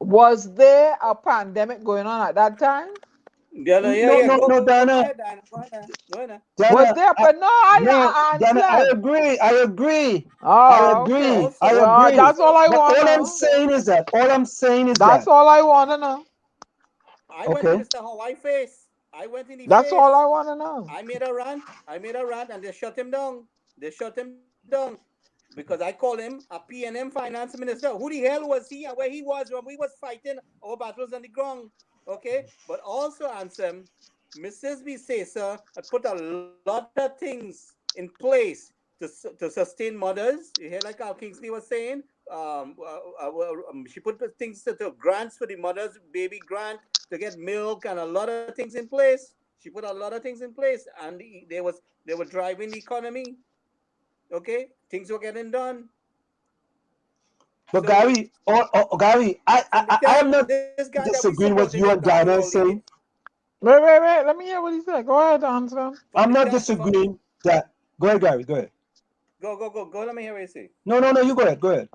Was there a pandemic going on at that time? Yeah, No, Dana. ahead, Dan. Go ahead. Go ahead. Was Dana, there? But no, no, I Dana, I answered. agree. I agree. I Oh, okay. agree. Also, I Well, agree. that's all I But want to all I'm know. saying is that. All I'm saying is That's that. all I want to know. I went in Okay. Mr. Hawaii face. I went in the That's all I face. want to know. I made a rant. And they shut him down. They shut him down because I call him a PNM finance minister. Who the hell was he and where he was when we was fighting our battles on the ground? Okay, but also answer, Mrs. Bisesa had put a lot of things in place to sustain mothers. You hear like how Kingsley was saying. She put the things to grants for the mothers, baby grant to get milk and a lot of things in place. She put a lot of things in place, and they were driving the economy. Okay, things were getting done. But So Gary, Gary, from the I am time not this guy that we disagreeing supported, with this you and Dr. Dana Raleigh, is saying. Wait. Let me hear what he said. Go ahead, answer. I'm not disagreeing that. Go ahead, Gary. Go ahead. go. Let me hear what you say. No. You go ahead. Go ahead.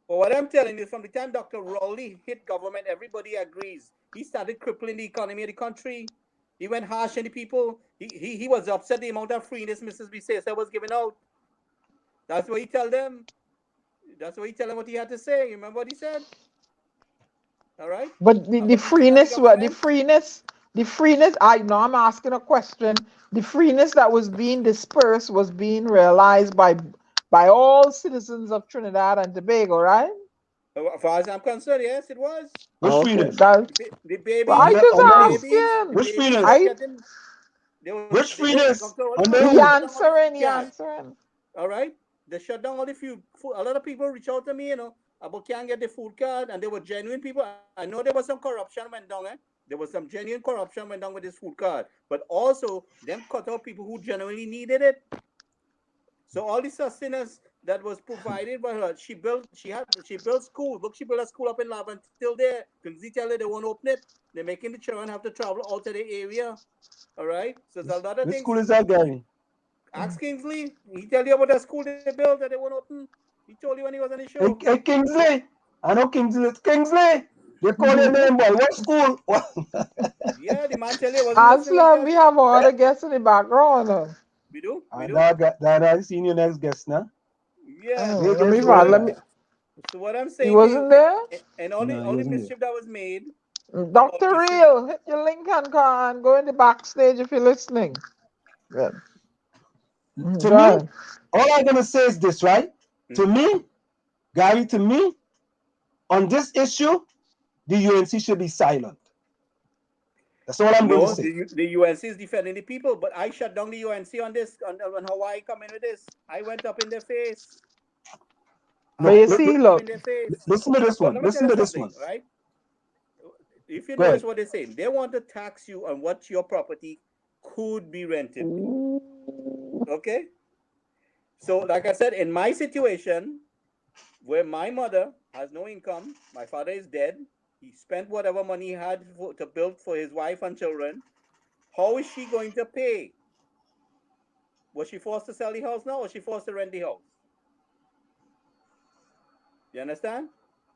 Well, what I'm telling you, from the time Dr. Rowley hit government, everybody agrees. He started crippling the economy of the country. He went harsh on the people. He was upset the amount of freeness Mrs. Bisesa was giving out. That's what he tell them. That's what he tell them what he had to say. You remember what he said? All right. But And the when he came on the freeness, what government, the freeness. I know I'm asking a question. The freeness that was being dispersed was being realized by all citizens of Trinidad and Tobago, right? as far as I'm concerned, yes, it was. Which Okay, freeness? that. The Well, On I babies, the just on the the asking. which babies were freeness? I getting. Which Dr. freeness? Rowley On told the them he to who? shut down all the food answering, he cards. answering. All right, they shut down all the food. A lot of people reach out to me, about can't get the food card, and they were genuine people. I know there was some corruption went down, eh? There was some genuine corruption went down with this food card, but also them cut out people who genuinely needed it. So all the sustenance that was provided by her, she built school. Look, she built a school up in Lava until there. Kunzi tell her they won't open it. They're making the children have to travel out of the area. All right. So there's a lot of Which things. school is that, Gary? Ask Kingsley. He tell you about the school they built that they won't open. He told you when he was on the show. Hey, Kingsley. I know Kingsley. Kingsley. They call your name, boy. What school? Yeah, the man tell you I wasn't listening when he Aslam, tell we you. have other guests in the background. We do. Dana, I seen your next guest now. Yeah. Oh, Your let me guest, So go what find. I'm ahead. Let me. so what I'm He saying to you, wasn't there. and No, all he the wasn't there. mischief that was made about Dr. Mrs. Real, hit your link and go in the backstage if you're listening. Good. To Go me, ahead. all I'm gonna say is this, right? To Mhm. me, Gary, to me, on this issue, the UNC should be silent. That's all I'm going to No, say. the UNC is defending the people, but I shut down the UNC on this on Hawaii coming with this. I went up in their face. But Look, I you look, went see, look, up in look, their face. listen to this But one. let me tell Listen you to this something, one. right? If you Go notice ahead. what they're saying, they want to tax you on what your property could be rented to. Okay? So, like I said, in my situation, where my mother has no income, my father is dead, he spent whatever money he had to build for his wife and children. How is she going to pay? Was she forced to sell the house now, or was she forced to rent the house? You understand?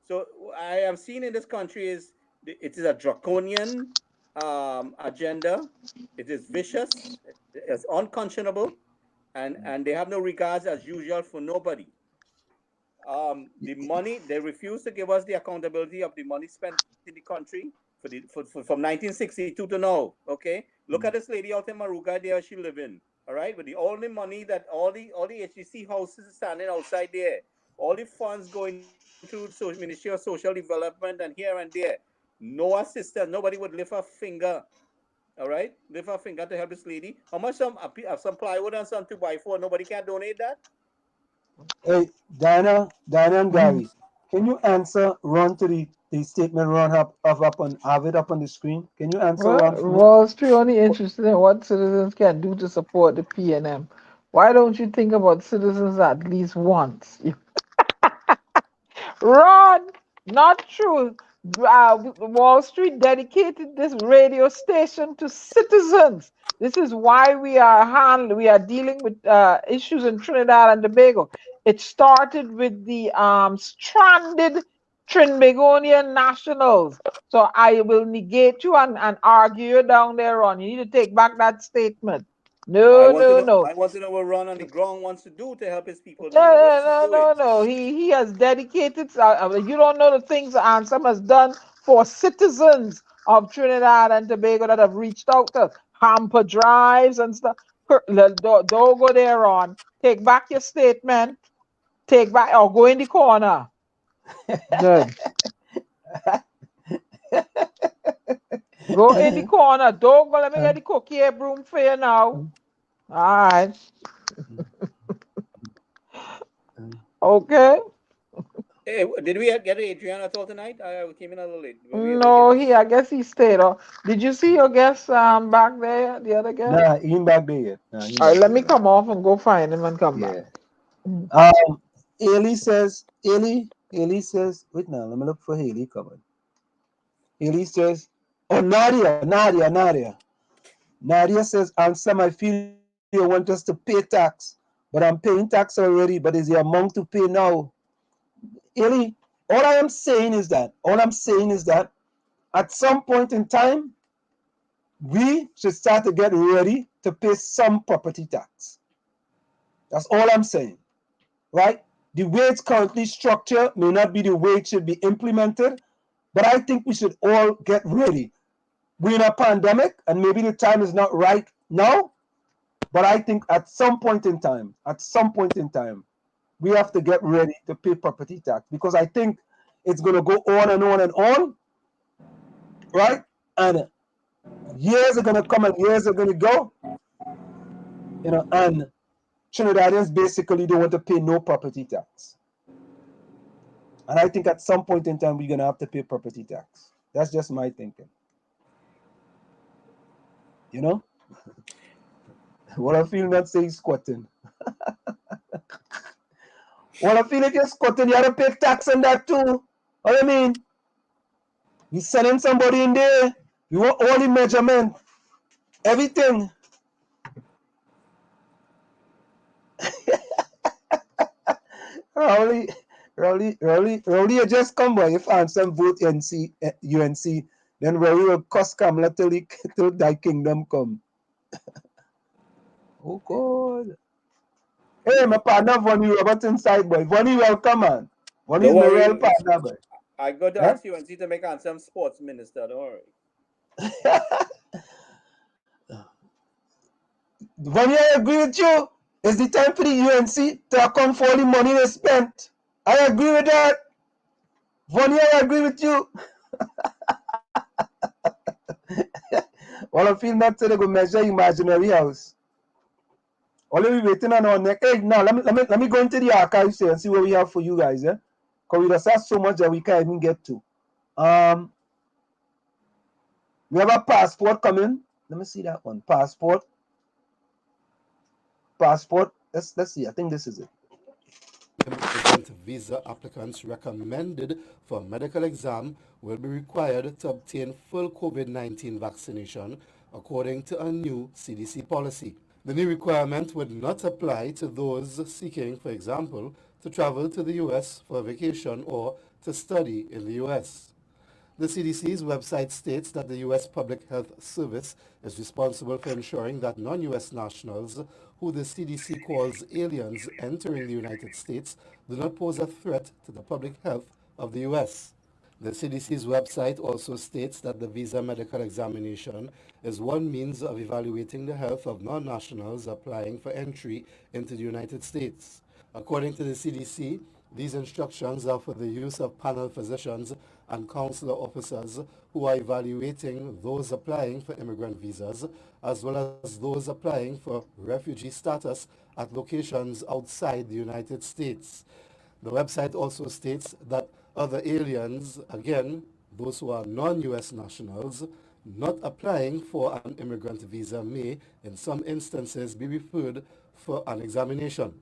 So I am seeing in this country is it is a draconian agenda. It is vicious. It's unconscionable, and they have no regards as usual for nobody. The money they refuse to give us the accountability of the money spent in the country from 1962 to now. Okay, look at this lady out in Maruga there she living. All right, with the only money that all the HDC houses standing outside there, all the funds going through Ministry of Social Development and here and there, no assistance. Nobody would lift a finger. All right, lift a finger to help this lady. How much some plywood and some 2x4? Nobody can donate that. Hey, Diana and Gary, can you answer Ron to the statement Ron have it up on the screen? Can you answer well, Ron for me? Wall Street only interested in what citizens can do to support the PNM. Why don't you think about citizens at least once? Ron, not true. Wall Street dedicated this radio station to citizens. This is why we are dealing with issues in Trinidad and Tobago. It started with the stranded Trinbagonian nationals. So I will negate you and argue you down there on. You need to take back that statement. I No, want to no, know. no. I want to know what Ron on the ground wants to do to help his people No, down there. What is he no, doing? no, no. He has dedicated. You don't know the things Ansem has done for citizens of Trinidad and Tobago that have reached out to hamper drives and stuff. Don't go there on. Take back your statement. Take back or go in the corner. Good. Go in the corner. Don't go. Let me get the cookie broom for you now. All right. Okay. Hey, did we get Adrian at all tonight? I came in a little late. Were we able to No, get? I guess he stayed. Or did you see your guest back there? The other guest. Nah, he ain't back there yet. Nah, he ain't All right. back Let there me yet. come off and go find him and come back. Yeah. Haley says, wait now, let me look for Haley coming. Haley says, oh, Nadia says, Ansem, I feel you want us to pay tax, but I'm paying tax already, but is the amount to pay now? Haley, all I'm saying is that at some point in time, we should start to get ready to pay some property tax. That's all I'm saying, right? The way it's currently structured may not be the way it should be implemented, but I think we should all get ready. We're in a pandemic, and maybe the time is not right now, but I think at some point in time, we have to get ready to pay property tax because I think it's going to go on and on and on, right? And years are going to come and years are going to go, and Trinidadians basically don't want to pay no property tax. And I think at some point in time, we're going to have to pay property tax. That's just my thinking. What I feel not saying squatting. What I feel if you're squatting, you have to pay tax on that too. What I mean? We sending somebody in there. We want all the measurement, everything. Rowley, you just come by. If Ansem vote UNC, then Rowley will cost Kamala till thy kingdom come. Oh God. Hey, my partner Vonnie Robert inside, boy. Vonnie, welcome, man. Vonnie Don't is my real worry. partner, boy. I got to Yeah? ask you and see to make Ansem sports minister. Don't worry. Vonnie, I agree with you. It's the time for the UNC to account for all the money they spent. I agree with that. Vonnie, I agree with you. All I feel not to go measure imaginary house. All we waiting on our neck. Hey, now let me go into the archives here and see what we have for you guys. Because we just have so much that we can't even get to. We have a passport coming. Let me see that one. Passport. Let's see. I think this is it. Immigrant visa applicants recommended for medical exam will be required to obtain full COVID-19 vaccination according to a new CDC policy. The new requirement would not apply to those seeking, for example, to travel to the U.S. for a vacation or to study in the U.S. The CDC's website states that the U.S. Public Health Service is responsible for ensuring that non-U.S. nationals who the CDC calls aliens entering the United States do not pose a threat to the public health of the U.S. The CDC's website also states that the visa medical examination is one means of evaluating the health of non-nationals applying for entry into the United States. According to the CDC, these instructions are for the use of panel physicians and consular officers who are evaluating those applying for immigrant visas, as well as those applying for refugee status at locations outside the United States. The website also states that other aliens, again, those who are non-U.S. nationals, not applying for an immigrant visa may, in some instances, be referred for an examination.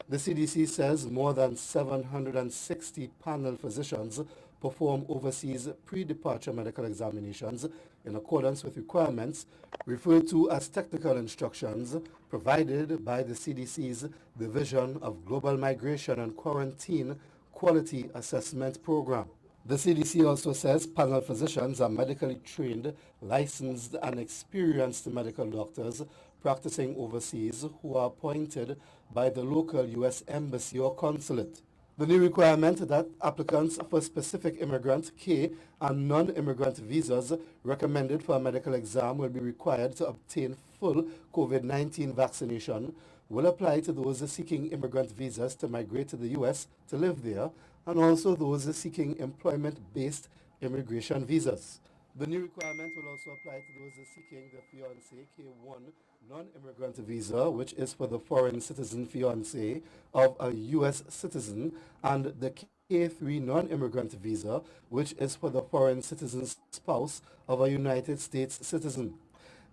The CDC says more than 760 panel physicians perform overseas pre-departure medical examinations in accordance with requirements referred to as technical instructions provided by the CDC's Division of Global Migration and Quarantine Quality Assessment Program. The CDC also says panel physicians are medically trained, licensed, and experienced medical doctors practicing overseas who are appointed by the local U.S. embassy or consulate. The new requirement that applicants for specific immigrant, K, and non-immigrant visas recommended for a medical exam will be required to obtain full COVID-19 vaccination will apply to those seeking immigrant visas to migrate to the U.S. to live there, and also those seeking employment-based immigration visas. The new requirement will also apply to those seeking the fiancé K1 non-immigrant visa, which is for the foreign citizen fiancé of a U.S. citizen, and the K3 non-immigrant visa, which is for the foreign citizen spouse of a United States citizen.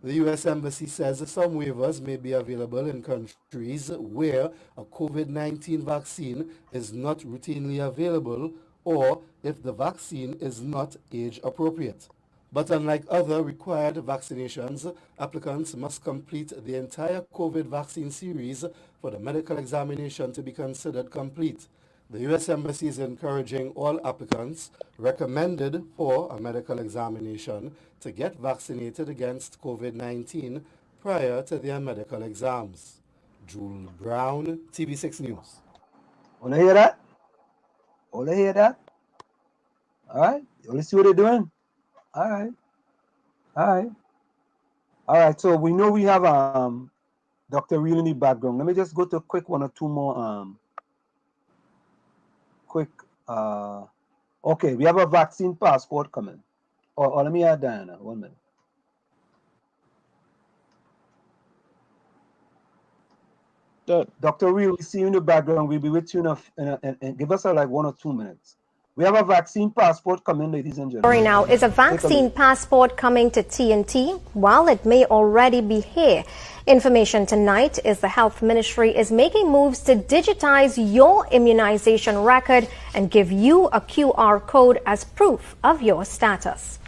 The U.S. Embassy says some waivers may be available in countries where a COVID-19 vaccine is not routinely available or if the vaccine is not age appropriate. But unlike other required vaccinations, applicants must complete the entire COVID vaccine series for the medical examination to be considered complete. The U.S. Embassy is encouraging all applicants recommended for a medical examination to get vaccinated against COVID-19 prior to their medical exams. Jule Brown, TV6 News. Wanna hear that? Wanna hear that? All right. Let's see what they're doing. All right. All right. All right. So we know we have Dr. Real in the background. Let me just go to a quick one or two more quick okay, we have a vaccine passport coming. Or let me add Diana, 1 minute. Good. Dr. Real, we see you in the background. We'll be with you in give us like 1 or 2 minutes. We have a vaccine passport coming, ladies and gentlemen. Story now is a vaccine passport coming to TNT. While it may already be here, information tonight is the Health Ministry is making moves to digitize your immunization record and give you a QR code as proof of your status.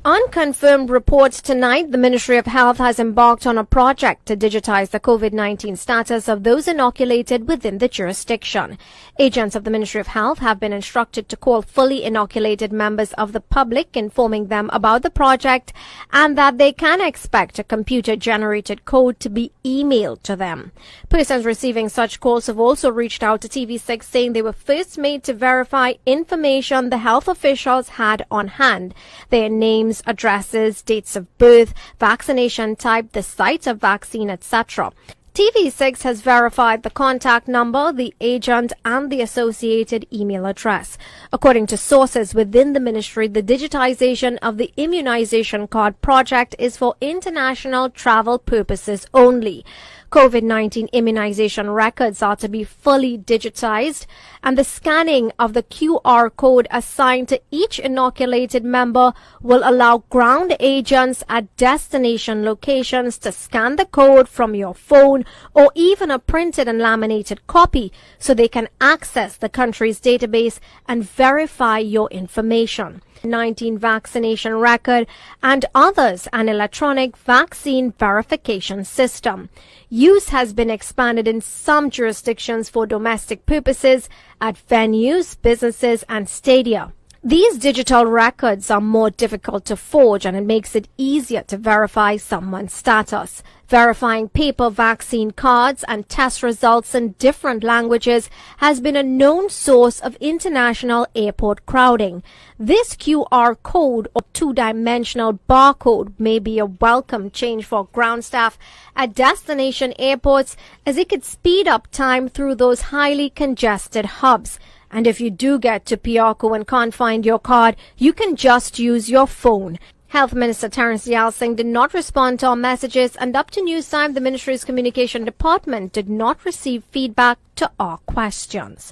Unconfirmed reports tonight, the Ministry of Health has embarked on a project to digitize the COVID-19 status of those inoculated within the jurisdiction. Agents of the Ministry of Health have been instructed to call fully inoculated members of the public, informing them about the project and that they can expect a computer-generated code to be emailed to them. Persons receiving such calls have also reached out to TV6 saying they were first made to verify information the health officials had on hand, their names, addresses, dates of birth, vaccination type, the site of vaccine, etc. TV6 has verified the contact number, the agent, and the associated email address. According to sources within the ministry, the digitization of the immunization card project is for international travel purposes only. COVID-19 immunization records are to be fully digitized, and the scanning of the QR code assigned to each inoculated member will allow ground agents at destination locations to scan the code from your phone or even a printed and laminated copy so they can access the country's database and verify your information. 19 vaccination record and others an electronic vaccine verification system. Use has been expanded in some jurisdictions for domestic purposes at venues, businesses, and stadia. These digital records are more difficult to forge, and it makes it easier to verify someone's status. Verifying paper vaccine cards and test results in different languages has been a known source of international airport crowding. This QR code or two-dimensional barcode may be a welcome change for ground staff at destination airports, as it could speed up time through those highly congested hubs. And if you do get to Piarco and can't find your card, you can just use your phone. Health Minister Terence Yal Singh did not respond to our messages, and up to news time, the Ministry's Communication Department did not receive feedback to our questions.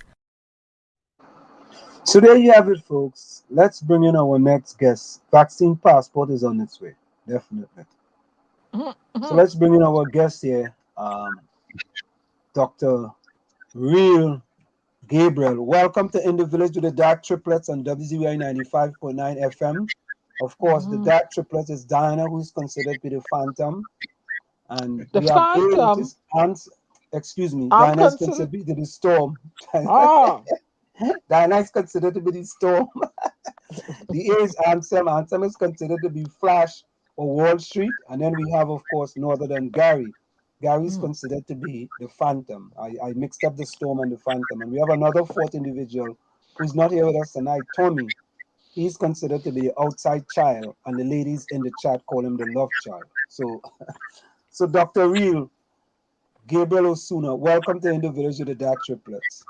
So there you have it, folks. Let's bring in our next guest. Vaccine passport is on its way, definitely. So let's bring in our guest here, Dr. Real Gabriel. Welcome to In the Village with the DAG Triplets on WZYE 95.9 FM. Of course, the DAG Triplets is Diana, who is considered to be the Phantom. And the Phantom? Diana is considered to be the Storm. Diana is considered to be the storm. The A is Ansem. Ansem is considered to be Flash or Wall Street. And then we have, of course, no other than Gary. Gary is considered to be the Phantom. I mixed up the Storm and the Phantom. And we have another fourth individual who's not here with us tonight, Tommy. He's considered to be the outside child, and the ladies in the chat call him the love child. So, so Dr. Real, Gabriel Osuna, welcome to In the Village with the DAG Triplets.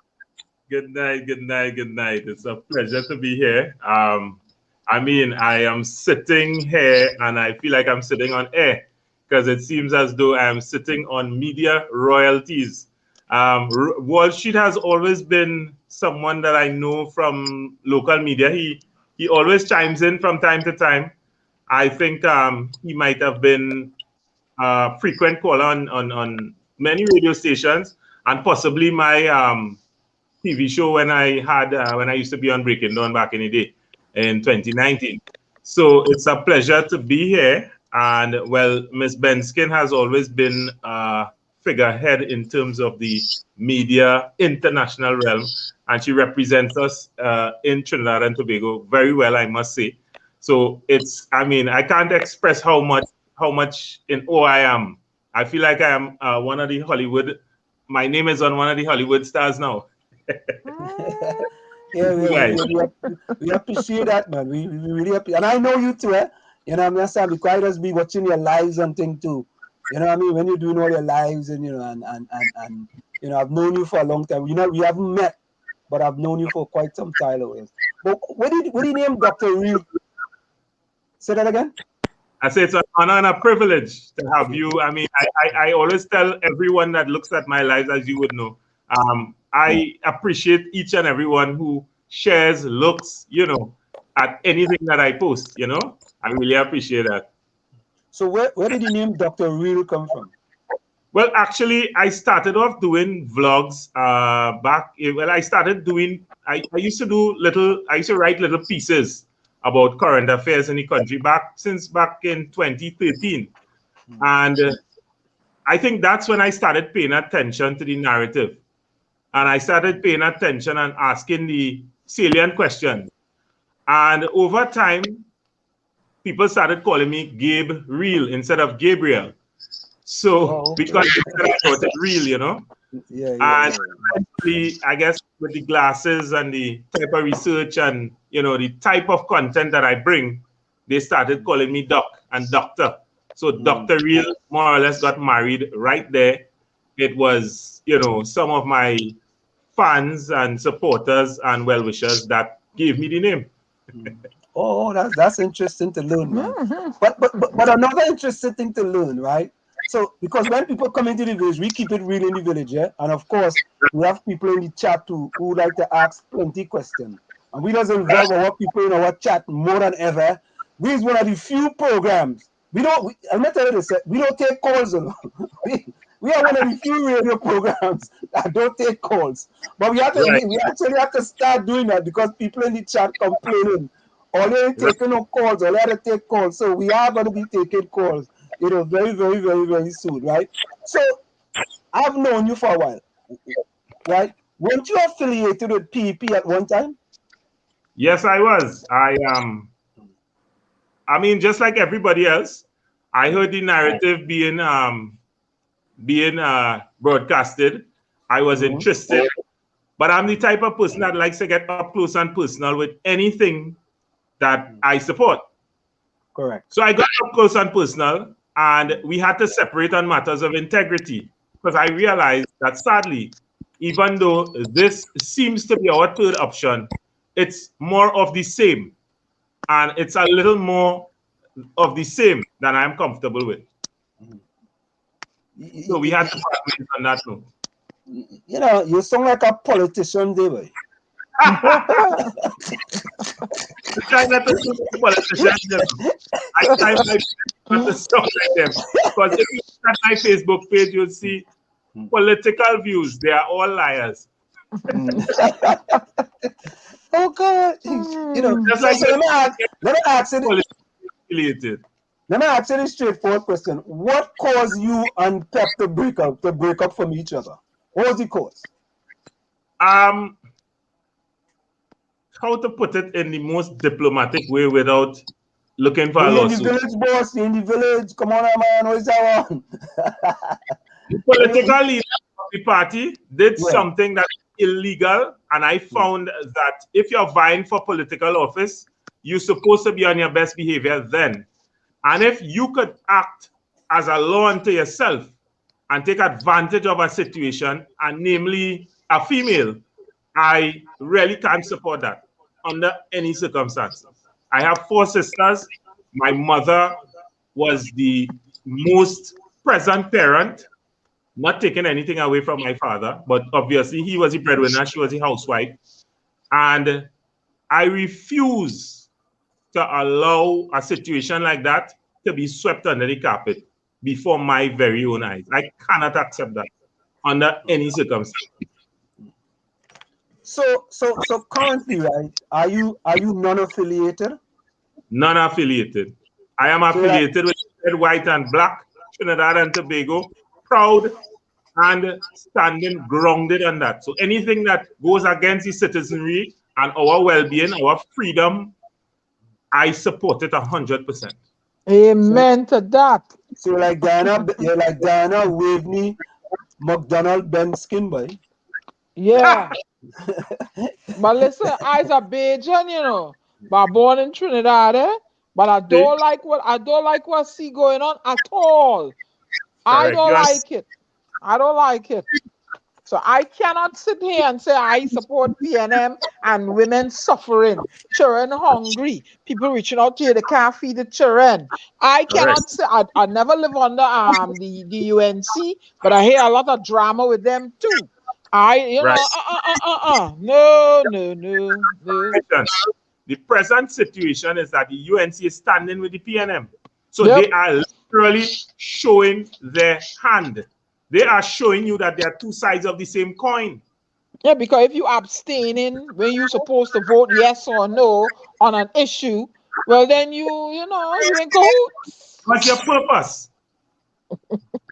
Good night, good night, good night. It's a pleasure to be here. I mean, I am sitting here and I feel like I'm sitting on air because it seems as though I am sitting on media royalties. Wall Street has always been someone that I know from local media. He always chimes in from time to time. I think he might have been a frequent caller on many radio stations and possibly my TV show when I used to be on Breaking Dawn back in the day in 2019. So it's a pleasure to be here. And well, Ms. Benskin has always been a figurehead in terms of the media international realm, and she represents us in Trinidad and Tobago very well, I must say. So it's, I mean, I can't express how much in awe I am. I feel like I am one of the Hollywood. My name is on one of the Hollywood stars now. Yeah, we appreciate that, man. We really appreciate, and I know you too, eh? You know, I'm not saying we quite just be watching your lives and thing too. You know what I mean? When you're doing all your lives and you know, and you know, I've known you for a long time. You know, we haven't met, but I've known you for quite some time. But what do you name Dr. Real? Say that again. I say it's an honor and a privilege to have you. I mean, I always tell everyone that looks at my lives, as you would know, I appreciate each and everyone who shares, looks, you know, at anything that I post, you know. I really appreciate that. So where did the name Dr. Real come from? Well, actually, I started off doing vlogs I started doing, I used to write little pieces about current affairs in the country back in 2013. And I think that's when I started paying attention to the narrative. And I started paying attention and asking the salient questions. And over time, people started calling me Gabe Real instead of Gabriel. So, because I thought it real, you know? And eventually, I guess with the glasses and the type of research and, you know, the type of content that I bring, they started calling me Doc and Doctor. So Dr. Real more or less got married right there. It was, you know, some of my fans and supporters and well-wishers that gave me the name. Oh, that's interesting to learn, man. But another interesting thing to learn, right? So, because when people come into the village, we keep it real in the village, yeah? And of course, we have people in the chat too who like to ask plenty questions. And we just involve our people in our chat more than ever. We is one of the few programs. I'm not telling you this, we don't take calls. We are one of the few radio programs that don't take calls. But we actually have to start doing that because people in the chat complaining. All they ain't taking no calls, all they have to take calls. So we are going to be taking calls, you know, very, very, very, very soon, right? So I've known you for a while, right? Weren't you affiliated with PEP at one time? Yes, I was. I mean, just like everybody else, I heard the narrative being broadcasted. I was interested, but I'm the type of person that likes to get up close and personal with anything that I support. Correct. So I got up close and personal, and we had to separate on matters of integrity because I realized that sadly, even though this seems to be our third option, it's more of the same, and it's a little more of the same than I'm comfortable with. So we had to part ways on that note. You know, you sound like a politician, David. Try not to sound like politicians. I try not to sound like them. Because if you look at my Facebook page, you'll see political views. They are all liars. Oh God! You know, just so, like so let me ask you. Let me ask you this straightforward question: what caused you and Pep to break up from each other? What was the cause? how to put it in the most diplomatic way without looking for a In the lawsuit. village, boss, in the village. Come on, man. What is that one? The political leader of the party did Yeah. something that is illegal, and I found that if you're vying for political office, you're supposed to be on your best behavior then. And if you could act as a law unto yourself and take advantage of a situation, and namely a female, I really can't support that under any circumstances. I have 4 sisters. My mother was the most present parent, not taking anything away from my father, but obviously he was the breadwinner, she was the housewife. And I refuse to allow a situation like that to be swept under the carpet before my very own eyes. I cannot accept that under any circumstance. So currently, right? Are you non-affiliated? Non-affiliated. I am affiliated with Red, White, and Black, Trinidad and Tobago, proud and standing grounded on that. So anything that goes against the citizenry and our well-being, our freedom, I support it 100%. Amen to that. So like Diana, you're like Diana Waveney, McDonald, Ben Skinboy. Yeah. But listen, I's a Bajan, you know. But born in Trinidad, but I don't like what I see going on at all. I don't like it. I don't like it. So I cannot sit here and say I support PNM and women suffering, children hungry, people reaching out to you, they can't feed the children. I cannot say I never live under the UNC, but I hear a lot of drama with them too. No. The present situation is that the UNC is standing with the PNM. So they are literally showing their hand. They are showing you that they are 2 sides of the same coin. Yeah, because if you abstaining when you're supposed to vote yes or no on an issue, well then you in cahoots. What's your purpose?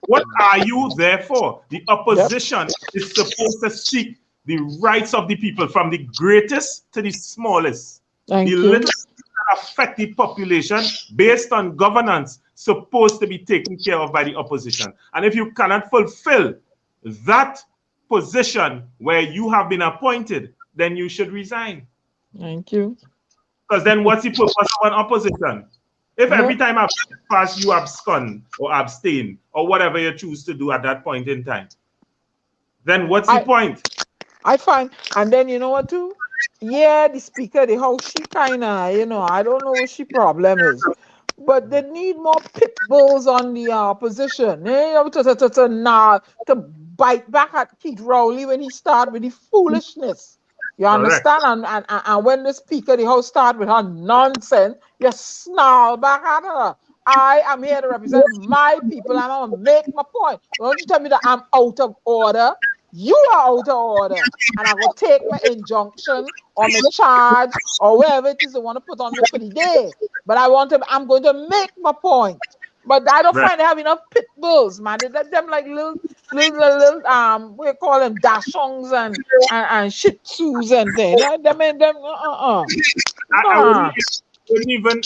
What are you there for? The opposition is supposed to seek the rights of the people, from the greatest to the smallest. The little that affect the population based on governance supposed to be taken care of by the opposition. And if you cannot fulfill that position where you have been appointed, then you should resign. Thank you. Because then what's the purpose of an opposition? If every time I pass you abscond or abstain or whatever you choose to do at that point in time, then what's the point? I find, and then you know what too? Yeah, the speaker, the house, she kind of, I don't know what she problem is. But they need more pit bulls on the opposition. To bite back at Keith Rowley when he started with the foolishness. You understand? And when the speaker, the house start with her nonsense, you snarl back at her. I am here to represent my people and I'm going to make my point. Don't you tell me that I'm out of order. You are out of order. And I will take my injunction or my charge or whatever it is they want to put on me for the day. But I'm going to make my point. But I don't find they have enough pit bulls, man. They let them like little we call them dachshunds and shih tzus and things.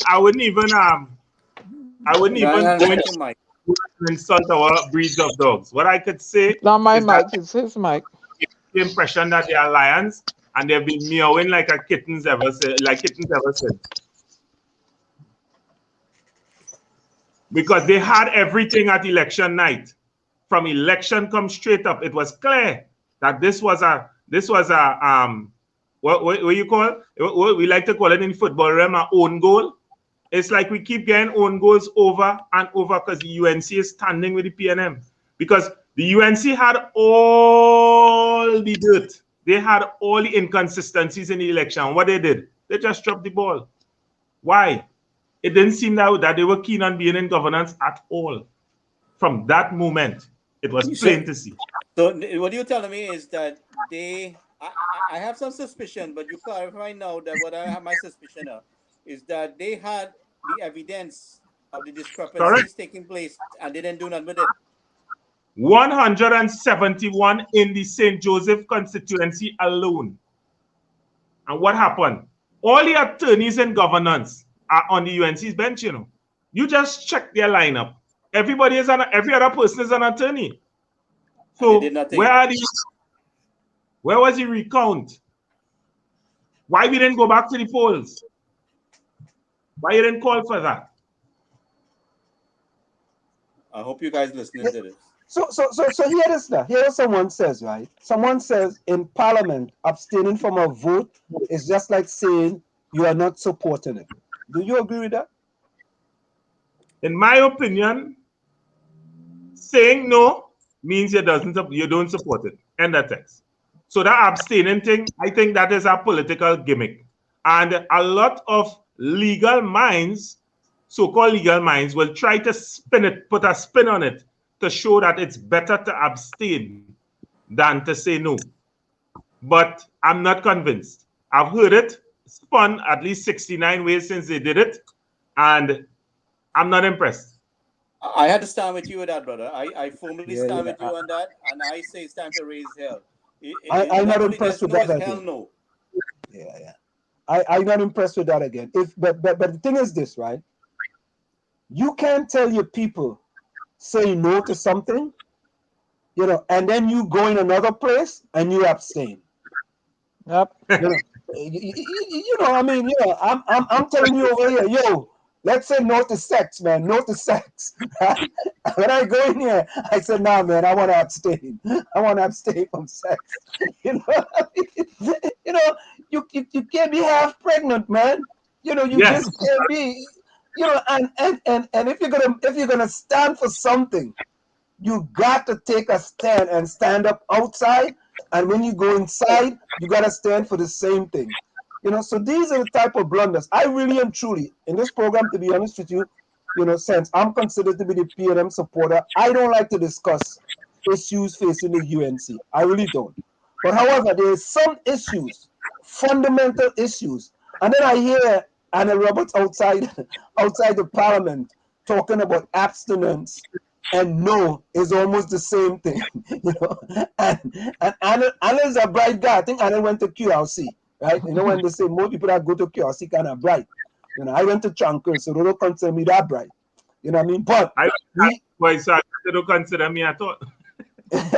I wouldn't even go into insult our breeds of dogs. What I could say, not my mic, it's his mic. The impression that they are lions and they've been meowing like kittens ever since. Because they had everything at election night. From election come straight up, it was clear that this was a what you call it? What we like to call it in football realm, an own goal. It's like we keep getting own goals over and over because the UNC is standing with the PNM. Because the UNC had all the dirt. They had all the inconsistencies in the election. What they did, they just dropped the ball. Why? It didn't seem that they were keen on being in governance at all. From that moment, it was plain to see. So what you're telling me is that I have some suspicion, but you clarify now that what I have my suspicion of is that they had the evidence of the discrepancies taking place and they didn't do nothing with it. 171 in the St. Joseph constituency alone. And what happened? All the attorneys and governance are on the UNC's bench, you know. You just check their lineup. Every other person is an attorney. So where was the recount? Why we didn't go back to the polls? Why you didn't call for that? I hope you guys listening to this. So here it is now. Here what someone says, right? Someone says in Parliament, abstaining from a vote is just like saying you are not supporting it. Do you agree with that? In my opinion, saying no means you don't support it. End of text. So that abstaining thing, I think that is a political gimmick. And a lot of legal minds, so-called legal minds, will try to spin it, put a spin on it, to show that it's better to abstain than to say no. But I'm not convinced. I've heard it spun at least 69 ways since they did it, and I'm not impressed. I had to stand with you with that, brother. I firmly stand with you on that, and I say it's time to raise hell. I'm not impressed with that again. Hell no. Yeah. I'm not impressed with that again. But the thing is this, right? You can't tell your people say no to something, you know, and then you go in another place and you abstain. Yep. You know, I mean, you know, I'm telling you over here, yo, let's say no to sex, man, no to sex. When I go in here, I said, nah, man, I want to abstain. I want to abstain from sex. You know, you can't be half pregnant, man. You know, you just can't be. You know, and if you're gonna stand for something, you got to take a stand and stand up outside. And when you go inside, you gotta stand for the same thing. You know, so these are the type of blunders. I really and truly in this program, to be honest with you, you know, since I'm considered to be the PNM supporter, I don't like to discuss issues facing the UNC. I really don't. But however, there are some issues, fundamental issues, and then I hear Anna Roberts outside the Parliament talking about abstinence and no is almost the same thing, you know. And Anna's a bright guy. I think Anna went to QRC, right? You know, when they say more people that go to QRC kind of bright. You know, I went to Chankers, so they don't consider me that bright. You know what I mean? But they don't consider me at all. My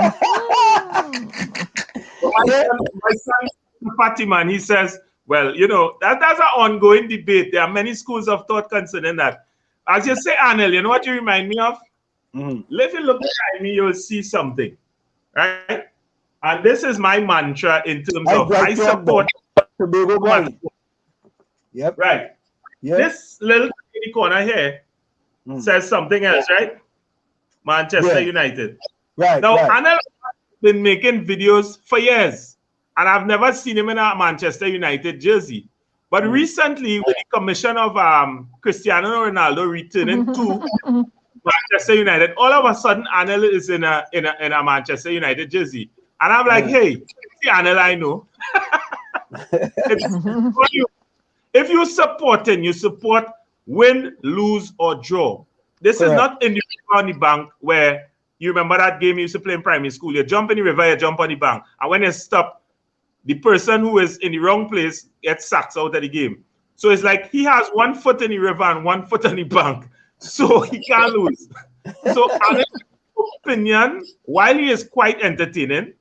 son Fatima, he says, well, you know, that's an ongoing debate. There are many schools of thought concerning that. As you say, Anil, you know what you remind me of? If you look behind me, you'll see something, right? And this is my mantra in terms of I support Tobago boy. Yep. Right. Yep. This little in the corner here says something else, right? Manchester United. Right. Now, right. Anil has been making videos for years. And I've never seen him in a Manchester United jersey. But recently, with the commission of Cristiano Ronaldo returning to Manchester United, all of a sudden, Anil is in a Manchester United jersey. And I'm like, hey, see Anil, I know. If you support win, lose, or draw. This is not in the on the bank where you remember that game you used to play in primary school. You jump in the river, you jump on the bank. And when you stop, the person who is in the wrong place gets sacked out of the game. So it's like he has 1 foot in the river and 1 foot on the bank. So he can't lose. So in my opinion, while he is quite entertaining,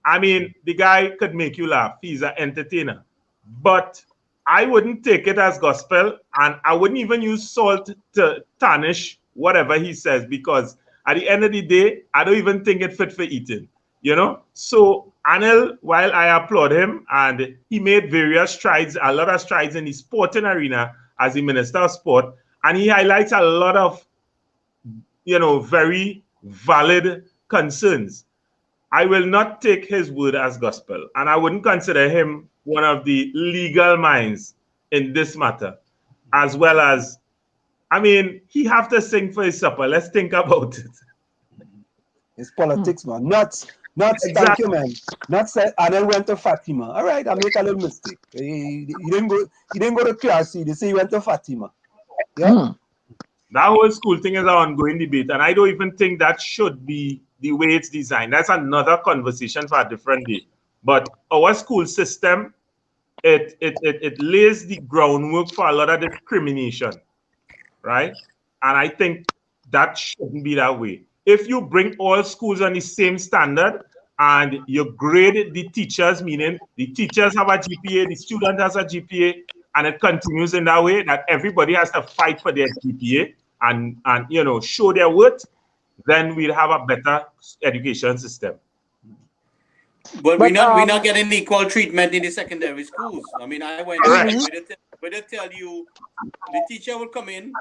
I mean, the guy could make you laugh. He's an entertainer. But I wouldn't take it as gospel, and I wouldn't even use salt to tarnish whatever he says, because at the end of the day, I don't even think it fit for eating. You know? So Anil, while I applaud him, and he made various strides, a lot of strides in the sporting arena as the Minister of Sport, and he highlights a lot of, you know, very valid concerns. I will not take his word as gospel, and I wouldn't consider him one of the legal minds in this matter, as well as, I mean, he have to sing for his supper. Let's think about it. It's politics, man. Not exactly. Thank you, man. Not said Anil went to Fatima. All right, I make a little mistake. He didn't go to QRC. They say he went to Fatima. Yeah. That whole school thing is an ongoing debate, and I don't even think that should be the way it's designed. That's another conversation for a different day. But our school system it lays the groundwork for a lot of discrimination, right? And I think that shouldn't be that way. If you bring all schools on the same standard and you grade the teachers, meaning the teachers have a GPA, the student has a GPA, and it continues in that way, that everybody has to fight for their GPA and show their worth, then we'll have a better education system. But we're not getting equal treatment in the secondary schools. I mean, I went where they tell you the teacher will come in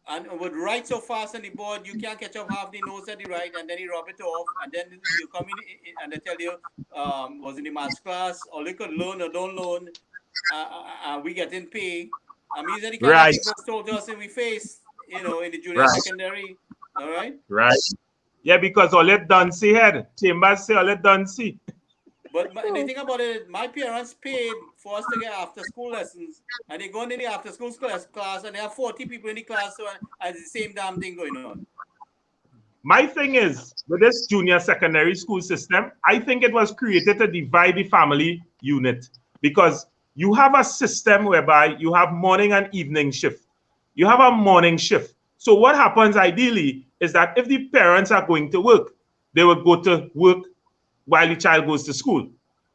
and would write so fast on the board you can't catch up half the notes that he write, and then he rub it off, and then you come in and they tell you was in the maths class, or you could learn or don't learn, we getting paid. I mean, these are the kind of things that's told us and we face, in the junior secondary. All right. Right. Yeah, because all it done see head. Chambers say all it done see. But the thing about it, my parents paid for us to get after school lessons, and they go in the after school class, and there are 40 people in the class, so it's the same damn thing going on. My thing is, with this junior secondary school system, I think it was created to divide the family unit, because you have a system whereby you have morning and evening shift. You have a morning shift. So what happens ideally is that if the parents are going to work, they would go to work while the child goes to school.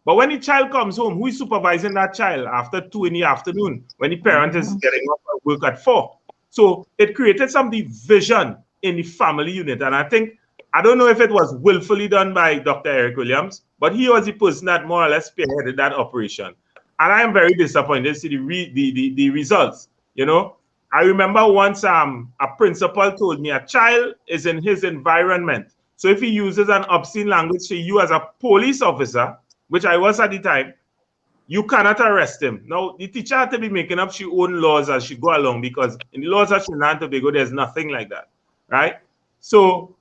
But when the child comes home, who is supervising that child after 2 in the afternoon when the parent is getting off at work at 4? So it created some division in the family unit. And I don't know if it was willfully done by Dr. Eric Williams, but he was the person that more or less spearheaded that operation. And I am very disappointed to see the results. I remember once a principal told me a child is in his environment. So if he uses an obscene language to you as a police officer, which I was at the time, you cannot arrest him. Now, the teacher had to be making up her own laws as she go along, because in the laws of Trinidad and Tobago, there's nothing like that, right? So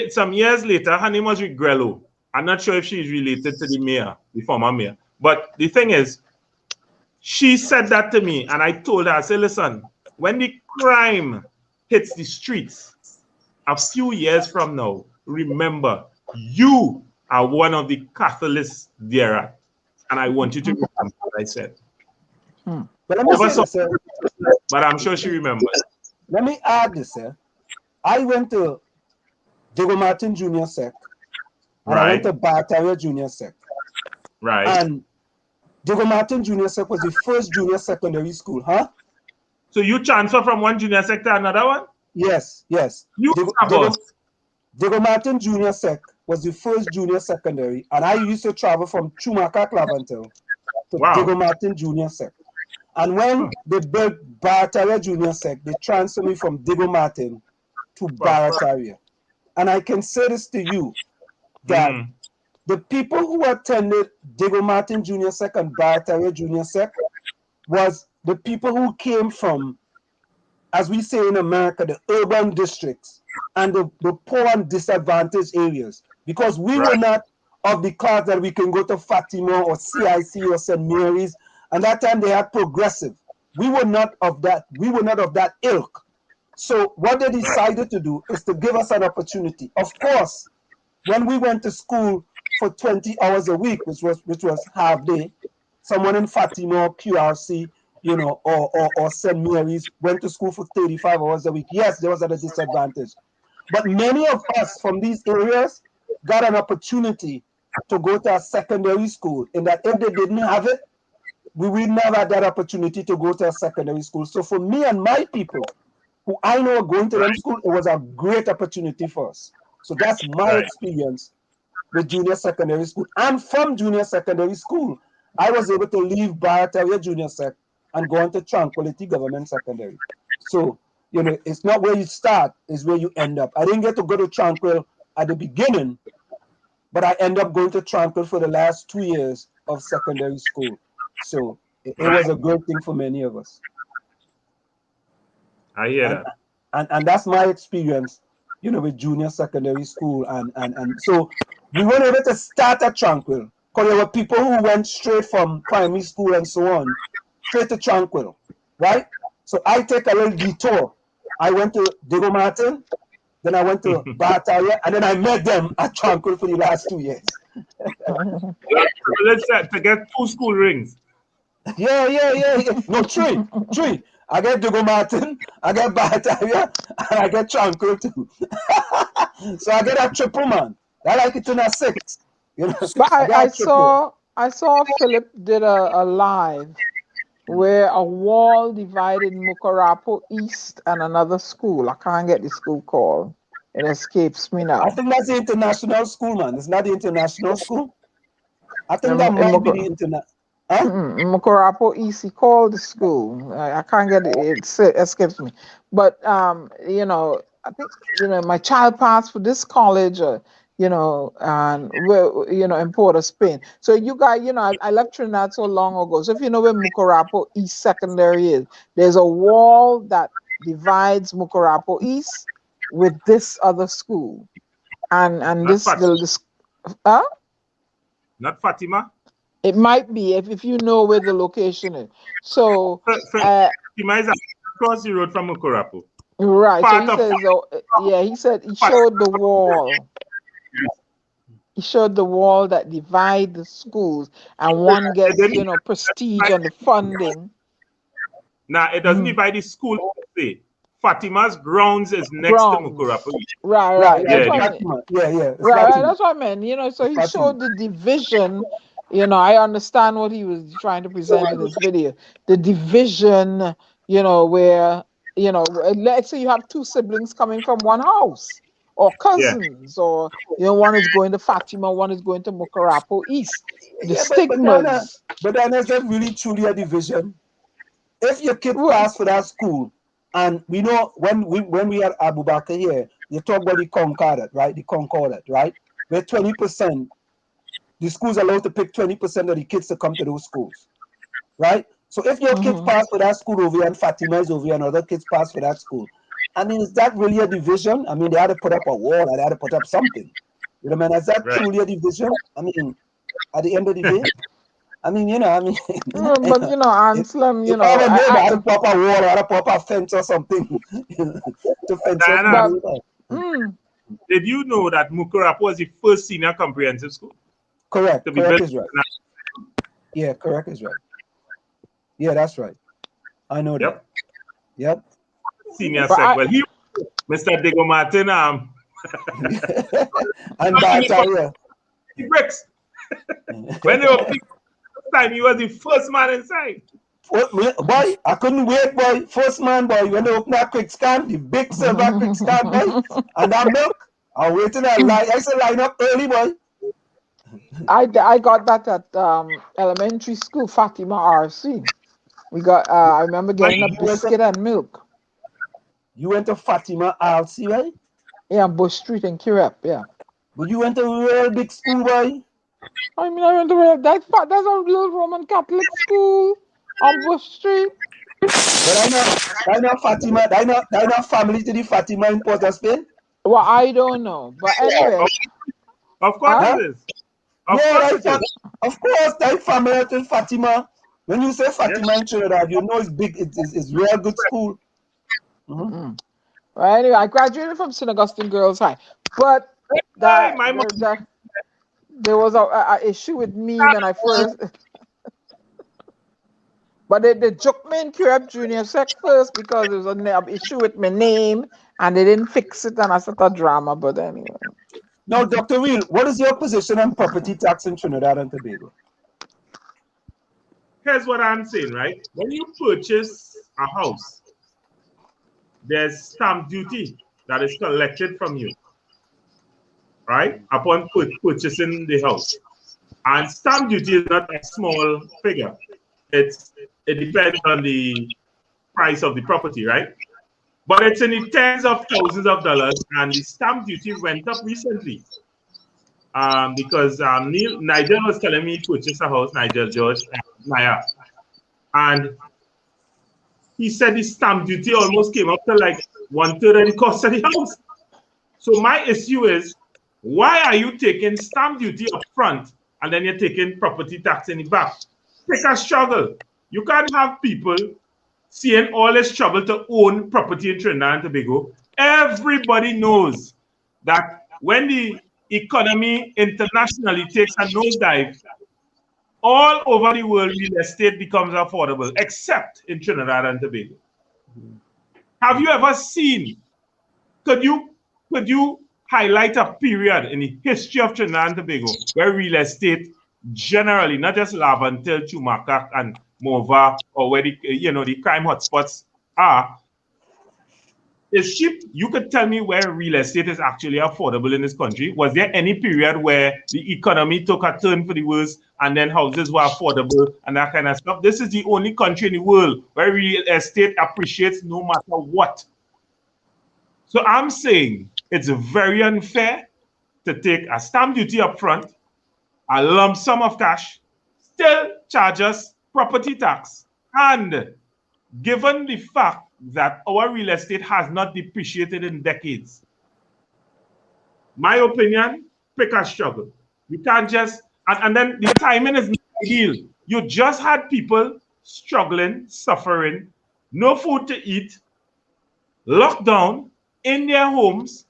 some years later, her name was Regrello. I'm not sure if she's related to the mayor, the former mayor. But the thing is, she said that to me, and I told her, I said, listen, when the crime hits the streets a few years from now, remember, you are one of the catalysts there. And I want you to remember what I said. But let me say this, sir. But I'm sure she remembers. Let me add this, sir. I went to Diego Martin Junior Sec. And I went to Barataria Junior Sec. Right. And Diego Martin Junior Sec was the first junior secondary school, huh? So you transfer from one junior sec to another one? Yes. Diego Martin Junior Sec was the first junior secondary, and I used to travel from Chumaka Clavantel to Diego Martin Junior Sec. And when they built Barataria Junior Sec, they transferred me from Diego Martin to Barataria. And I can say this to you, that the people who attended Diego Martin Junior Sec and Barataria Junior Sec was the people who came from, as we say in America, the urban districts and the poor and disadvantaged areas, because we were not of the class that we can go to Fatima or CIC or St. Mary's, and that time they had progressive. We were not of that. We were not of that ilk. So what they decided to do is to give us an opportunity. Of course, when we went to school for 20 hours a week, which was half day, someone in Fatima or QRC, or St. Mary's went to school for 35 hours a week. Yes, there was at a disadvantage. But many of us from these areas got an opportunity to go to a secondary school, in that if they didn't have it, we would never had that opportunity to go to a secondary school. So for me and my people who I know are going to them school, it was a great opportunity for us. So that's my experience with junior secondary school. And from junior secondary school, I was able to leave Barataria Junior Sec and go on to Tranquility Government Secondary. So, it's not where you start, it's where you end up. I didn't get to go to Tranquil at the beginning, but I ended up going to Tranquil for the last 2 years of secondary school. So it was a great thing for many of us. I hear that. And that's my experience, with junior secondary school. And so we weren't able to start at Tranquil, because there were people who went straight from primary school and so on, straight to Tranquil, right? So I take a little detour. I went to Diego Martin, then I went to Barataria, and then I met them at Tranquil for the last 2 years. Let's to get 2 school rings. Yeah. No, three. I get Dugo Martin, I get Bataria, and I get Tranquil too. So I get a triple, man. I like it in a 6. You know, But I got a triple. I saw Philip did a live where a wall divided Mucurapo East and another school. I can't get the school called. It escapes me I now. think that's the international school, man. It's not the international school. I think that In might be the international. Huh? Mucurapo East, he called the school. I can't get it. It escapes me. But you know, I think my child passed for this college. And in Port of Spain. So you guys, I left Trinidad so long ago. So if you know where Mucurapo East Secondary is, there's a wall that divides Mucurapo East with this other school, and Not Fatima. Not Fatima. It might be if you know where the location is. So Fatima is across the road from Mucurapo. Right. So he says, he said he showed the wall. He showed the wall that divide the schools, and one gets, prestige and the funding. Now, it doesn't divide the school. Fatima's grounds is next to Mucurapo. Right. That's what I mean. Yeah. Right. That's what I meant. So he showed the division. I understand what he was trying to present in his video. The division, where, let's say you have two siblings coming from one house, or cousins, or one is going to Fatima, one is going to Mucurapo East. The stigmas. But then is that really truly a division? If your kid pass for that school, and we know when we had Aboud Dr here, you talk about the Concordat, right? The Concordat, right? Where 20%, the schools are allowed to pick 20% of the kids to come to those schools, right? So if your kids pass for that school over here and Fatima is over here and other kids pass for that school, I mean, is that really a division? I mean, they had to put up a wall, they had to put up something. You know what I mean? Is that truly a division? I mean, at the end of the day, I mean, but Anselm, if I have a neighbor, I had to put up a wall, I had to put up a fence or something to fence Diana, up. Did you know that Mucurapo was the first senior comprehensive school? Correct. Correct is right. Yeah, correct is right. Yeah, that's right. I know that. Yep. Senior sec. Well, he, Mr. Diego Martin, and Bataria. The bricks. When they were picking time, he was the first man inside. Boy, I couldn't wait, boy. First man, boy. When they open that quick scan, the big silver quick scan, boy, and that milk, I'm waiting a line. I said line up early, boy. I got that at elementary school, Fatima RC. We got. I remember getting a biscuit and milk. You went to Fatima RC, right? Yeah, Bush Street in Kirep, yeah. But you went to a real big school, boy. I mean, I went to that's a little Roman Catholic school on Bush Street. But I know Fatima. I know family to the Fatima in Port of Spain. Well, I don't know, but anyway. Of course it is. Of course, that family to Fatima. When you say Fatima in Trinidad, you know it's big. It's real good school. Well, anyway, I graduated from St. Augustine Girls High, but there was a issue with me when I first. But they took me in Kirep Junior Sec first because there was an issue with my name and they didn't fix it, and I started a drama. But anyway. Now, Dr. Real, what is your position on property tax in Trinidad and Tobago? Here's what I'm saying, right? When you purchase a house, there's stamp duty that is collected from you, right? Upon purchasing the house. And stamp duty is not a small figure. It depends on the price of the property, right? But it's in the tens of thousands of dollars, and the stamp duty went up recently. Because Nigel was telling me to purchase a house, Nigel George, Naya. And he said the stamp duty almost came up to like 1/3 of the cost of the house. So my issue is, why are you taking stamp duty up front and then you're taking property tax in the back? Take a struggle. You can't have people seeing all this trouble to own property in Trinidad and Tobago. Everybody knows that when the economy internationally takes a nosedive, All over the world, real estate becomes affordable, except in Trinidad and Tobago. Have you ever seen, could you highlight a period in the history of Trinidad and Tobago where real estate generally, not just Lavantil, Chumacac, and Mova, or where the crime hotspots are, is cheap? You could tell me where real estate is actually affordable in this country. Was there any period where the economy took a turn for the worse and then houses were affordable and that kind of stuff? This is the only country in the world where real estate appreciates no matter what. So I'm saying it's very unfair to take a stamp duty up front, a lump sum of cash, still charge us property tax, and given the fact that our real estate has not depreciated in decades, my opinion, pick a struggle. You can't just, and then the timing is not ideal. You just had people struggling, suffering, no food to eat, locked down in their homes,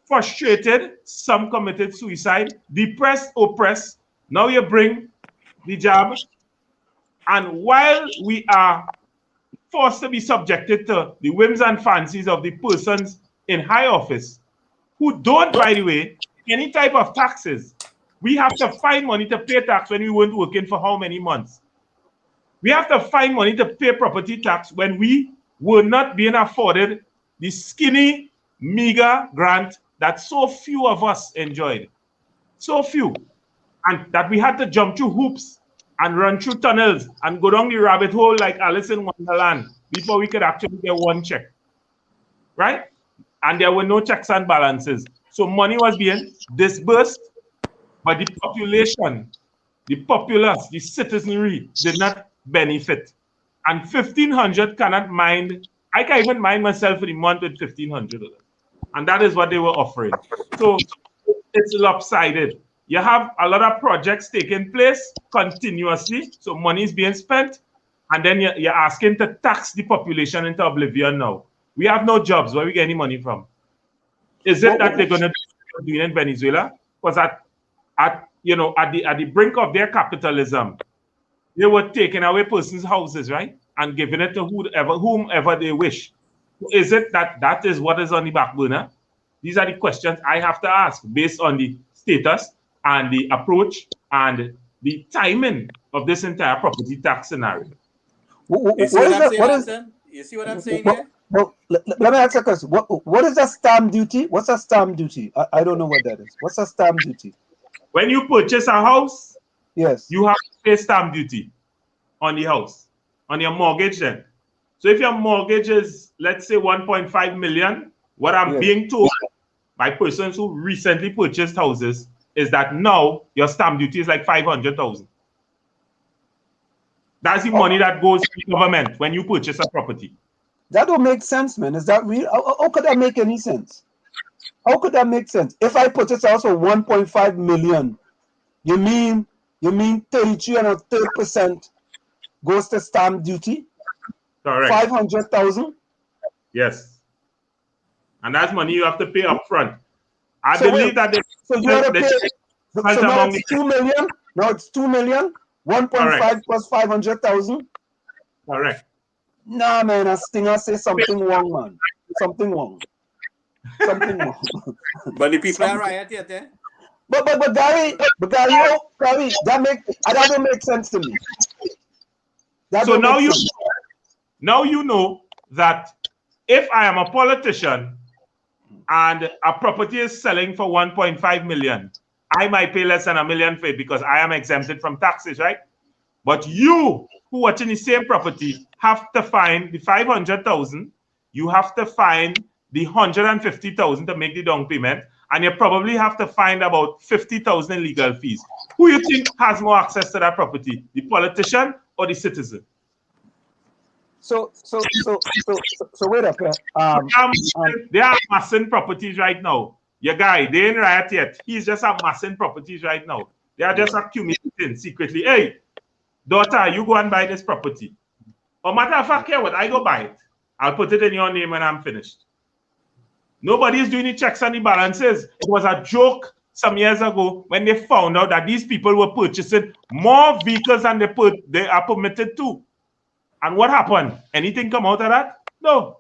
frustrated, some committed suicide, depressed, oppressed. Now you bring the jab, and while we are forced to be subjected to the whims and fancies of the persons in high office who don't, by the way, any type of taxes. We have to find money to pay tax when we weren't working for how many months? We have to find money to pay property tax when we were not being afforded the skinny, meager grant that so few of us enjoyed. So few. And that we had to jump through hoops and run through tunnels and go down the rabbit hole like Alice in Wonderland before we could actually get one check, right? And there were no checks and balances. So money was being disbursed, but the population, the populace, the citizenry did not benefit. And 1,500 cannot mind, I can't even mind myself for the month with 1,500. And that is what they were offering. So it's lopsided. You have a lot of projects taking place continuously, so money is being spent, and then you're asking to tax the population into oblivion now. We have no jobs. Where we get any money from? Is it that they're going to do it in Venezuela? Because at the brink of their capitalism, they were taking away persons' houses, right, and giving it to whomever they wish. Is it that is what is on the back burner? These are the questions I have to ask based on the status and the approach and the timing of this entire property tax scenario. You see what I'm saying here? Well, let me ask you a question. What is a stamp duty? What's a stamp duty? I don't know what that is. What's a stamp duty? When you purchase a house, yes, you have to pay stamp duty on the house, on your mortgage then. So if your mortgage is, let's say, 1.5 million, what I'm being told by persons who recently purchased houses is that now your stamp duty is like 500,000. That's the money that goes to the government when you purchase a property. That don't make sense, man. Is that real? How could that make any sense? How could that make sense? If I purchase a house for 1.5 million, you mean 33 and 30% goes to stamp duty? Correct. 500,000? Yes. And that's money you have to pay up front. I believe that so you have to pay. So now it's 2 million. Now it's 2 million. 1.5 plus 500,000. Correct. Nah, man, I say something wrong, man. Something wrong. Something wrong. But the people are riot yet, eh? But Gary, that don't make sense to me. So now you know that if I am a politician and a property is selling for 1.5 million, I might pay less than $1 million for it because I am exempted from taxes, right? But you who watching the same property have to find the 500,000. You have to find the 150,000 to make the down payment, and you probably have to find about 50,000 in legal fees. Who you think has more access to that property, the politician or the citizen? So wait up. They are amassing properties right now. Your guy, they ain't riot yet. He's just amassing properties right now. They are just accumulating secretly. Hey, daughter, you go and buy this property. No matter if I care what, I go buy it. I'll put it in your name when I'm finished. Nobody is doing the checks and the balances. It was a joke some years ago when they found out that these people were purchasing more vehicles than they are permitted to. And what happened? Anything come out of that? No.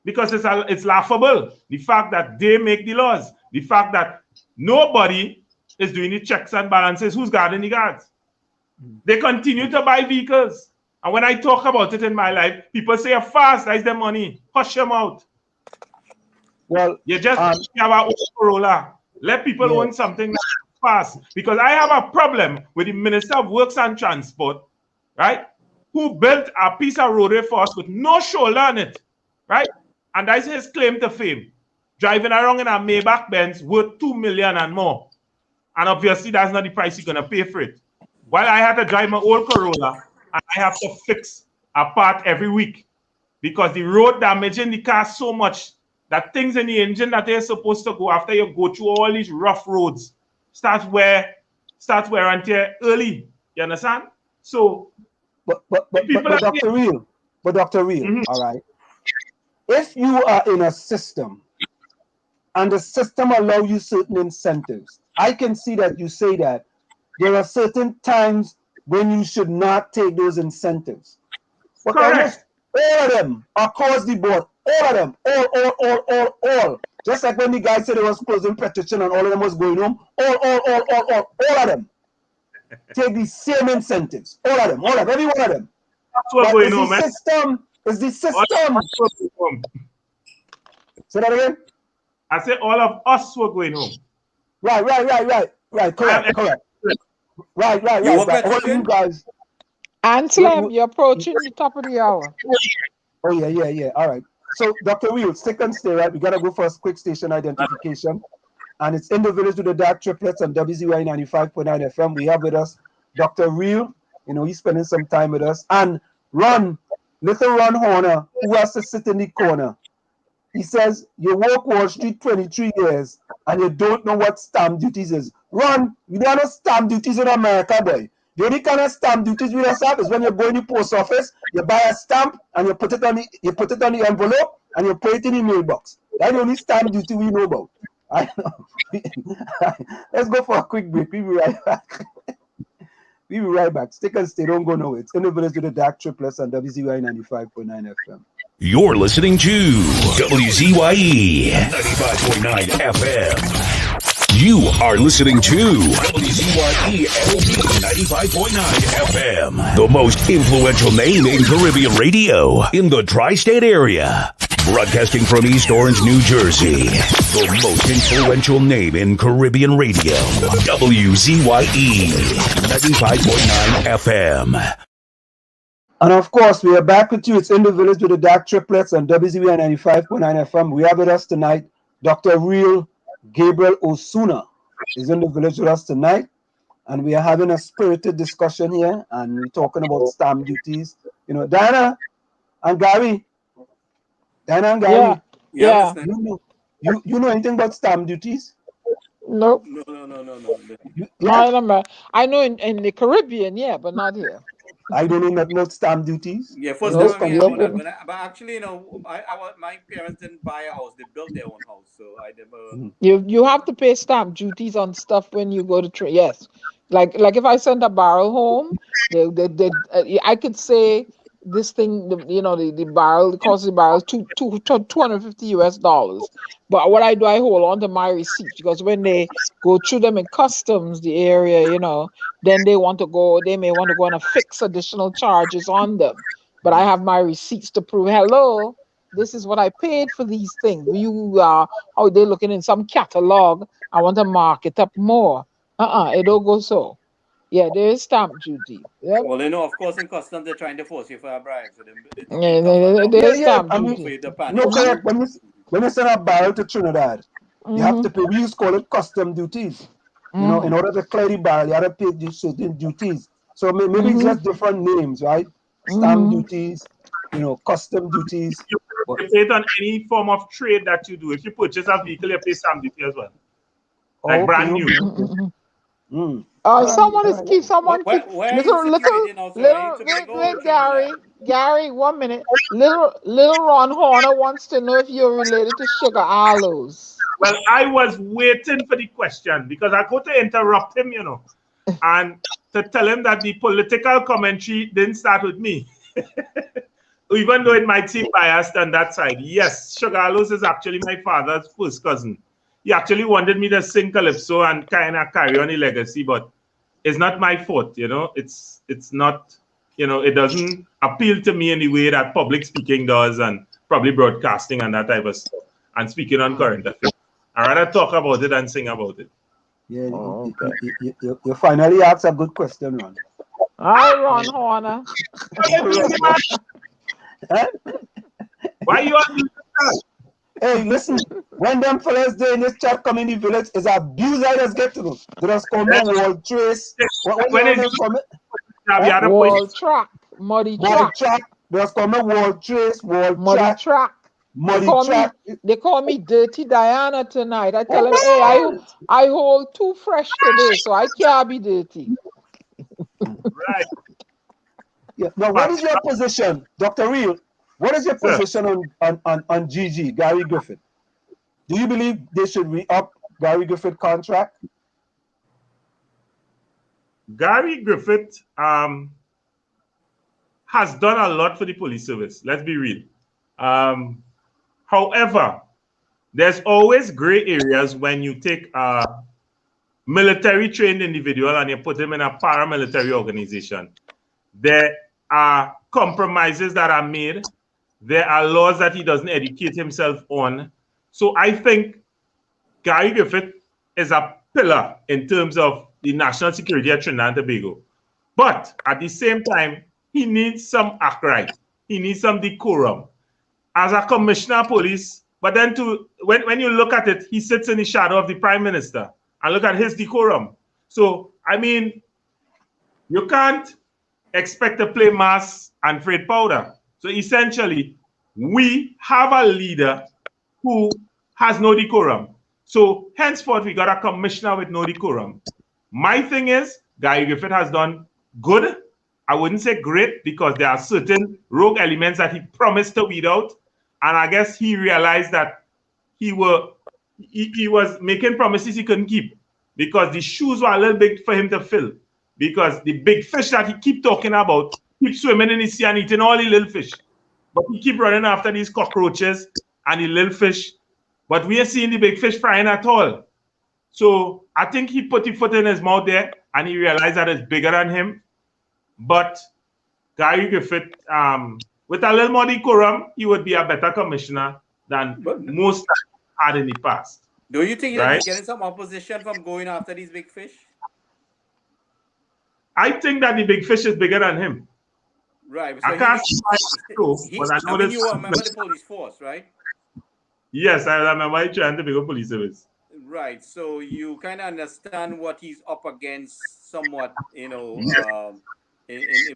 Because it's laughable. The fact that they make the laws. The fact that nobody is doing the checks and balances. Who's guarding the guards? They continue to buy vehicles. And when I talk about it in my life, people say, fast, that's their money. Hush them out. Well, you just have our own Corolla. Let people own something fast. Because I have a problem with the Minister of Works and Transport, right? Who built a piece of roadway for us with no shoulder on it, right? And that's his claim to fame. Driving around in a Maybach Benz worth $2 million and more. And obviously, that's not the price you're going to pay for it. While I had to drive my old Corolla, and I have to fix a part every week because the road damaging the car so much that things in the engine that they're supposed to go after you go through all these rough roads start wear and tear early. You understand? So, but Dr. Real, all right. If you are in a system and the system allows you certain incentives, I can see that you say that there are certain times when you should not take those incentives. But almost all of them are across the board. All of them. All. Just like when the guy said he was closing petition and all of them was going home. All of them. Take the same incentives. All of them. Every one of them. That's what's going on, man. Is the system. Say that again? I said all of us were going home. Right. Correct. Right. All you guys. Anselm, you're approaching the top of the hour. Oh, yeah. All right. So, Dr. Wheel, stick and stay, right? We got to go for a quick station identification. And it's in the village to the DAG Triplets on WZYE 95.9 FM. We have with us Dr. Real. You know, he's spending some time with us. And little Ron Horner, who has to sit in the corner. He says, you work Wall Street 23 years and you don't know what stamp duties is. Ron, you don't know stamp duties in America, boy. The only kind of stamp duties we have is when you go in the post office, you buy a stamp and you put it on the envelope and you put it in the mailbox. That's the only stamp duty we know about. I know. Let's go for a quick break. We'll be right back. Stick and stay. Don't go nowhere. It's in the village with the DAG Triplets on WZYE 95.9 FM. You're listening to WZYE 95.9 FM. You are listening to WZYE 95.9 FM, the most influential name in Caribbean radio in the tri-state area. Broadcasting from East Orange, New Jersey, the most influential name in Caribbean radio. WZYE 95.9 FM. And of course, we are back with you. It's in the village with the DAG Triplets on WZYE 95.9 FM. We have with us tonight Dr. Real Gabriel Osuna is in the village with us tonight. And we are having a spirited discussion here. And we're talking about stamp duties. You know, Diana and Gary. Yeah. You know anything about stamp duties? Nope. No. I know in the Caribbean, yeah, but not here. I don't know nothing about stamp duties. Yeah, first never hear about that. But actually, you know, my parents didn't buy a house; they built their own house, so I never. You have to pay stamp duties on stuff when you go to yes, like if I send a barrel home, I could say this thing, the barrel, the cost of the barrel is $250. But what I do, I hold on to my receipt because when they go through them in customs, the area, then they may want to go and fix additional charges on them. But I have my receipts to prove, hello, this is what I paid for these things. How they looking in some catalog, I want to mark it up more. It don't go so. Yeah, there is stamp duty. Yep. Well, of course, in customs, they're trying to force you for a bribe. So there is stamp duty. No, correct. When you send a barrel to Trinidad, you have to pay, we used to call it custom duties. In order to clear the barrel, you have to pay these certain duties. So maybe it's just different names, right? Stamp duties, custom duties. You pay it on any form of trade that you do. If you purchase a vehicle, you pay stamp duty as well. Like brand new. Wait, Gary, 1 minute. Little Ron Horner wants to know if you're related to Sugar Aloes. Well, I was waiting for the question because I go to interrupt him, and to tell him that the political commentary didn't start with me. Even though it might seem biased on that side. Yes, Sugarlos is actually my father's first cousin. He actually wanted me to sing Calypso and kind of carry on the legacy, but it's not my fault, It's not, it doesn't appeal to me in the way that public speaking does and probably broadcasting and that type of stuff and speaking on current affairs. I'd rather talk about it and sing about it. Yeah, you finally asked a good question, Ron. Hi, Ron Horner. Why you on that? Hey, listen, when them fellas there in this chat come in the village, is abuse I just get to them. They just call me wall trace. When is it? Wall track, muddy track. They just call me wall trace, muddy track. They call me Dirty Diana tonight. I tell them, hey, I hold too fresh today, so I can't be dirty. Right. Yeah. Now, what is your position, Dr. Real? What is your position on GG, Gary Griffith? Do you believe they should re-up Gary Griffith contract? Gary Griffith has done a lot for the police service. Let's be real. However, there's always gray areas when you take a military trained individual and you put him in a paramilitary organization. There are compromises that are made. There are laws that he doesn't educate himself on. So I think Gary Griffith is a pillar in terms of the national security at Trinidad and Tobago. But at the same time, he needs some act right. He needs some decorum. As a commissioner of police, but then when you look at it, he sits in the shadow of the prime minister and look at his decorum. So, I mean, you can't expect to play mass and freight powder. So essentially, we have a leader who has no decorum. So henceforth, we got a commissioner with no decorum. My thing is, Gary Griffith has done good. I wouldn't say great because there are certain rogue elements that he promised to weed out. And I guess he realized that he was making promises he couldn't keep because the shoes were a little big for him to fill. Because the big fish that he keep talking about keep swimming in the sea and eating all the little fish. But he keep running after these cockroaches and the little fish. But we are seeing the big fish frying at all. So I think he put the foot in his mouth there and he realized that it's bigger than him. But Gary Griffith, with a little more decorum, he would be a better commissioner than most had in the past. Do you think he's getting some opposition from going after these big fish? I think that the big fish is bigger than him. Right. So I can't see why it's true, but I know you remember the police force, right? Yes, I remember he trying to be a police service. Right. So you kind of understand what he's up against somewhat,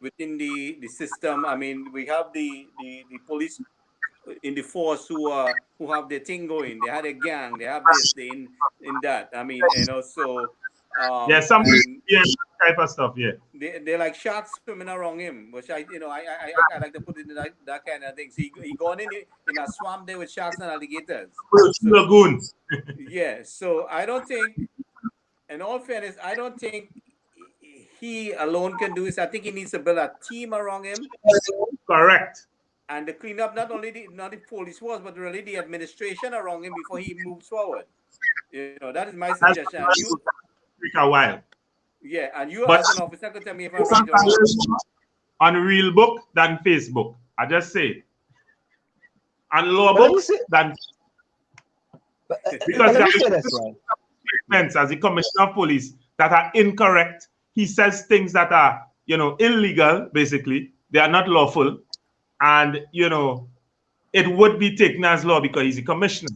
within the system. I mean, we have the police in the force who have their thing going. They had a gang. They have this, in that. I mean, so. Some type of stuff. Yeah, they're like sharks swimming around him, which I like to put it in that kind of thing. So he gone in a swamp there with sharks and alligators. Lagoon. Yeah. So I don't think, in all fairness, I don't think he alone can do this. I think he needs to build a team around him. Correct. And to clean up not only the police force, but really the administration around him before he moves forward. That is my suggestion. Take a while. Yeah, and you as an officer could tell me if I'm right or wrong. On Real Book than Facebook. I just say. On Law Books than because there are statements as the commissioner of police that are incorrect. He says things that are, illegal, basically. They are not lawful. And, it would be taken as law because he's a commissioner.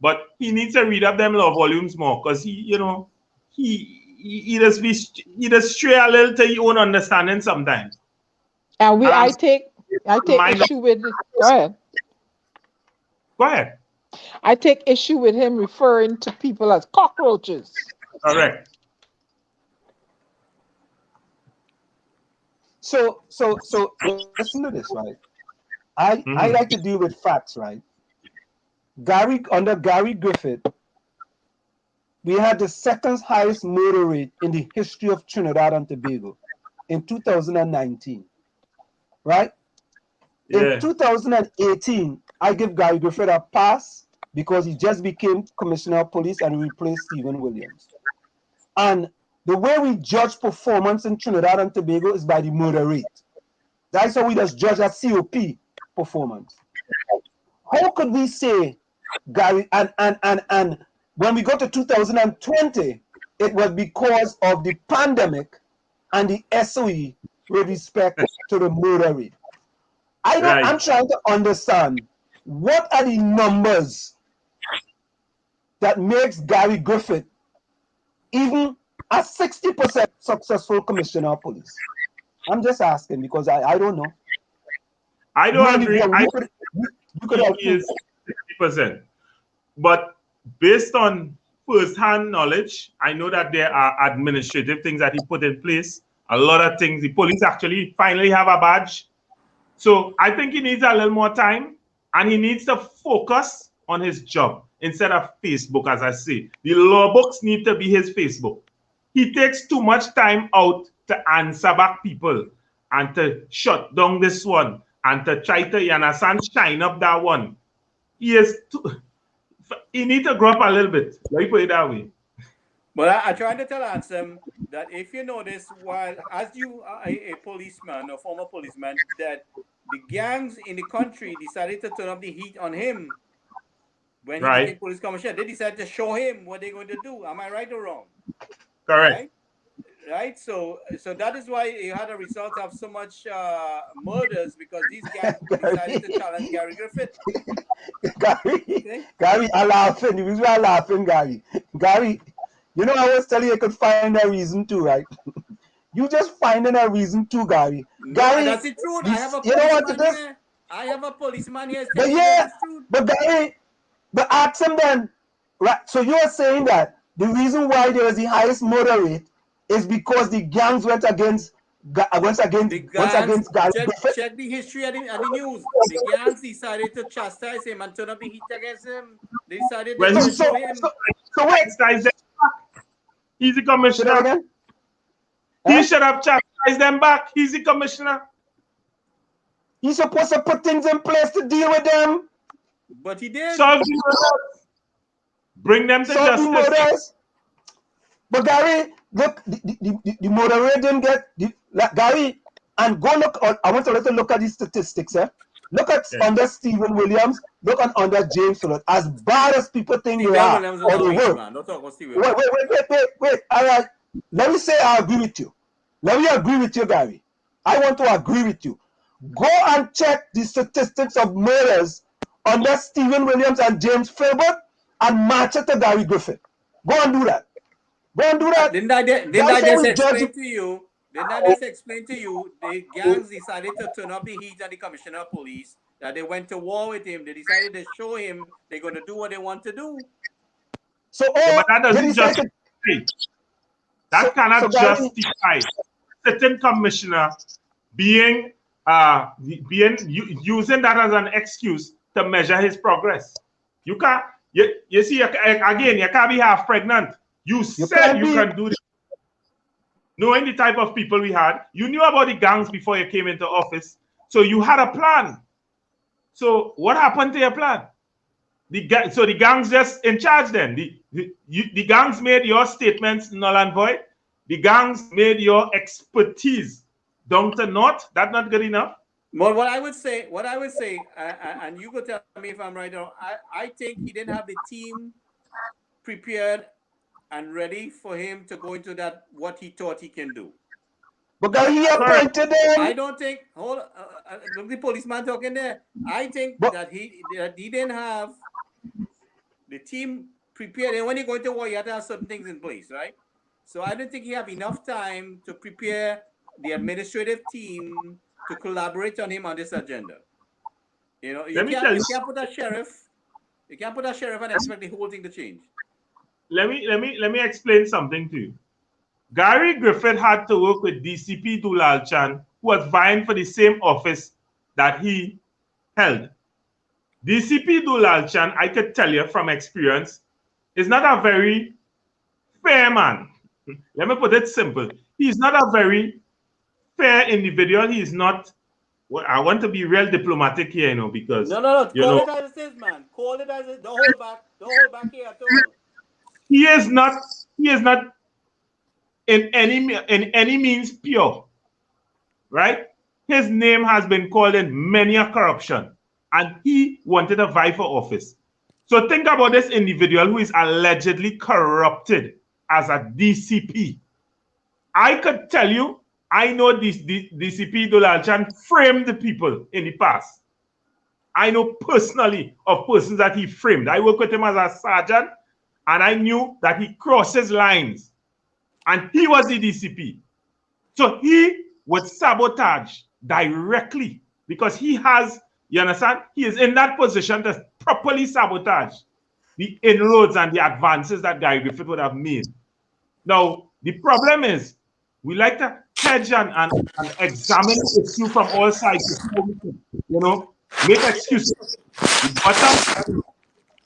But he needs to read up them law volumes more because he does stray a little to his own understanding sometimes. And I take issue with it. Go ahead. I take issue with him referring to people as cockroaches. Correct. So listen to this, right? I like to deal with facts, right? Under Gary Griffith, we had the second highest murder rate in the history of Trinidad and Tobago in 2019, right? In Yeah. 2018, I give Gary Griffith a pass because he just became Commissioner of Police and replaced Stephen Williams. And the way we judge performance in Trinidad and Tobago is by the murder rate. That's how we just judge a COP performance. How could we say, Gary, and when we got to 2020, it was because of the pandemic and the SOE with respect to the murder rate. I'm trying to understand what are the numbers that makes Gary Griffith even a 60% successful commissioner of police. I'm just asking because I don't know. I don't agree. You could he is 60%. But based on first-hand knowledge, I know that there are administrative things that he put in place. A lot of things. The police actually finally have a badge. So I think he needs a little more time, and he needs to focus on his job instead of Facebook, as I say. The law books need to be his Facebook. He takes too much time out to answer back people and to shut down this one and to try to, you understand, shine up that one. He need to grow up a little bit. Let me put it that way. But I try to tell Ansem that if you notice, while as you are a policeman or former policeman, that the gangs in the country decided to turn up the heat on him when he became police commissioner. They decided to show him what they're going to do. Am I right or wrong? Correct. Right? So that is why you had a result of so much murders, because these gangs decided to challenge Gary Griffith. Gary, I'm laughing. The reason why I'm laughing, Gary, you know, I was telling you I could find a reason to, right? You just finding a reason to, Gary. No, Gary, that's the truth. I have a you know what it is? here. I have a policeman here. But yeah, but Gary, but ask him then. Right? So you are saying that the reason why there was the highest murder rate is because the gangs went against Gary. Check the history of the news. The gangs decided to chastise him and turn up the heat against him. They decided to show him. So wait. He's the commissioner. He should have chastised them back. He's the commissioner. He's supposed to put things in place to deal with them. But he did. Solve the murders. Bring them to justice. But Gary, look, the murder rate didn't get Gary, and go look. I want to look at these statistics. Look at under Stephen Williams. Look at under James Phillips. As bad as people think they are, or they were. Wait. All right. Let me say I agree with you. Let me agree with you, Gary. I want to agree with you. Go and check the statistics of murders under Stephen Williams and James Philbert and match it to Gary Griffith. Go and do that. Go and do that. Didn't I just explain to you? Didn't I just explain to you? The gangs decided to turn up the heat on the commissioner of police. That they went to war with him. They decided to show him they're going to do what they want to do. So, but that doesn't justify. That cannot justify certain commissioner being using that as an excuse to measure his progress. You can't. You see again. You can't be half pregnant. You said you can do this. Knowing the type of people we had, you knew about the gangs before you came into office, so you had a plan. So what happened to your plan? So the gangs just in charge then. The gangs made your statements null and void. The gangs made your expertise down to naught. That's not good enough. Well, what I would say, and you could tell me if I'm right or wrong, I think he didn't have the team prepared and ready for him to go into that what he thought he can do. But he appointed him. I don't think. Hold on, the policeman talking there. I think that he didn't have the team prepared. And when you're going to war, you have to have certain things in place, right? So I don't think he have enough time to prepare the administrative team to collaborate on him on this agenda. You know, you can't put a sheriff. You can't put a sheriff and expect the whole thing to change. Let me explain something to you. Gary Griffith had to work with DCP Dulal Chan, who was vying for the same office that he held. DCP Dulal Chan, I could tell you from experience, is not a very fair man. Let me put it simple. He's not a very fair individual. He's not. Well, I want to be real diplomatic here, because No. Call it as it is, man. Call it as it. Don't hold back. Don't hold back here at all. He is not. He is not in any means pure, right? His name has been called in many a corruption, and he wanted to vie for office. So think about this individual who is allegedly corrupted as a DCP. I could tell you, I know this DCP Dolalchan framed the people in the past. I know personally of persons that he framed. I worked with him as a sergeant, and I knew that he crosses lines. And he was the DCP. So he would sabotage directly because he has, you understand, he is in that position to properly sabotage the inroads and the advances that Gary Griffith would have made. Now, the problem is we like to hedge and examine the issue from all sides before we can, make excuses. But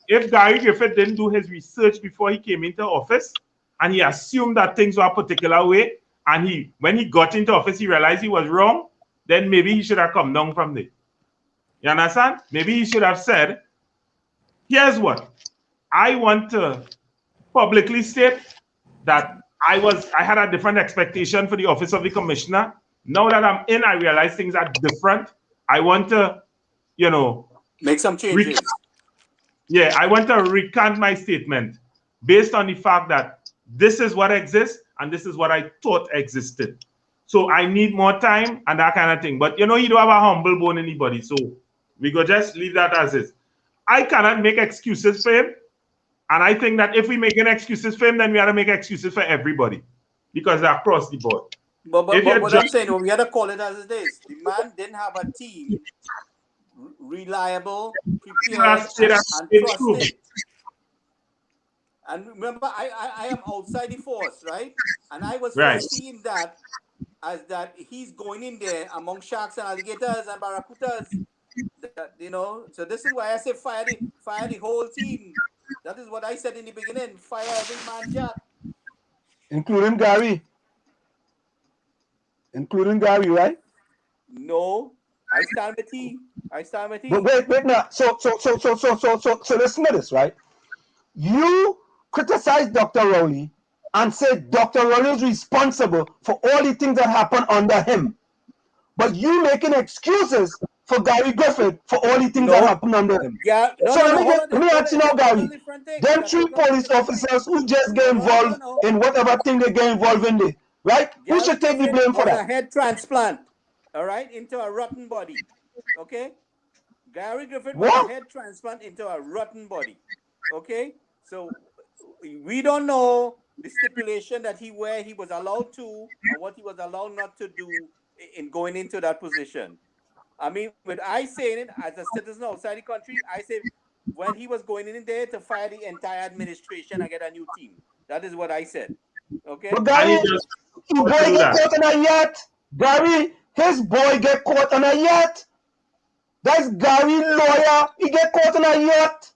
if Gary Griffith didn't do his research before he came into office, and he assumed that things were a particular way, and when he got into office, he realized he was wrong, then maybe he should have come down from there. You understand? Maybe he should have said, here's what. I want to publicly state that I had a different expectation for the office of the commissioner. Now that I'm in, I realize things are different. I want to, make some changes. I want to recant my statement based on the fact that this is what exists and this is what I thought existed. So I need more time and that kind of thing. But you don't have a humble bone in anybody, so we go just leave that as is. I cannot make excuses for him. And I think that if we make excuses for him, then we have to make excuses for everybody because they're across the board. But what I'm saying, we have to call it as it is. The man didn't have a team reliable, prepared, and trusted. And remember, I am outside the force, right? And I was seeing that as that he's going in there among sharks and alligators and barracudas. So this is why I say fire the whole team. That is what I said in the beginning. Fire every man jack. Including Gary. Including Gary, right? No. I stand with he. But wait now. So listen to this, right? You criticize Dr. Rowley and say Dr. Rowley is responsible for all the things that happen under him. But you making excuses for Gary Griffith for all the things that happen under him. Let me ask you now, Gary. Them 3 police officers who just get involved in whatever thing they get involved in there, right? Who should take the blame for that? A head transplant, all right, into a rotten body. Okay? Gary Griffith was a head transplant into a rotten body. Okay? So we don't know the stipulation that he was allowed to and what he was allowed not to do in going into that position. I mean, but I say it as a citizen outside the country, I say when he was going in there to fire the entire administration and get a new team. That is what I said. Okay? But Gary, his boy get caught on a yacht. Gary, his boy get caught on a yacht. That's Gary lawyer. He get caught on a yacht.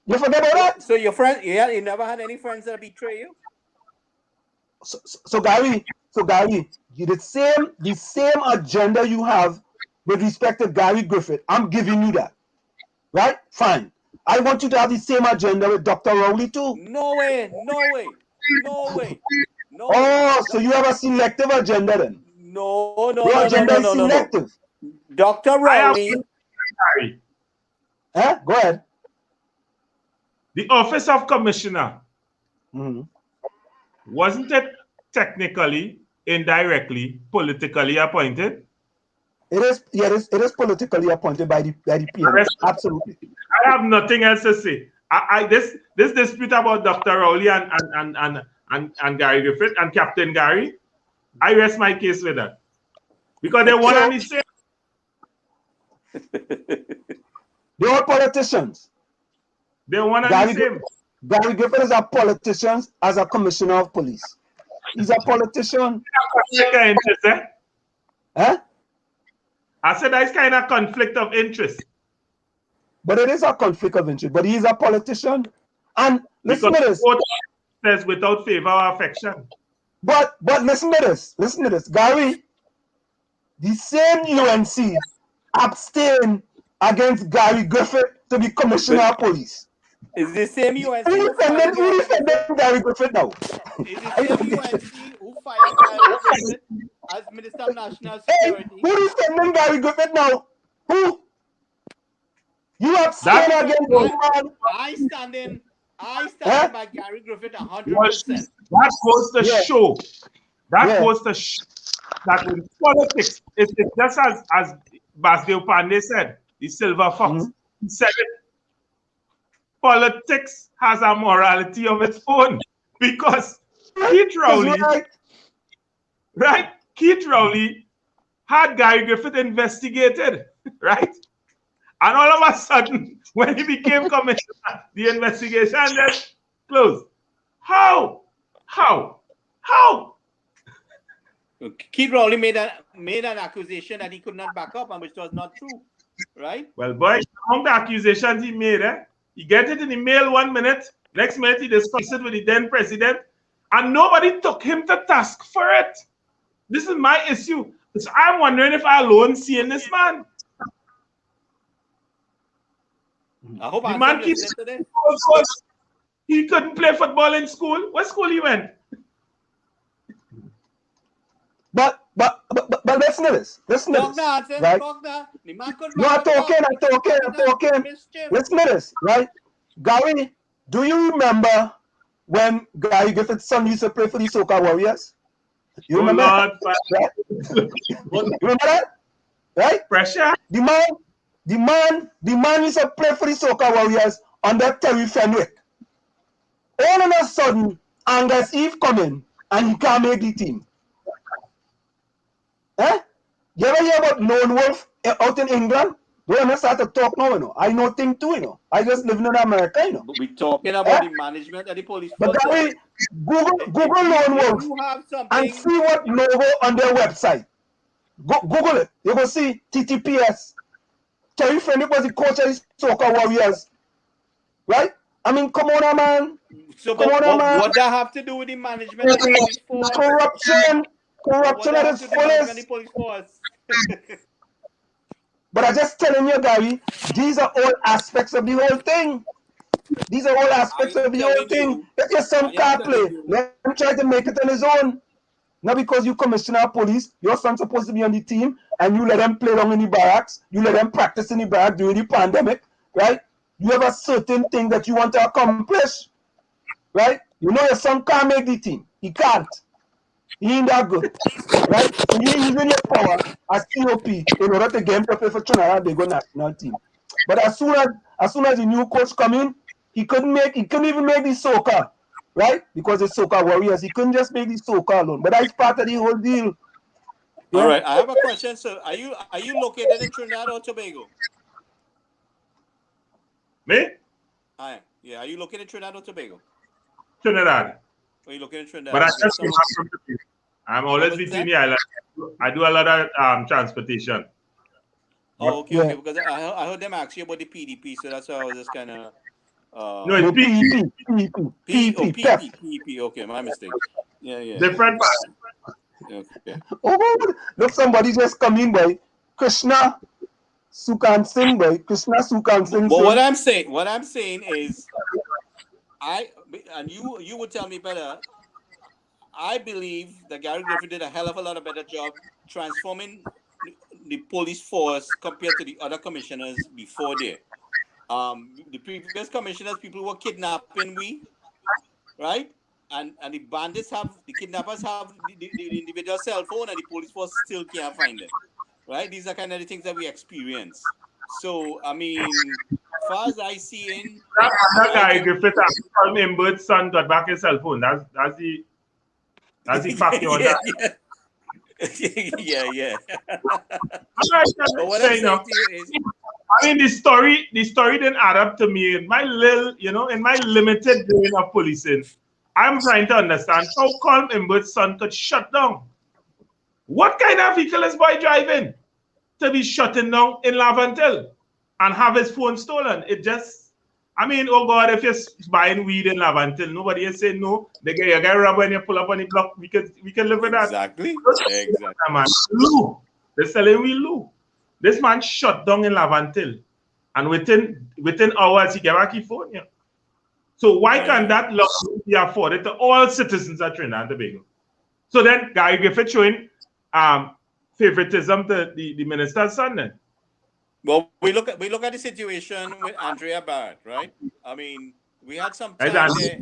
You forget about that? So your friend, you never had any friends that betray you? So Gary, you the same agenda you have with respect to Gary Griffith. I'm giving you that. Right? Fine. I want you to have the same agenda with Dr. Rowley too. No way. So you have a selective agenda then? No. Your agenda is selective. Dr. Rowley. Go ahead. The office of commissioner, wasn't it technically, indirectly, politically appointed? It is politically appointed by the PM. Absolutely. I have nothing else to say. This dispute about Dr. Rowley and Gary Griffith and Captain Gary, I rest my case with that. Because they want to say they're all politicians. They want to say Gary Griffith is a politician as a commissioner of police. He's a politician. I said that's kind of conflict of interest. But it is a conflict of interest. But he's a politician. And listen to this. says without favor or affection. But listen to this, Gary. The same UNC abstained against Gary Griffith to be commissioner of police. Is the same UNC Who defended Gary Griffith now? Is the same UNC who fired Gary Griffith as Minister of National Security? Who defending Gary Griffith now? Who? You abstain against man. I stand by Gary Griffith 100%. That goes to show. That goes to show that in politics, it's just as Basdeo Pandey said, the silver fox. He said it. Politics has a morality of its own because Keith Rowley, right? Keith Rowley had Gary Griffith investigated, right? And all of a sudden, when he became commissioner, the investigation just closed. How? Keith Rowley made an accusation that he could not back up and which was not true, right? Well, boy, among the accusations he made, he get it in the mail 1 minute, next minute he discussed it with the then president, and nobody took him to task for it. This is my issue. So I'm wondering if I alone seeing this man. I hope the man keeps he couldn't play football in school. What school he went? But listen to this. Listen to this. Right? No, I'm talking. Listen to this, right? Gary, do you remember when Gary Griffith's son used to play for the Soca Warriors? You remember that? Right? You remember that? Right? Pressure. The man used to play for the Soca Warriors under Terry Fenwick. All of a sudden, Angus Eve come in and he can't make the team. You ever hear about Lone Wolf out in England? We don't start to talk now, you know. I know thing too, you know. I just live in America, you know. But we're talking about the management of the police force. But Gary, Google Lone Wolf and see what logo on their website. Google it. You will see TTPS. Terry Fenwick was the coach of the Soca Warriors. Right? I mean, come on, man. So, what that have to do with the management of the police force? Corruption at its fullest. But I'm just telling you, Gary, these are all aspects of the whole thing. These are all aspects of the whole thing. If your son can't play, let him try to make it on his own. Not because you commissioner of police, your son's supposed to be on the team, and you let them play along in the barracks, you let them practice in the barracks during the pandemic, right? You have a certain thing that you want to accomplish, right? You know your son can't make the team. He can't. He ain't that good, right? So you're using your power as COP in order to get him to play for Trinidad and Tobago national team. But as soon as the new coach come in, he couldn't even make the Soca, right? Because the Soca Warriors, he couldn't just make the Soca alone. But that's part of the whole deal. Yeah? All right, I have a question, sir. Are you located in Trinidad or Tobago? Me? I am. Yeah, are you located in Trinidad or Tobago? Trinidad. Are you located in Trinidad? But I just come from Tobago. I'm always between the islands. I do a lot of transportation. Oh, okay, because I heard them ask you about the PDP, so that's why I was just kind of... no, it's PDP. Okay, my mistake. Yeah. Different part. Okay. Oh, look, somebody just come in, boy. Krishna Sukan Singh, boy. Krishna Sukan Singh. But what I'm saying is, you would tell me better. I believe that Gary Griffith did a hell of a lot of better job transforming the police force compared to the other commissioners before there. The previous commissioners, people were kidnapping right? And the kidnappers have the individual cell phone and the police force still can't find them, right? These are kind of the things that we experience. So, I mean, as far as I see in... That guy, Griffith, called me Bird's son got back his cell phone. That's the fact on that. Yeah. What I'm saying is, I mean, the story didn't add up to me. In my limited brain of policing, I'm trying to understand how come Imbert's son could shut down. What kind of vehicle is boy driving to be shutting down in Laventille and have his phone stolen? I mean, oh God, if you're buying weed in Lavantil, nobody is saying no. You get robbed when you pull up on the block. We can live with that. Exactly. Man. Lou, they're selling weed, Lou. This man shut down in Lavantil, and within hours he get back his phone. Yeah. So why can't that luxury be afforded to all citizens of Trinidad and Tobago? So then Gary Griffith showing favoritism to the minister's son then. Well, we look at the situation with Andrea Barrett, right? I mean, we had some time there.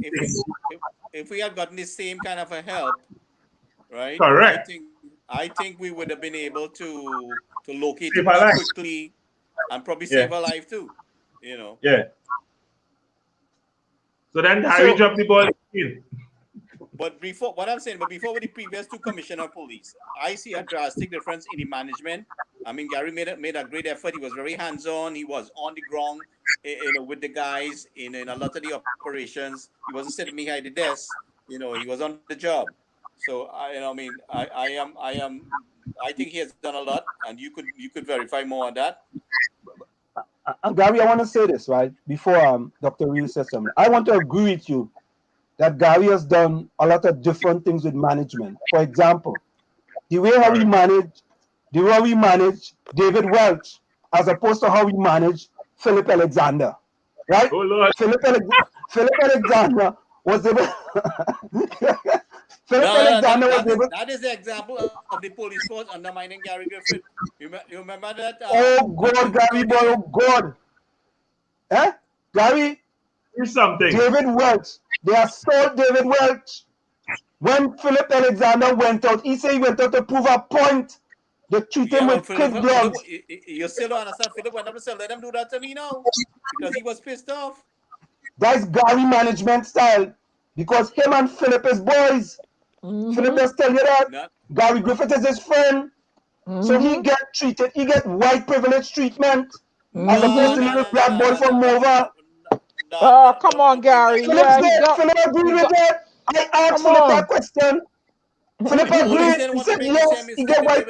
If we had gotten the same kind of a help, right? Correct. I think we would have been able to locate Save him her life. quickly and probably save her life too. You know. Yeah. So then Harry dropped the ball in. But before with the previous two commissioner of police, I see a drastic difference in the management. I mean, Gary made a great effort. He was very hands-on. He was on the ground, with the guys in a lot of the operations. He wasn't sitting behind the desk. He was on the job. So I think he has done a lot, and you could verify more on that. Gary, I want to say this right before Dr. Real says something. I want to agree with you that Gary has done a lot of different things with management. For example, the way we manage David Welch as opposed to how we manage Philip Alexander, right? Oh Lord. Philip Alexander was able. That is the example of the police force undermining Gary Griffith. You remember that? Oh God, Gary, boy, oh God. Gary? Here's something. David Welch. They assault David Welch. When Philip Alexander went out, he said he went out to prove a point. They treat him with kid gloves. You still don't understand. Philip went up and said, let them do that to me now. Because he was pissed off. That's Gary management style. Because him and Philip is boys. Philip just tell you that. Gary Griffith is his friend. So he get treated, he get white privilege treatment. As opposed to little black boy from Mova. Oh, come on, Gary. Philip agreed with that. I asked Philip that question. Philip agreed. He said yes, he get white.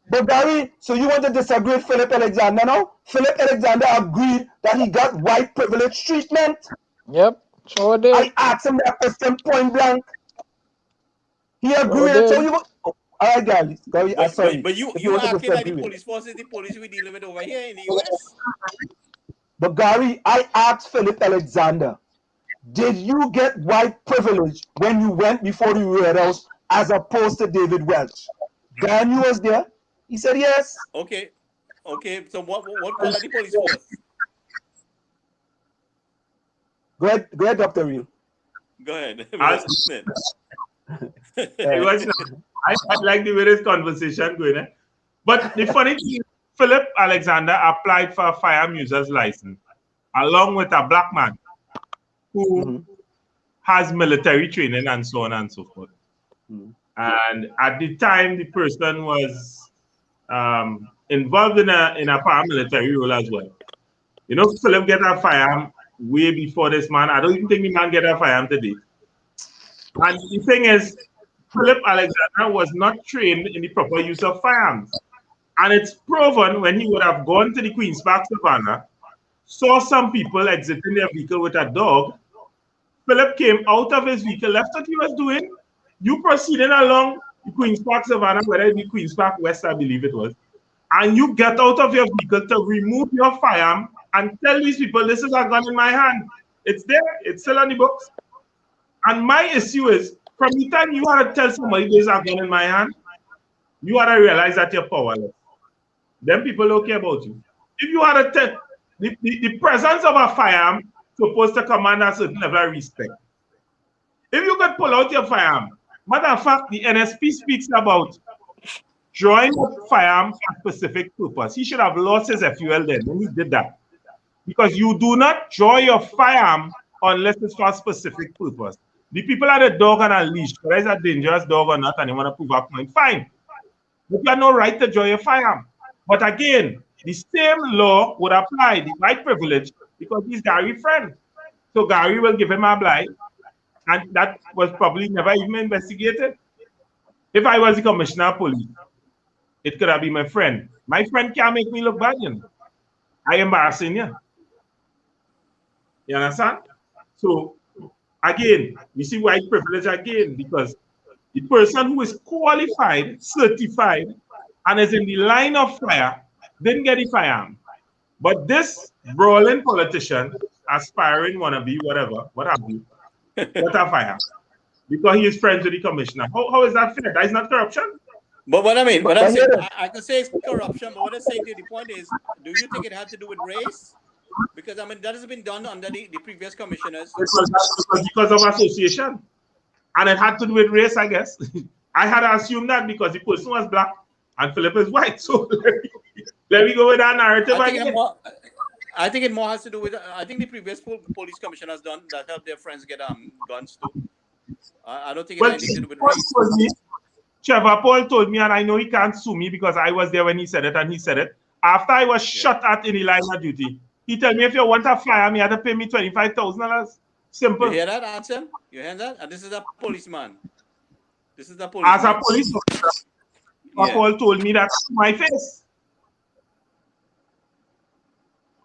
But Gary, so you want to disagree with Philip Alexander now? Philip Alexander agreed that he got white privilege treatment. Yep, sure did. I asked him that question point blank. He agreed. Sure So you all right, Gary. Sorry. But you acting like the police force is the police we dealing with over here in the US. But Gary, I asked Philip Alexander, did you get white privilege when you went before the Red House as opposed to David Welch? Dan, you was there? He said yes. Okay. So what color the police force? Go ahead, Dr. Real. Go ahead. I like the way this conversation going. But the funny thing, Philip Alexander applied for a firearm user's license along with a black man who has military training and so on and so forth. And at the time, the person was involved in a paramilitary role as well. Philip get a firearm way before this man. I don't even think the man get a firearm today. And the thing is, Philip Alexander was not trained in the proper use of firearms. And it's proven when he would have gone to the Queen's Park Savannah, saw some people exiting their vehicle with a dog. Philip came out of his vehicle, left what he was doing. You proceeded along the Queen's Park Savannah, whether it be Queen's Park West, I believe it was, and you get out of your vehicle to remove your firearm and tell these people, this is a gun in my hand. It's there. It's still on the books. And my issue is, from the time you want to tell somebody there's a gun in my hand, you want to realize that you're powerless. Then people don't care about you. If you want to tell, the presence of a firearm supposed to command a certain level of respect. If you could pull out your firearm, matter of fact, the NSP speaks about drawing a firearm for a specific purpose. He should have lost his FUL then when he did that. Because you do not draw your firearm unless it's for a specific purpose. The people at the dog on a leash, whether it's a dangerous dog or not, and you want to prove a point, fine. But you have no right to draw your firearm. But again, the same law would apply, the white privilege, because he's Gary's friend. So Gary will give him a blight, and that was probably never even investigated. If I was the commissioner of police, it could have been my friend. My friend can't make me look bad, I embarrassing you. You understand? So again, we see white privilege again because the person who is qualified, certified, and is in the line of fire didn't get the firearm. But this brawling politician, aspiring wannabe, whatever, what have you, got a firearm because he is friends with the commissioner. How is that fair? That is not corruption. But what I mean, what I'm But saying, here, I can say it's corruption, but what I'm saying to you, the point is, do you think it had to do with race? Because I mean, that has been done under the previous commissioners. Because of association. And it had to do with race, I guess. I had assumed that because the person was black and Philip is white. So let me go with that narrative again. I think it more has to do with. I think the previous police commissioners done that helped their friends get guns too. I don't think it had anything to do with race. Trevor Paul told me, and I know he can't sue me because I was there when he said it, and he said it. After I was shot at in the line of duty, he told me if you want to fire me, you have to pay me $25,000. Simple. You hear that, Ansem? You hear that? And this is a policeman. This is the policeman. As a police officer, Paul told me that to my face.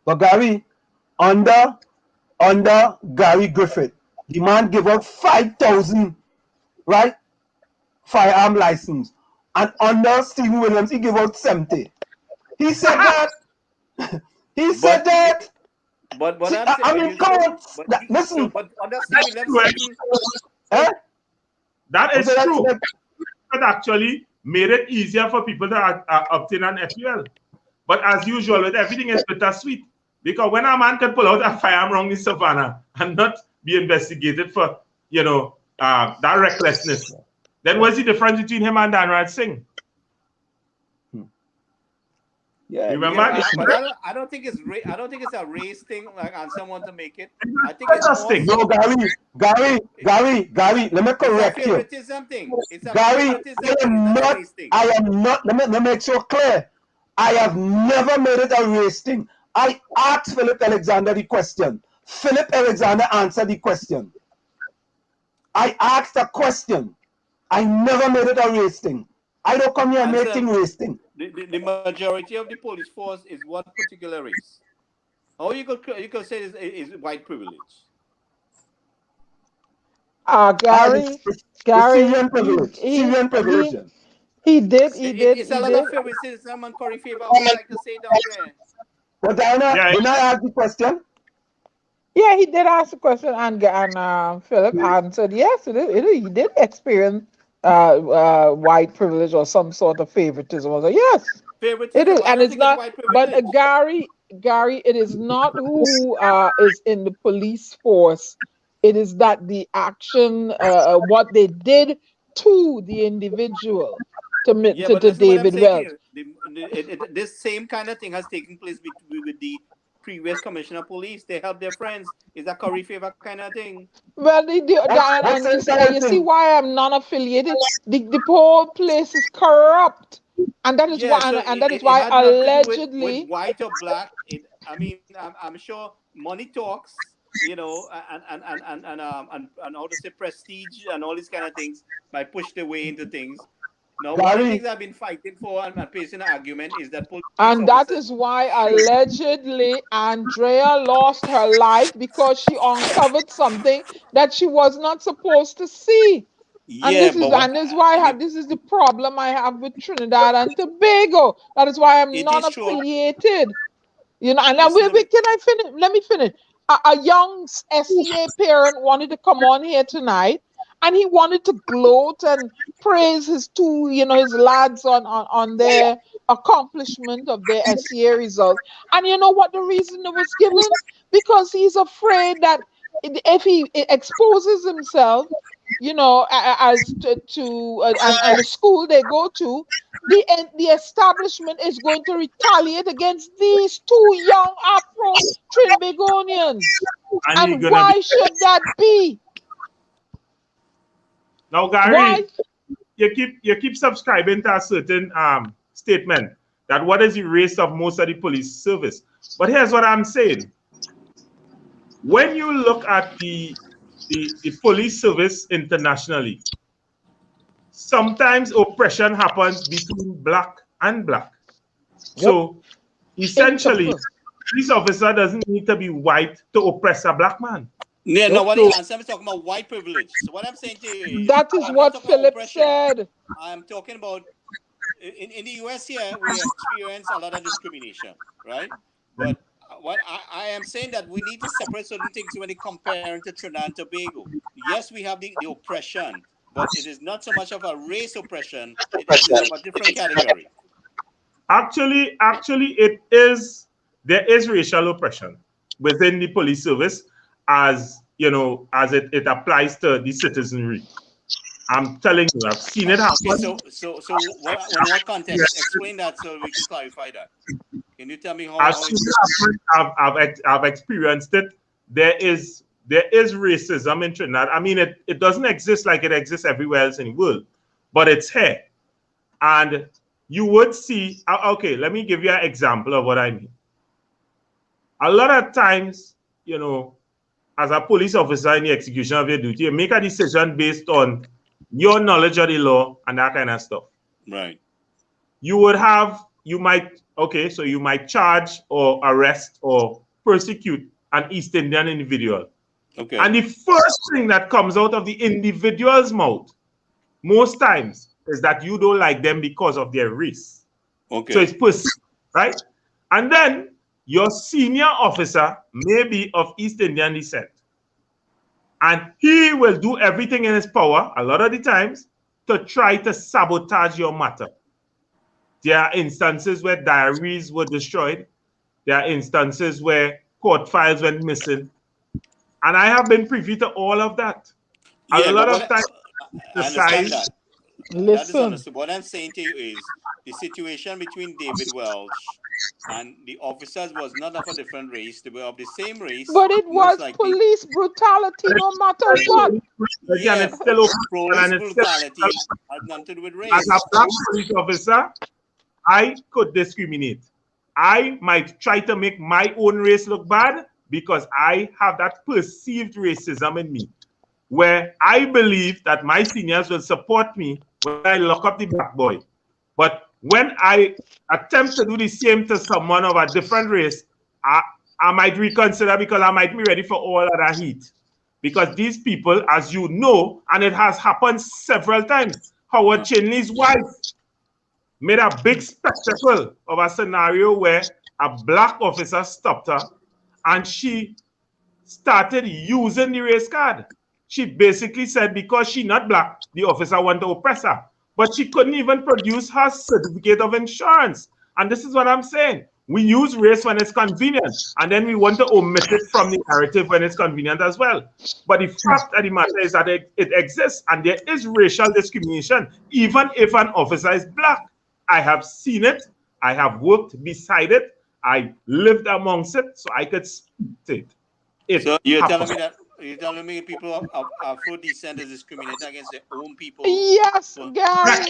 but Gary, under Gary Griffith, the man gave out 5,000, right? Firearm license. And under Stephen Williams, he gave out 70. He said that. He said that. But what See, I'm saying, I mean, come on. Listen. But under Stephen Williams, That is true. It actually made it easier for people to obtain an FUL. But as usual, with everything is bittersweet. Because when a man can pull out a firearm wrong in Savannah and not be investigated for, that recklessness, then what's the difference between him and Danraj Singh? Yeah, remember? But I don't think it's a race thing, like, and someone to make it. I think it's more. No, Gary, let me correct you. It's a Gary, I am not, let me make sure clear. I have never made it a race thing. I asked Philip Alexander the question. Philip Alexander answered the question. I asked a question. I never made it a race thing. I don't come here making race thing. The majority of the police force is what particular race? How you could say is white privilege? Gary, Syrian privilege. He did. It's a lot of favoritism and curry favor. I would like to say down there. But Diana, did I ask the question? Yeah, he did ask the question, and Philip answered yes. He did experience white privilege or some sort of favoritism. I was like, yes, it is, and it's not. But Gary, it is not who is in the police force. It is that the action, what they did to the individual, to David Wells. This same kind of thing has taken place with the previous commissioner of police. They help their friends. Is that curry favor kind of thing? Well, you see why I'm non-affiliated. The whole place is corrupt, and that is why allegedly with white or black. I'm sure money talks. And how to say prestige and all these kind of things by push their way into things. Now, one of the things I've been fighting for and facing an argument is that and that is why allegedly Andrea lost her life because she uncovered something that she was not supposed to see. And this is the problem I have with Trinidad and Tobago. That is why I'm not affiliated. And can I finish? Let me finish. A young SCA parent wanted to come on here tonight, and he wanted to gloat and praise his his lads on their accomplishment of their SCA results. And you know what the reason it was given? Because he's afraid that if he exposes himself, as to and the school they go to, the establishment is going to retaliate against these two young Afro-Trinbagonians. And why should that be? Now, Gary, you keep subscribing to a certain statement that what is the race of most of the police service. But here's what I'm saying. When you look at the police service internationally, sometimes oppression happens between black and black. So essentially, police officer doesn't need to be white to oppress a black man. Yeah, no, what So, I'm talking about white privilege. So what I'm saying to you is, That is I'm not what talking about Philip oppression. said. I'm talking about in the US here, we experience a lot of discrimination, right? But what I am saying that we need to separate certain things when it comparing to Trinidad and Tobago. Yes, we have the oppression, but it is not so much of a race oppression. It is of a different category. actually, there is racial oppression within the police service, as you know, as it applies to the citizenry. I'm telling you, I've seen it happen. Okay, so in what context? Explain that so we can clarify that. Can you tell me how I've seen it happen. I've experienced it. There is racism in Trinidad. I mean, it doesn't exist like it exists everywhere else in the world, but it's here. And you would see, okay, let me give you an example of what I mean. A lot of times, you know, as a police officer in the execution of your duty, you make a decision based on your knowledge of the law and that kind of stuff. Right. You might charge or arrest or persecute an East Indian individual. Okay. And the first thing that comes out of the individual's mouth, most times, is that you don't like them because of their race. Okay. So it's perceived, right? And then your senior officer may be of East Indian descent. And he will do everything in his power, a lot of the times, to try to sabotage your matter. There are instances where diaries were destroyed. There are instances where court files went missing. And I have been privy to all of that. A lot of times, I understand that. Listen. That is understood. What I'm saying to you is the situation between David Welch and the officers was not of a different race. They were of the same race. But it was police brutality no matter what. Yeah, it's still police brutality has nothing to do with race. As a black police officer, I could discriminate. I might try to make my own race look bad because I have that perceived racism in me, where I believe that my seniors will support me when I lock up the black boy. But when I attempt to do the same to someone of a different race, I might reconsider because I might be ready for all of that heat. Because these people, as you know, and it has happened several times, Howard Chinley's wife made a big spectacle of a scenario where a black officer stopped her and she started using the race card. She basically said because she's not black, the officer wanted to oppress her. But she couldn't even produce her certificate of insurance. And this is what I'm saying. We use race when it's convenient, and then we want to omit it from the narrative when it's convenient as well. But the fact of the matter is that it exists, and there is racial discrimination, even if an officer is black. I have seen it. I have worked beside it. I lived amongst it, so I could speak to it. So you're telling me people of Afro descent is discriminating against their own people? Yes, Gary,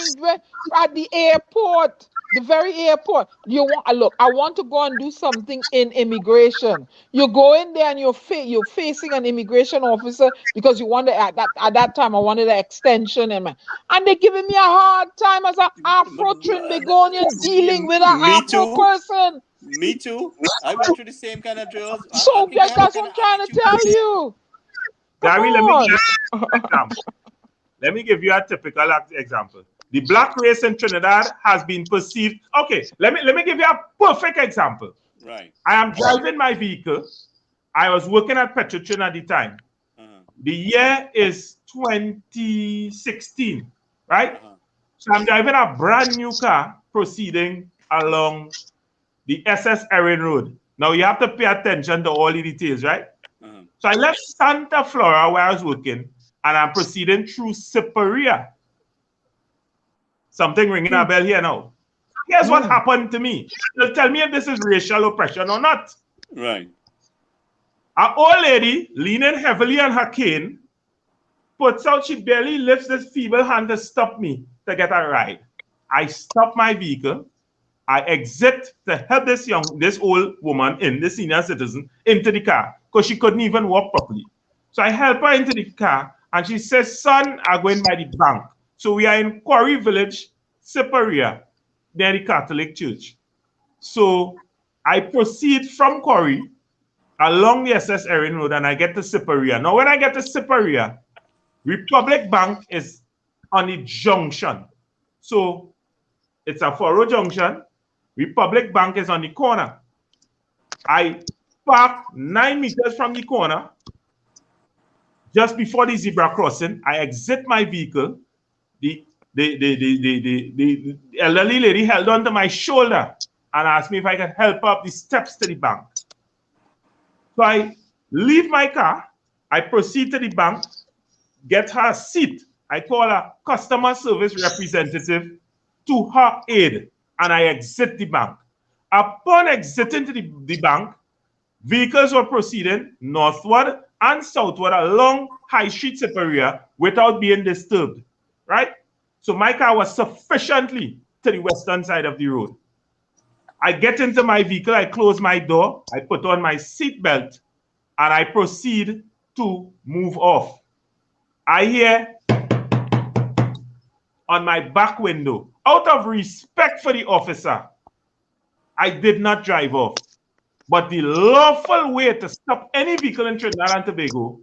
at the airport, the very airport. Look, I want to go and do something in immigration. You go in there and you're facing an immigration officer because you wanted at that time I wanted an extension and they're giving me a hard time as an Afro Trinbagonian dealing with an Afro person. Me too. I went through the same kind of drills. So that's what I'm trying to tell you. Gary, let me give you a typical example. The black race in Trinidad has been perceived. Okay, let me give you a perfect example. Right. I am driving my vehicle. I was working at Petrotrin at the time. The year is 2016, right? So I'm driving a brand new car proceeding along the SS Erin Road. Now you have to pay attention to all the details, right? So I left Santa Flora where I was working, and I'm proceeding through Siparia. Something ringing a bell here now. Here's what happened to me. You'll tell me if this is racial oppression or not. Right. An old lady leaning heavily on her cane puts out, she barely lifts this feeble hand to stop me to get a ride. I stop my vehicle. I exit to help this old woman the senior citizen, into the car because she couldn't even walk properly. So I help her into the car and she says, son, I'm going by the bank. So we are in Quarry Village, Siparia, near the Catholic Church. So I proceed from Corrie along the SS Erin Road and I get to Siparia. Now, when I get to Siparia, Republic Bank is on the junction. So it's a 4-road junction. Republic Bank is on the corner. I park 9 meters from the corner. Just before the zebra crossing, I exit my vehicle. The elderly lady held onto my shoulder and asked me if I could help up the steps to the bank. So I leave my car. I proceed to the bank, get her a seat. I call a customer service representative to her aid, and I exit the bank. Upon exiting to the bank, vehicles were proceeding northward and southward along High Street Siparia without being disturbed, right? So my car was sufficiently to the western side of the road. I get into my vehicle, I close my door, I put on my seatbelt, and I proceed to move off. I hear on my back window, out of respect for the officer, I did not drive off. But the lawful way to stop any vehicle in Trinidad and Tobago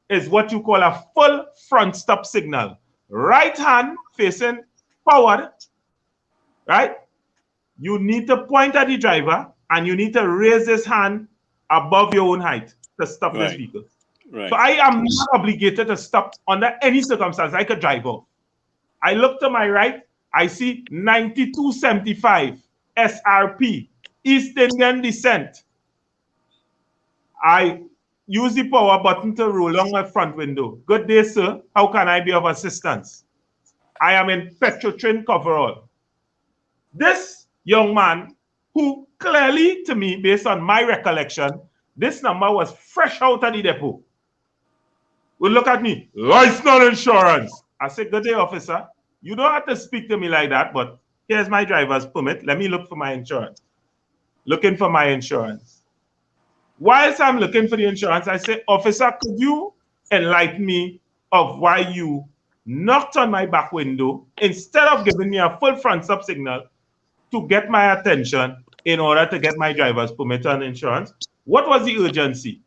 is what you call a full front stop signal. Right hand facing forward, right? You need to point at the driver and you need to raise his hand above your own height to stop this vehicle. So I am not obligated to stop under any circumstance. I could drive off. I look to my right, I see 9275 SRP, East Indian descent. I use the power button to roll on my front window. Good day, sir. How can I be of assistance? I am in Petrotrin coverall. This young man, who clearly to me, based on my recollection, this number was fresh out of the depot, will look at me, license not insurance. I said, good day, officer. You don't have to speak to me like that, but here's my driver's permit. Let me look for my insurance. Looking for my insurance. Whilst I'm looking for the insurance, I say, officer, could you enlighten me of why you knocked on my back window instead of giving me a full front stop signal to get my attention in order to get my driver's permit and insurance? What was the urgency?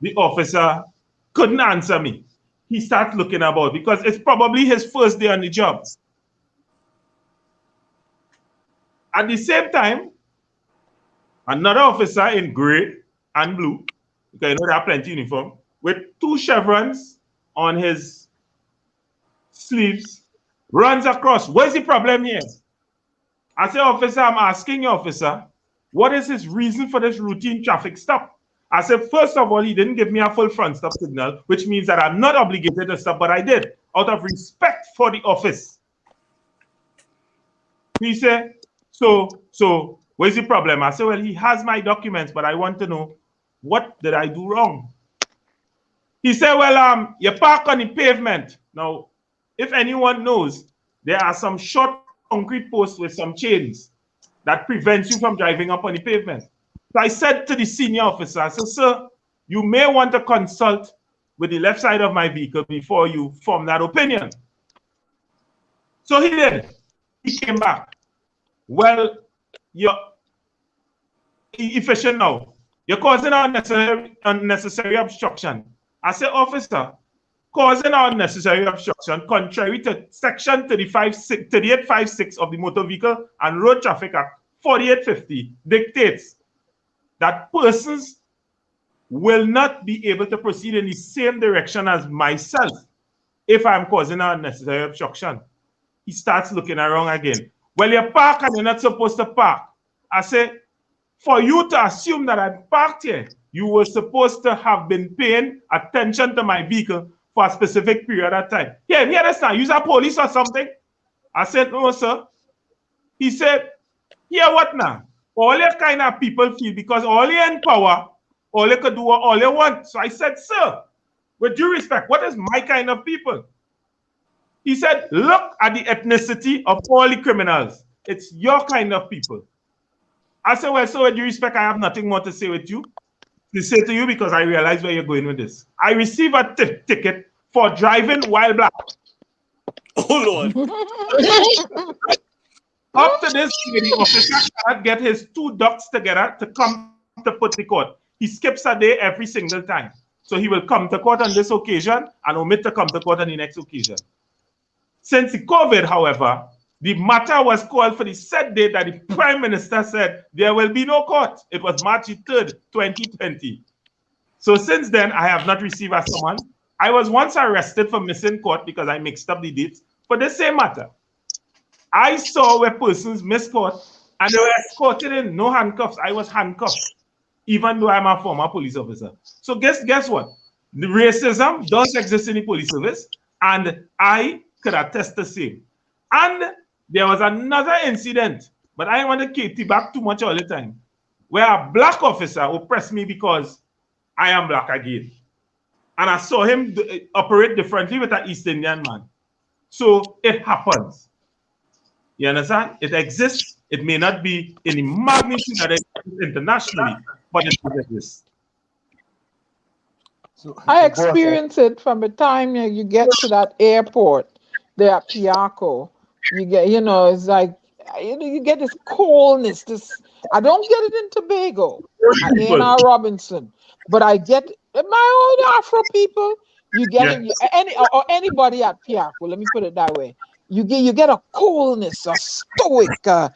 The officer couldn't answer me. He started looking about because it's probably his first day on the job. At the same time, another officer in gray and blue, because you know there are plenty of uniform, with 2 chevrons on his sleeves, runs across. What's the problem here? I say, officer, I'm asking you, officer, what is his reason for this routine traffic stop? I said, first of all, he didn't give me a full front stop signal, which means that I'm not obligated to stop, but I did, out of respect for the office. He said, so where's the problem? I said, well, he has my documents, but I want to know, what did I do wrong? He said, well, you park on the pavement. Now, if anyone knows, there are some short concrete posts with some chains that prevents you from driving up on the pavement. So I said to the senior officer, I said, sir, you may want to consult with the left side of my vehicle before you form that opinion. So he did. He came back. Well, you're efficient now. You're causing unnecessary obstruction. I said, officer, causing unnecessary obstruction contrary to section 3856 of the Motor Vehicle and Road Traffic Act 4850 dictates that persons will not be able to proceed in the same direction as myself if I'm causing an unnecessary obstruction. He starts looking around again. Well, you park and you're not supposed to park. I say, for you to assume that I'm parked here, you were supposed to have been paying attention to my vehicle for a specific period of time. Yeah, me understand. You're a police or something? I said, no, sir. He said, yeah, what now? All your kind of people feel because all you in power, all you could do all you want. So I said, sir, with due respect, what is my kind of people? He said, look at the ethnicity of all the criminals. It's your kind of people. I said, well, so with due respect, I have nothing more to say with you. To say to you because I realize where you're going with this. I receive a ticket for driving while black. Oh, Lord. Up to this day, the officer cannot get his 2 ducks together to come to put the court. He skips a day every single time. So he will come to court on this occasion and omit to come to court on the next occasion. Since the COVID, however, the matter was called for the set date that the Prime Minister said there will be no court. It was March 3rd, 2020. So since then, I have not received a summons. I was once arrested for missing court because I mixed up the dates for the same matter. I saw where persons missed court and they were escorted in, no handcuffs. I was handcuffed, even though I'm a former police officer. So guess what? The racism does exist in the police service, and I could attest the same. And there was another incident, but I don't want to keep it back too much all the time, where a black officer oppressed me because I am black again. And I saw him operate differently with an East Indian man. So it happens. You understand? It exists. It may not be in the magnitude that it exists internationally, but it exists. So, I experience it from the time you get to that airport there at Piaco. You get, it's like, you get this coldness. I don't get it in Tobago, at A&R Robinson, but I get my own Afro people. You get it, anybody at Piaco. Let me put it that way. You get a coolness, a stoic, a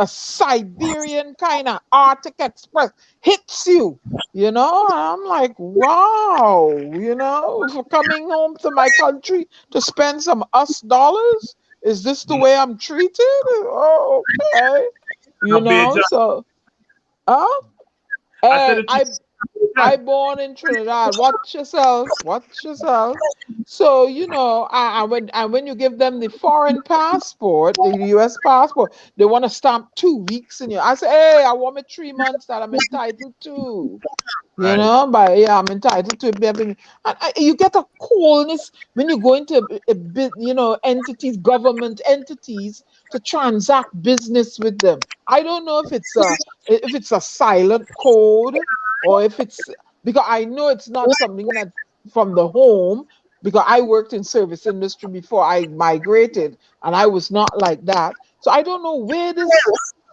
Siberian kind of Arctic Express hits you, I'm like, wow, for coming home to my country to spend some US dollars, is this the way I'm treated? Oh, okay, so, I born in Trinidad. Watch yourself. So when you give them the foreign passport, the U.S. passport, they want to stamp 2 weeks in you. I say, hey, I want me 3 months that I'm entitled to. I'm entitled to it. You get a coolness when you go into entities, government entities, to transact business with them. I don't know if it's a silent code or if it's because I know it's not something that's from the home, because I worked in service industry before I migrated and I was not like that. So I don't know where this,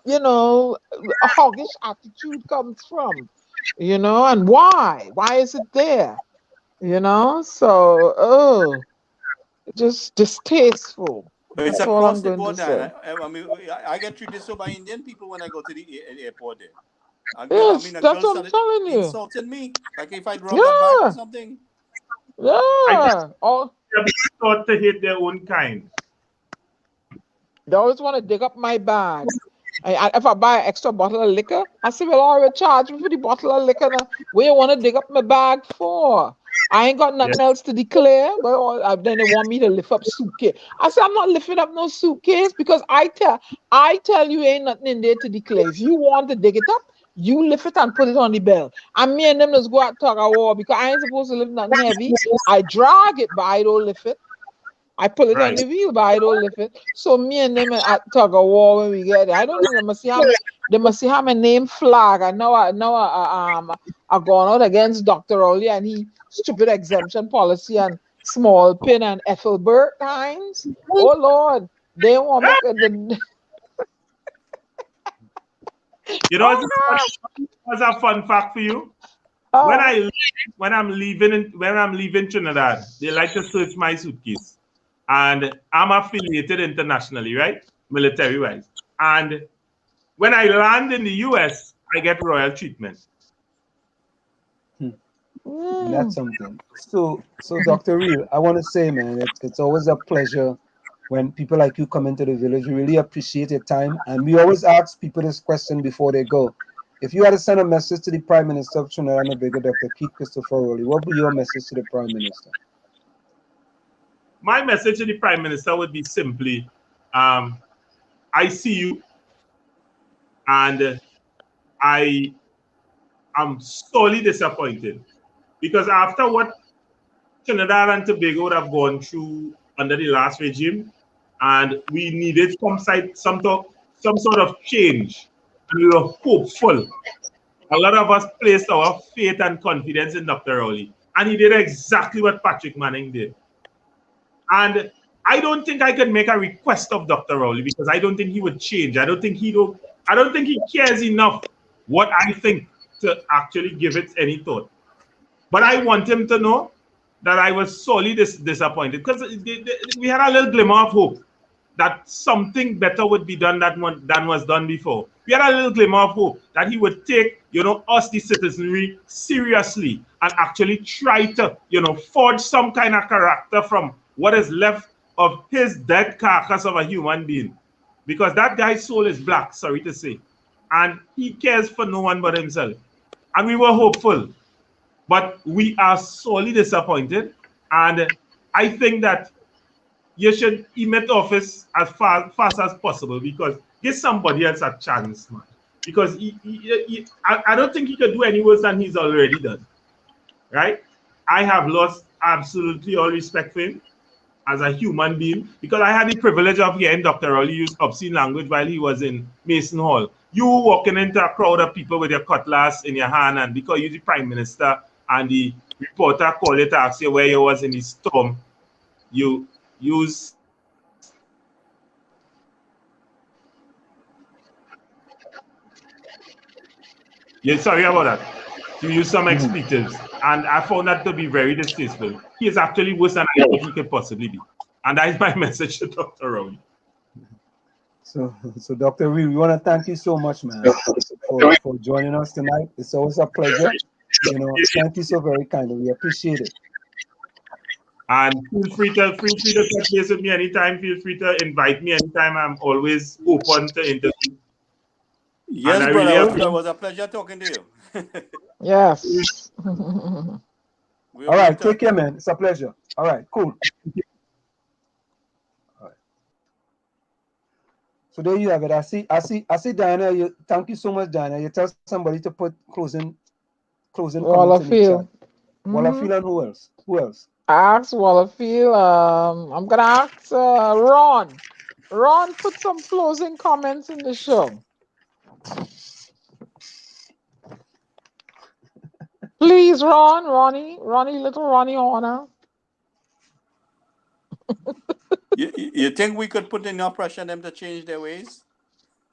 a hoggish attitude comes from, and why is it there, so, just distasteful. It's That's all across I'm the going board. to say. I get treated so by Indian people when I go to the airport there. Yes, that's what I'm telling you. Insulting me, like if I drop a bag or something. Yeah. They're taught to hate their own kind. They always want to dig up my bag. If I buy an extra bottle of liquor, I say, well, already charge me for the bottle of liquor. Now. What you want to dig up my bag for? I ain't got nothing else to declare, but then they want me to lift up suitcase. I say, I'm not lifting up no suitcase because I tell you ain't nothing in there to declare. If you want to dig it up, you lift it and put it on the belt. And me and them just go out tug of war because I ain't supposed to lift nothing heavy. I drag it, but I don't lift it. I pull it on the wheel, but I don't lift it. So me and them at tug of war when we get there. I don't think they must see how my name flag. I know I gone out against Dr. Rowley and he stupid exemption policy and small pin and Ethelbert Hines. Oh Lord, they want me. What's a fun fact for you? When I'm leaving Trinidad, they like to search my suitcase. And I'm affiliated internationally, right? Military-wise. And when I land in the US, I get royal treatment. That's something. So Dr. Real, I want to say, man, it's always a pleasure when people like you come into the village. We really appreciate your time. And we always ask people this question before they go. If you had to send a message to the Prime Minister of Trinidad and Tobago, Dr. Keith Christopher Rowley, what would be your message to the Prime Minister? My message to the Prime Minister would be simply, I see you, and I am sorely disappointed because after what Trinidad and Tobago would have gone through under the last regime, and we needed some sort of change, and we were hopeful. A lot of us placed our faith and confidence in Dr. Rowley, and he did exactly what Patrick Manning did. And I don't think I could make a request of Dr. Rowley because I don't think he would change. I don't think he cares enough what I think to actually give it any thought. But I want him to know that I was sorely disappointed because we had a little glimmer of hope that something better would be done than was done before. We had a little glimmer of hope that he would take, us, the citizenry, seriously and actually try to, forge some kind of character from what is left of his dead carcass of a human being. Because that guy's soul is black, sorry to say. And he cares for no one but himself. And we were hopeful. But we are sorely disappointed. And I think that you should emit office as fast as possible because give somebody else a chance, man. Because I don't think he can do any worse than he's already done. Right? I have lost absolutely all respect for him as a human being because I had the privilege of hearing Dr. Rowley use obscene language while he was in Mason Hall. You walking into a crowd of people with your cutlass in your hand, and because you're the prime minister and the reporter called you to ask you where you was in the storm, you use sorry about that. You use some expletives, and I found that to be very distasteful. He is actually worse than I thought he could possibly be, and that is my message to Dr. Rowley. So Dr. Reed, we want to thank you so much, man, for joining us tonight. It's always a pleasure. Thank you so very kindly. We appreciate it. And feel free to touch base with me anytime. Feel free to invite me anytime. I'm always open to interview. Yes, brother. Really it was a pleasure talking to you. Yes. All right. Take care, man. It's a pleasure. All right. Cool. All right. So there you have it. I see, Diana. Thank you so much, Diana. You tell somebody to put closing comments in the chat. Wallafield and who else? Who else? Ask Wallafield. I'm gonna ask Ron. Ron, put some closing comments in the show. Please, Ronnie, little Ronnie Horner. You think we could put enough pressure on them to change their ways?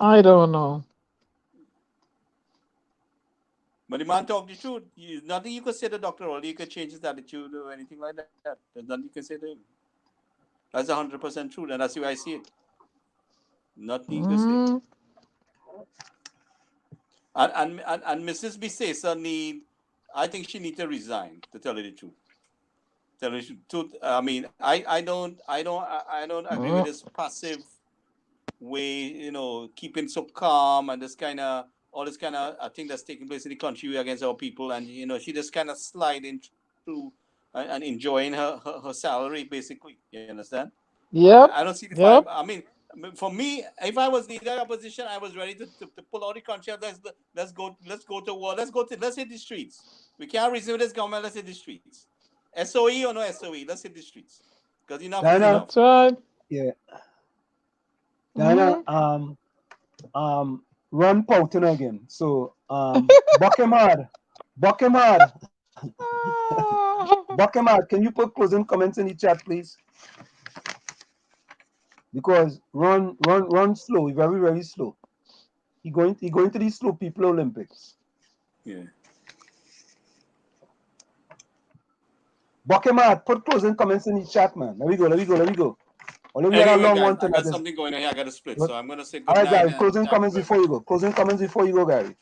I don't know. But the man talk the truth. Nothing you could say to Dr. Rowley, you could change his attitude or anything like that. There's nothing you can say to him. That's 100% true, and that's the way I see it. Nothing you can say. And Mrs. Bisesa I think she needs to resign, to tell you the truth. I mean, I don't agree with this passive way, keeping so calm and this kind of all this kind of thing that's taking place in the country against our people, and she just kind of sliding through and enjoying her salary, basically. You understand? Yep. I don't see the fight. I mean, for me, if I was leader opposition, I was ready to pull out the country. Let's go to war. Let's hit the streets. We can't resume this government. Let's hit the streets. SOE or no SOE? Let's hit the streets. Because enough is enough. That's right. Yeah. Diana, Ron pouting again. So, buck him hard. Can you put closing comments in the chat, please? Because Ron slow. He's very, very slow. He going to the slow people Olympics. Yeah. Buck him hard. Put closing comments in the chat, man. Let me go. Although we anyway, had a long guys, one tonight. I got something going on here. I got to split, so I'm going to say good night. All right, guys. Closing comments before you go. Gary.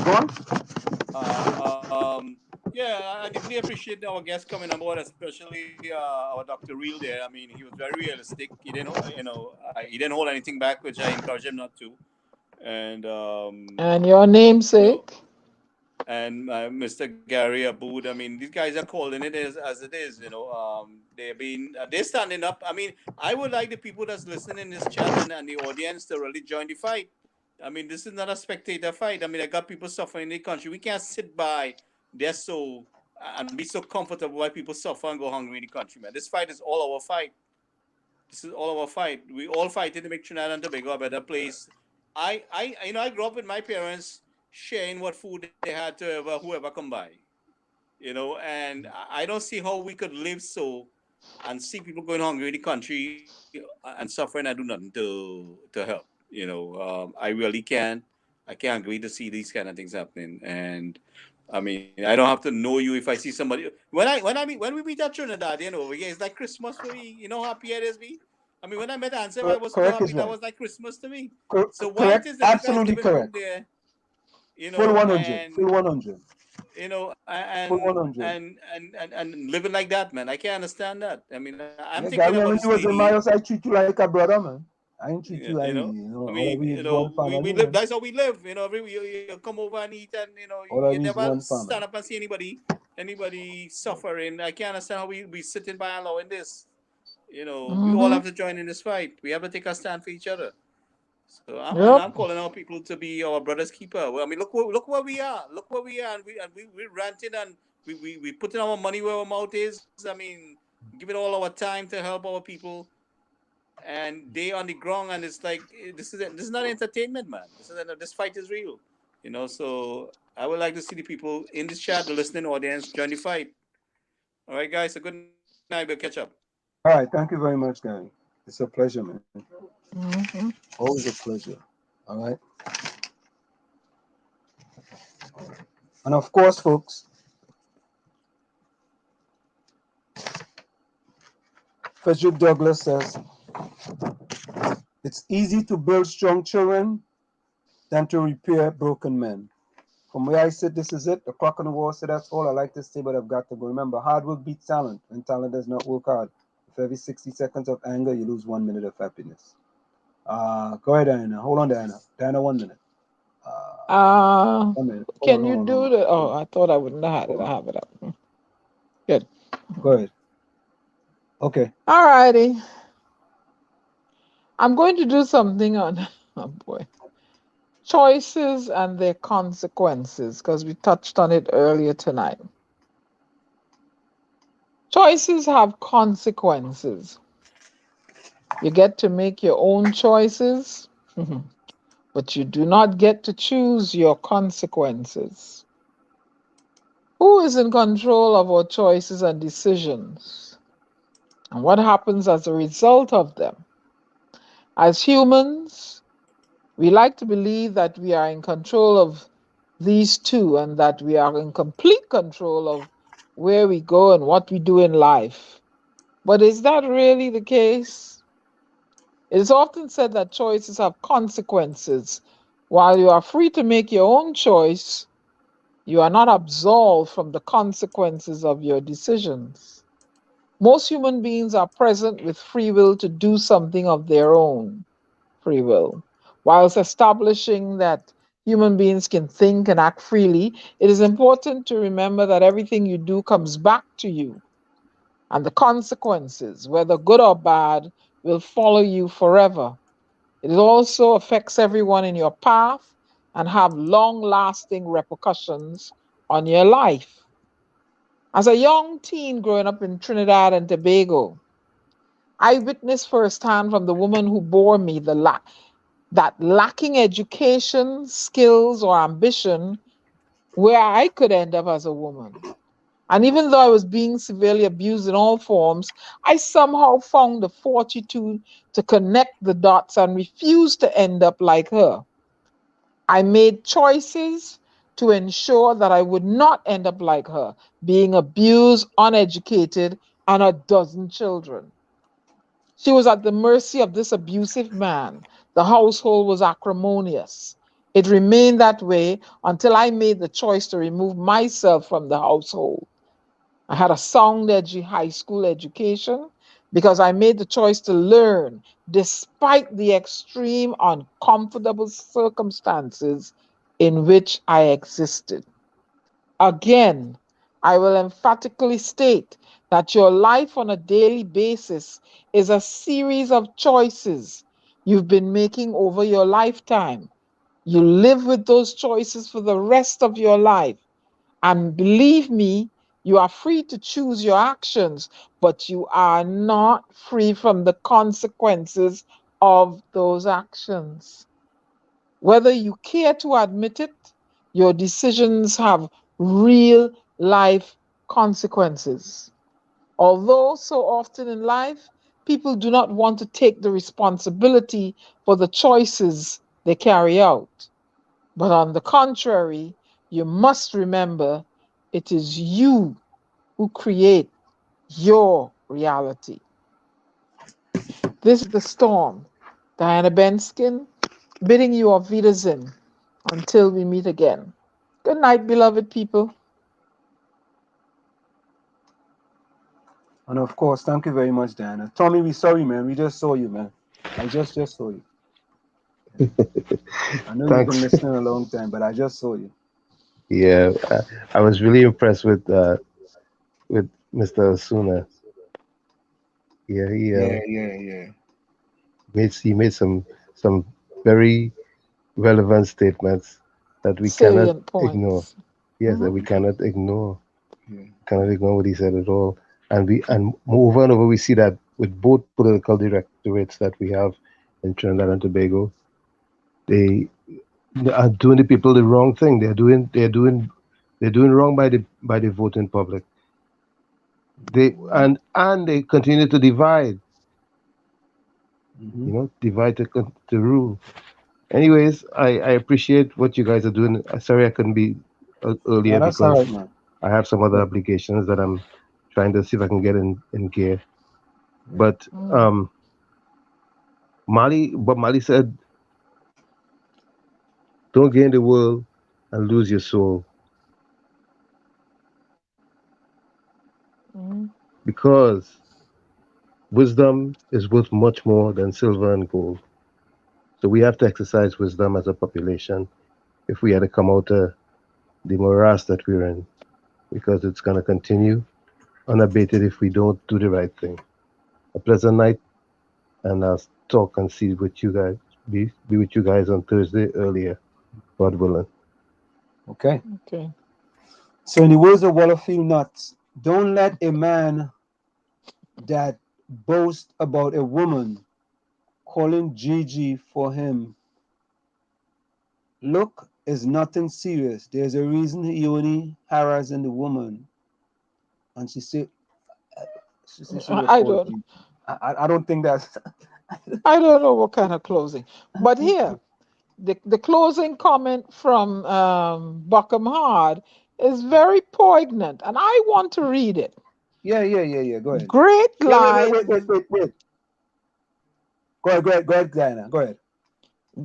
Go on. Yeah, I deeply appreciate our guests coming on board, especially our Dr. Real there. I mean, he was very realistic. He didn't, he didn't hold anything back, which I encourage him not to. And your namesake. And Mr. Gary Aboud. I mean, these guys are calling it as it is. They're standing up. I mean, I would like the people that's listening in this chat and the audience to really join the fight. I mean, this is not a spectator fight. I mean, I got people suffering in the country. We can't sit by and be so comfortable while people suffer and go hungry in the country, man. This fight is all our fight. We all fighting to make Trinidad and Tobago a better place. I grew up with my parents sharing what food they had to whoever come by, and I don't see how we could live so and see people going hungry in the country and suffering, I do nothing to help. I really can't. I can't agree to see these kind of things happening. And I mean, I don't have to know you if I see somebody. When we meet at Trinidad, over here, it's like Christmas for me. You know how happy it is, me. I mean, when I met Ansem, I was so Correct happy. is That right. was like Christmas to me. So why it Correct. is that you guys Absolutely living out correct. there, Full 100. and Full 100. Full and 100. living like that, man. I can't understand that. I mean, I'm Yeah, thinking Gary, about when this you was in lady. my house, I treat you like a brother, man. I ain't treat you You like, know, I all of mean, we is one we family, live. man. That's how we live. You come over and eat, and All you of we is never one family. stand up and see anybody suffering. I can't understand how we sitting by allowing this. We all have to join in this fight. We have to take a stand for each other. So Yep. I'm calling our people to be our brother's keeper. Well, I mean, look where we are. Look where we are, and we ranting, and we putting our money where our mouth is. I mean, giving all our time to help our people, and they on the ground, and it's like this is not entertainment, man. This fight is real. So I would like to see the people in this chat, the listening audience, join the fight. All right, guys. So good night. We'll catch up. All right. Thank you very much, Gary. It's a pleasure, man. Mm-hmm. Always a pleasure. All right. And of course, folks, Frederick Douglass says, it's easy to build strong children than to repair broken men. From where I sit, this is it. The clock on the wall. So that's all I like to say, but I've got to go. Remember, hard work beats talent, and talent does not work hard. For every 60 seconds of anger, you lose 1 minute of happiness. Go ahead, Diana. Hold on, Diana. Diana, 1 minute. 1 minute. Can you Hold do on. the? Oh, I thought I wouldn't have had it. I have it up. Good. Go ahead. Okay. All righty. I'm going to do something on, oh boy, choices and their consequences, because we touched on it earlier tonight. Choices have consequences. You get to make your own choices, but you do not get to choose your consequences. Who is in control of our choices and decisions? And what happens as a result of them? As humans, we like to believe that we are in control of these two and that we are in complete control of where we go and what we do in life. But is that really the case? It is often said that choices have consequences. While you are free to make your own choice, you are not absolved from the consequences of your decisions. Most human beings are present with free will to do something of their own free will. Whilst establishing that human beings can think and act freely, it is important to remember that everything you do comes back to you, and the consequences, whether good or bad, will follow you forever. It also affects everyone in your path and have long-lasting repercussions on your life. As a young teen growing up in Trinidad and Tobago, I witnessed firsthand from the woman who bore me that lacking education, skills, or ambition, where I could end up as a woman. And even though I was being severely abused in all forms, I somehow found the fortitude to connect the dots and refuse to end up like her. I made choices to ensure that I would not end up like her, being abused, uneducated, and a dozen children. She was at the mercy of this abusive man. The household was acrimonious. It remained that way until I made the choice to remove myself from the household. I had a sound, edgy high school education because I made the choice to learn despite the extreme, uncomfortable circumstances in which I existed. Again, I will emphatically state that your life on a daily basis is a series of choices you've been making over your lifetime. You live with those choices for the rest of your life. And believe me, you are free to choose your actions, but you are not free from the consequences of those actions. Whether you care to admit it, your decisions have real life consequences. Although so often in life, people do not want to take the responsibility for the choices they carry out. But on the contrary, you must remember it is you who create your reality. This is the storm. Diana Benskin, bidding you auf Wiedersehen until we meet again. Good night, beloved people. And of course, thank you very much, Diana. Tommy, we sorry, man. We just saw you, man. I just saw you. I know you've been listening a long time, but I just saw you. Yeah, I was really impressed with Mr. Osuna. Yeah, he made some very relevant statements that we cannot ignore. Yes, that we cannot ignore. Cannot ignore what he said at all. And over and over, we see that with both political directorates that we have in Trinidad and Tobago, they are doing the people the wrong thing. They're doing wrong by the voting public. They continue to divide. Divide to rule. Anyways, I appreciate what you guys are doing. Sorry I couldn't be earlier because I have some other obligations that I'm trying to see if I can get in gear. But Mali said, don't gain the world and lose your soul. Because wisdom is worth much more than silver and gold. So we have to exercise wisdom as a population if we had to come out of the morass that we're in, because it's going to continue unabated if we don't do the right thing. A pleasant night, and I'll talk and see with you guys, be with you guys on Thursday earlier, God willing. Okay. So in the words of Wallafield Nuts, don't let a man that boasts about a woman calling Gigi for him. Look, is nothing serious. There's a reason he only harassing the woman. And she said, I don't think that's I don't know what kind of closing. But here, the closing comment from Buckham Hard is very poignant, and I want to read it. Yeah. Go ahead. Great live. Wait. Go ahead, Diana. Go ahead.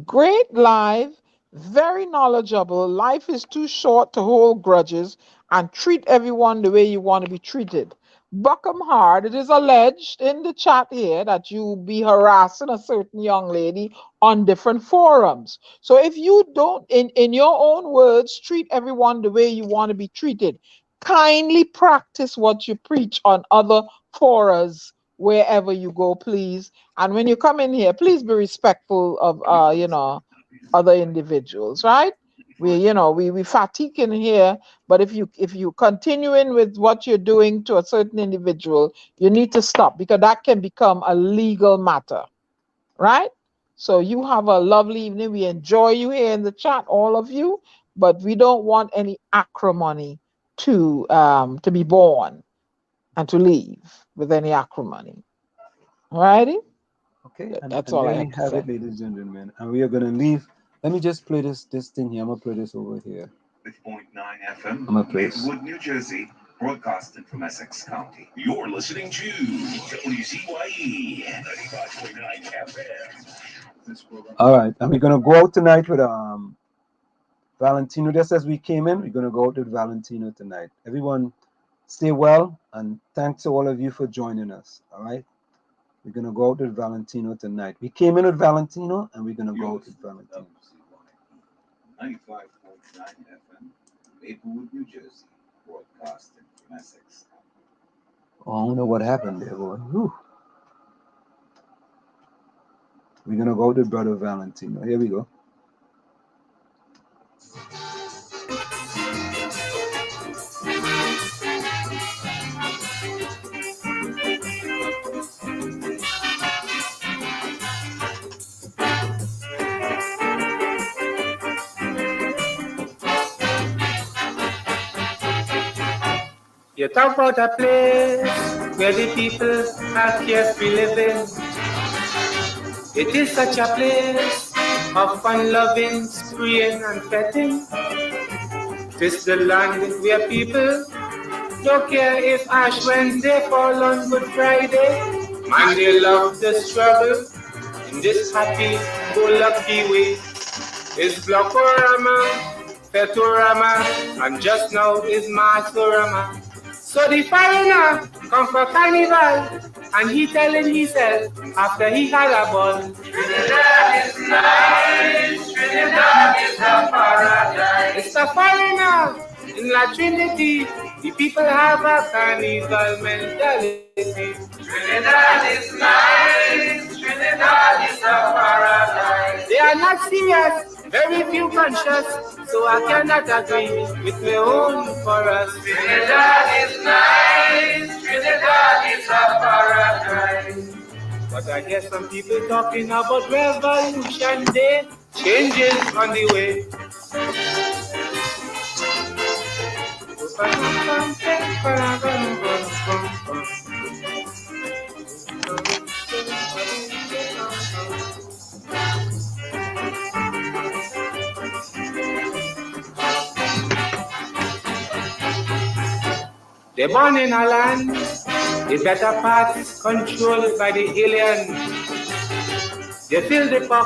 Great live, very knowledgeable. Life is too short to hold grudges and treat everyone the way you want to be treated. Buckham Hard, it is alleged in the chat here that you be harassing a certain young lady on different forums. So if you don't, in your own words, treat everyone the way you want to be treated, kindly practice what you preach on other forums wherever you go, please. And when you come in here, please be respectful of other individuals, right? We fatigue in here, but if you continuing with what you're doing to a certain individual, you need to stop, because that can become a legal matter, right? So you have a lovely evening. We enjoy you here in the chat, all of you, but we don't want any acrimony to be born and to leave with any acrimony. All righty? Okay, that's all I have have to say. It, ladies and gentlemen, and we are gonna leave. Let me just play this thing here. I'm gonna play this over here. 6.9 FM, I'm gonna play this. Maplewood, New Jersey, broadcasting from Essex County. You're listening to WZYE 95.9 FM. All right, and we're gonna go out tonight with Valentino. Just as we came in, we're gonna go out with Valentino tonight. Everyone, stay well, and thanks to all of you for joining us. All right. We're going to go out with Valentino tonight. We came in with Valentino, and we're going to go out with Valentino. 95.9 FM, Maplewood, New Jersey, broadcasting from Essex. Oh, I don't know what happened there, boy. Whew. We're going to go with Brother Valentino. Here we go. You talk about a place where the people are carefree living. It is such a place of fun-loving, spraying and petting. Tis the land where people don't care if Ash Wednesday fall on Good Friday. Man, they love the struggle in this happy-go-lucky way. It's Blokorama, Fetorama, and just now is Masorama. So the foreigner come for carnival, and he telling himself after he had a ball. Trinidad is nice, Trinidad is a paradise. It's a foreigner in La Trinity, the people have a carnival mentality. Trinidad is nice, Trinidad is a paradise. They are not serious, very few conscious, so I cannot agree with my own chorus. Trinidad is nice, Trinidad is a paradise. But I hear some people talking about revolution day, changes on the way. They're born in a land, the better parts controlled by the alien. They fill the pocket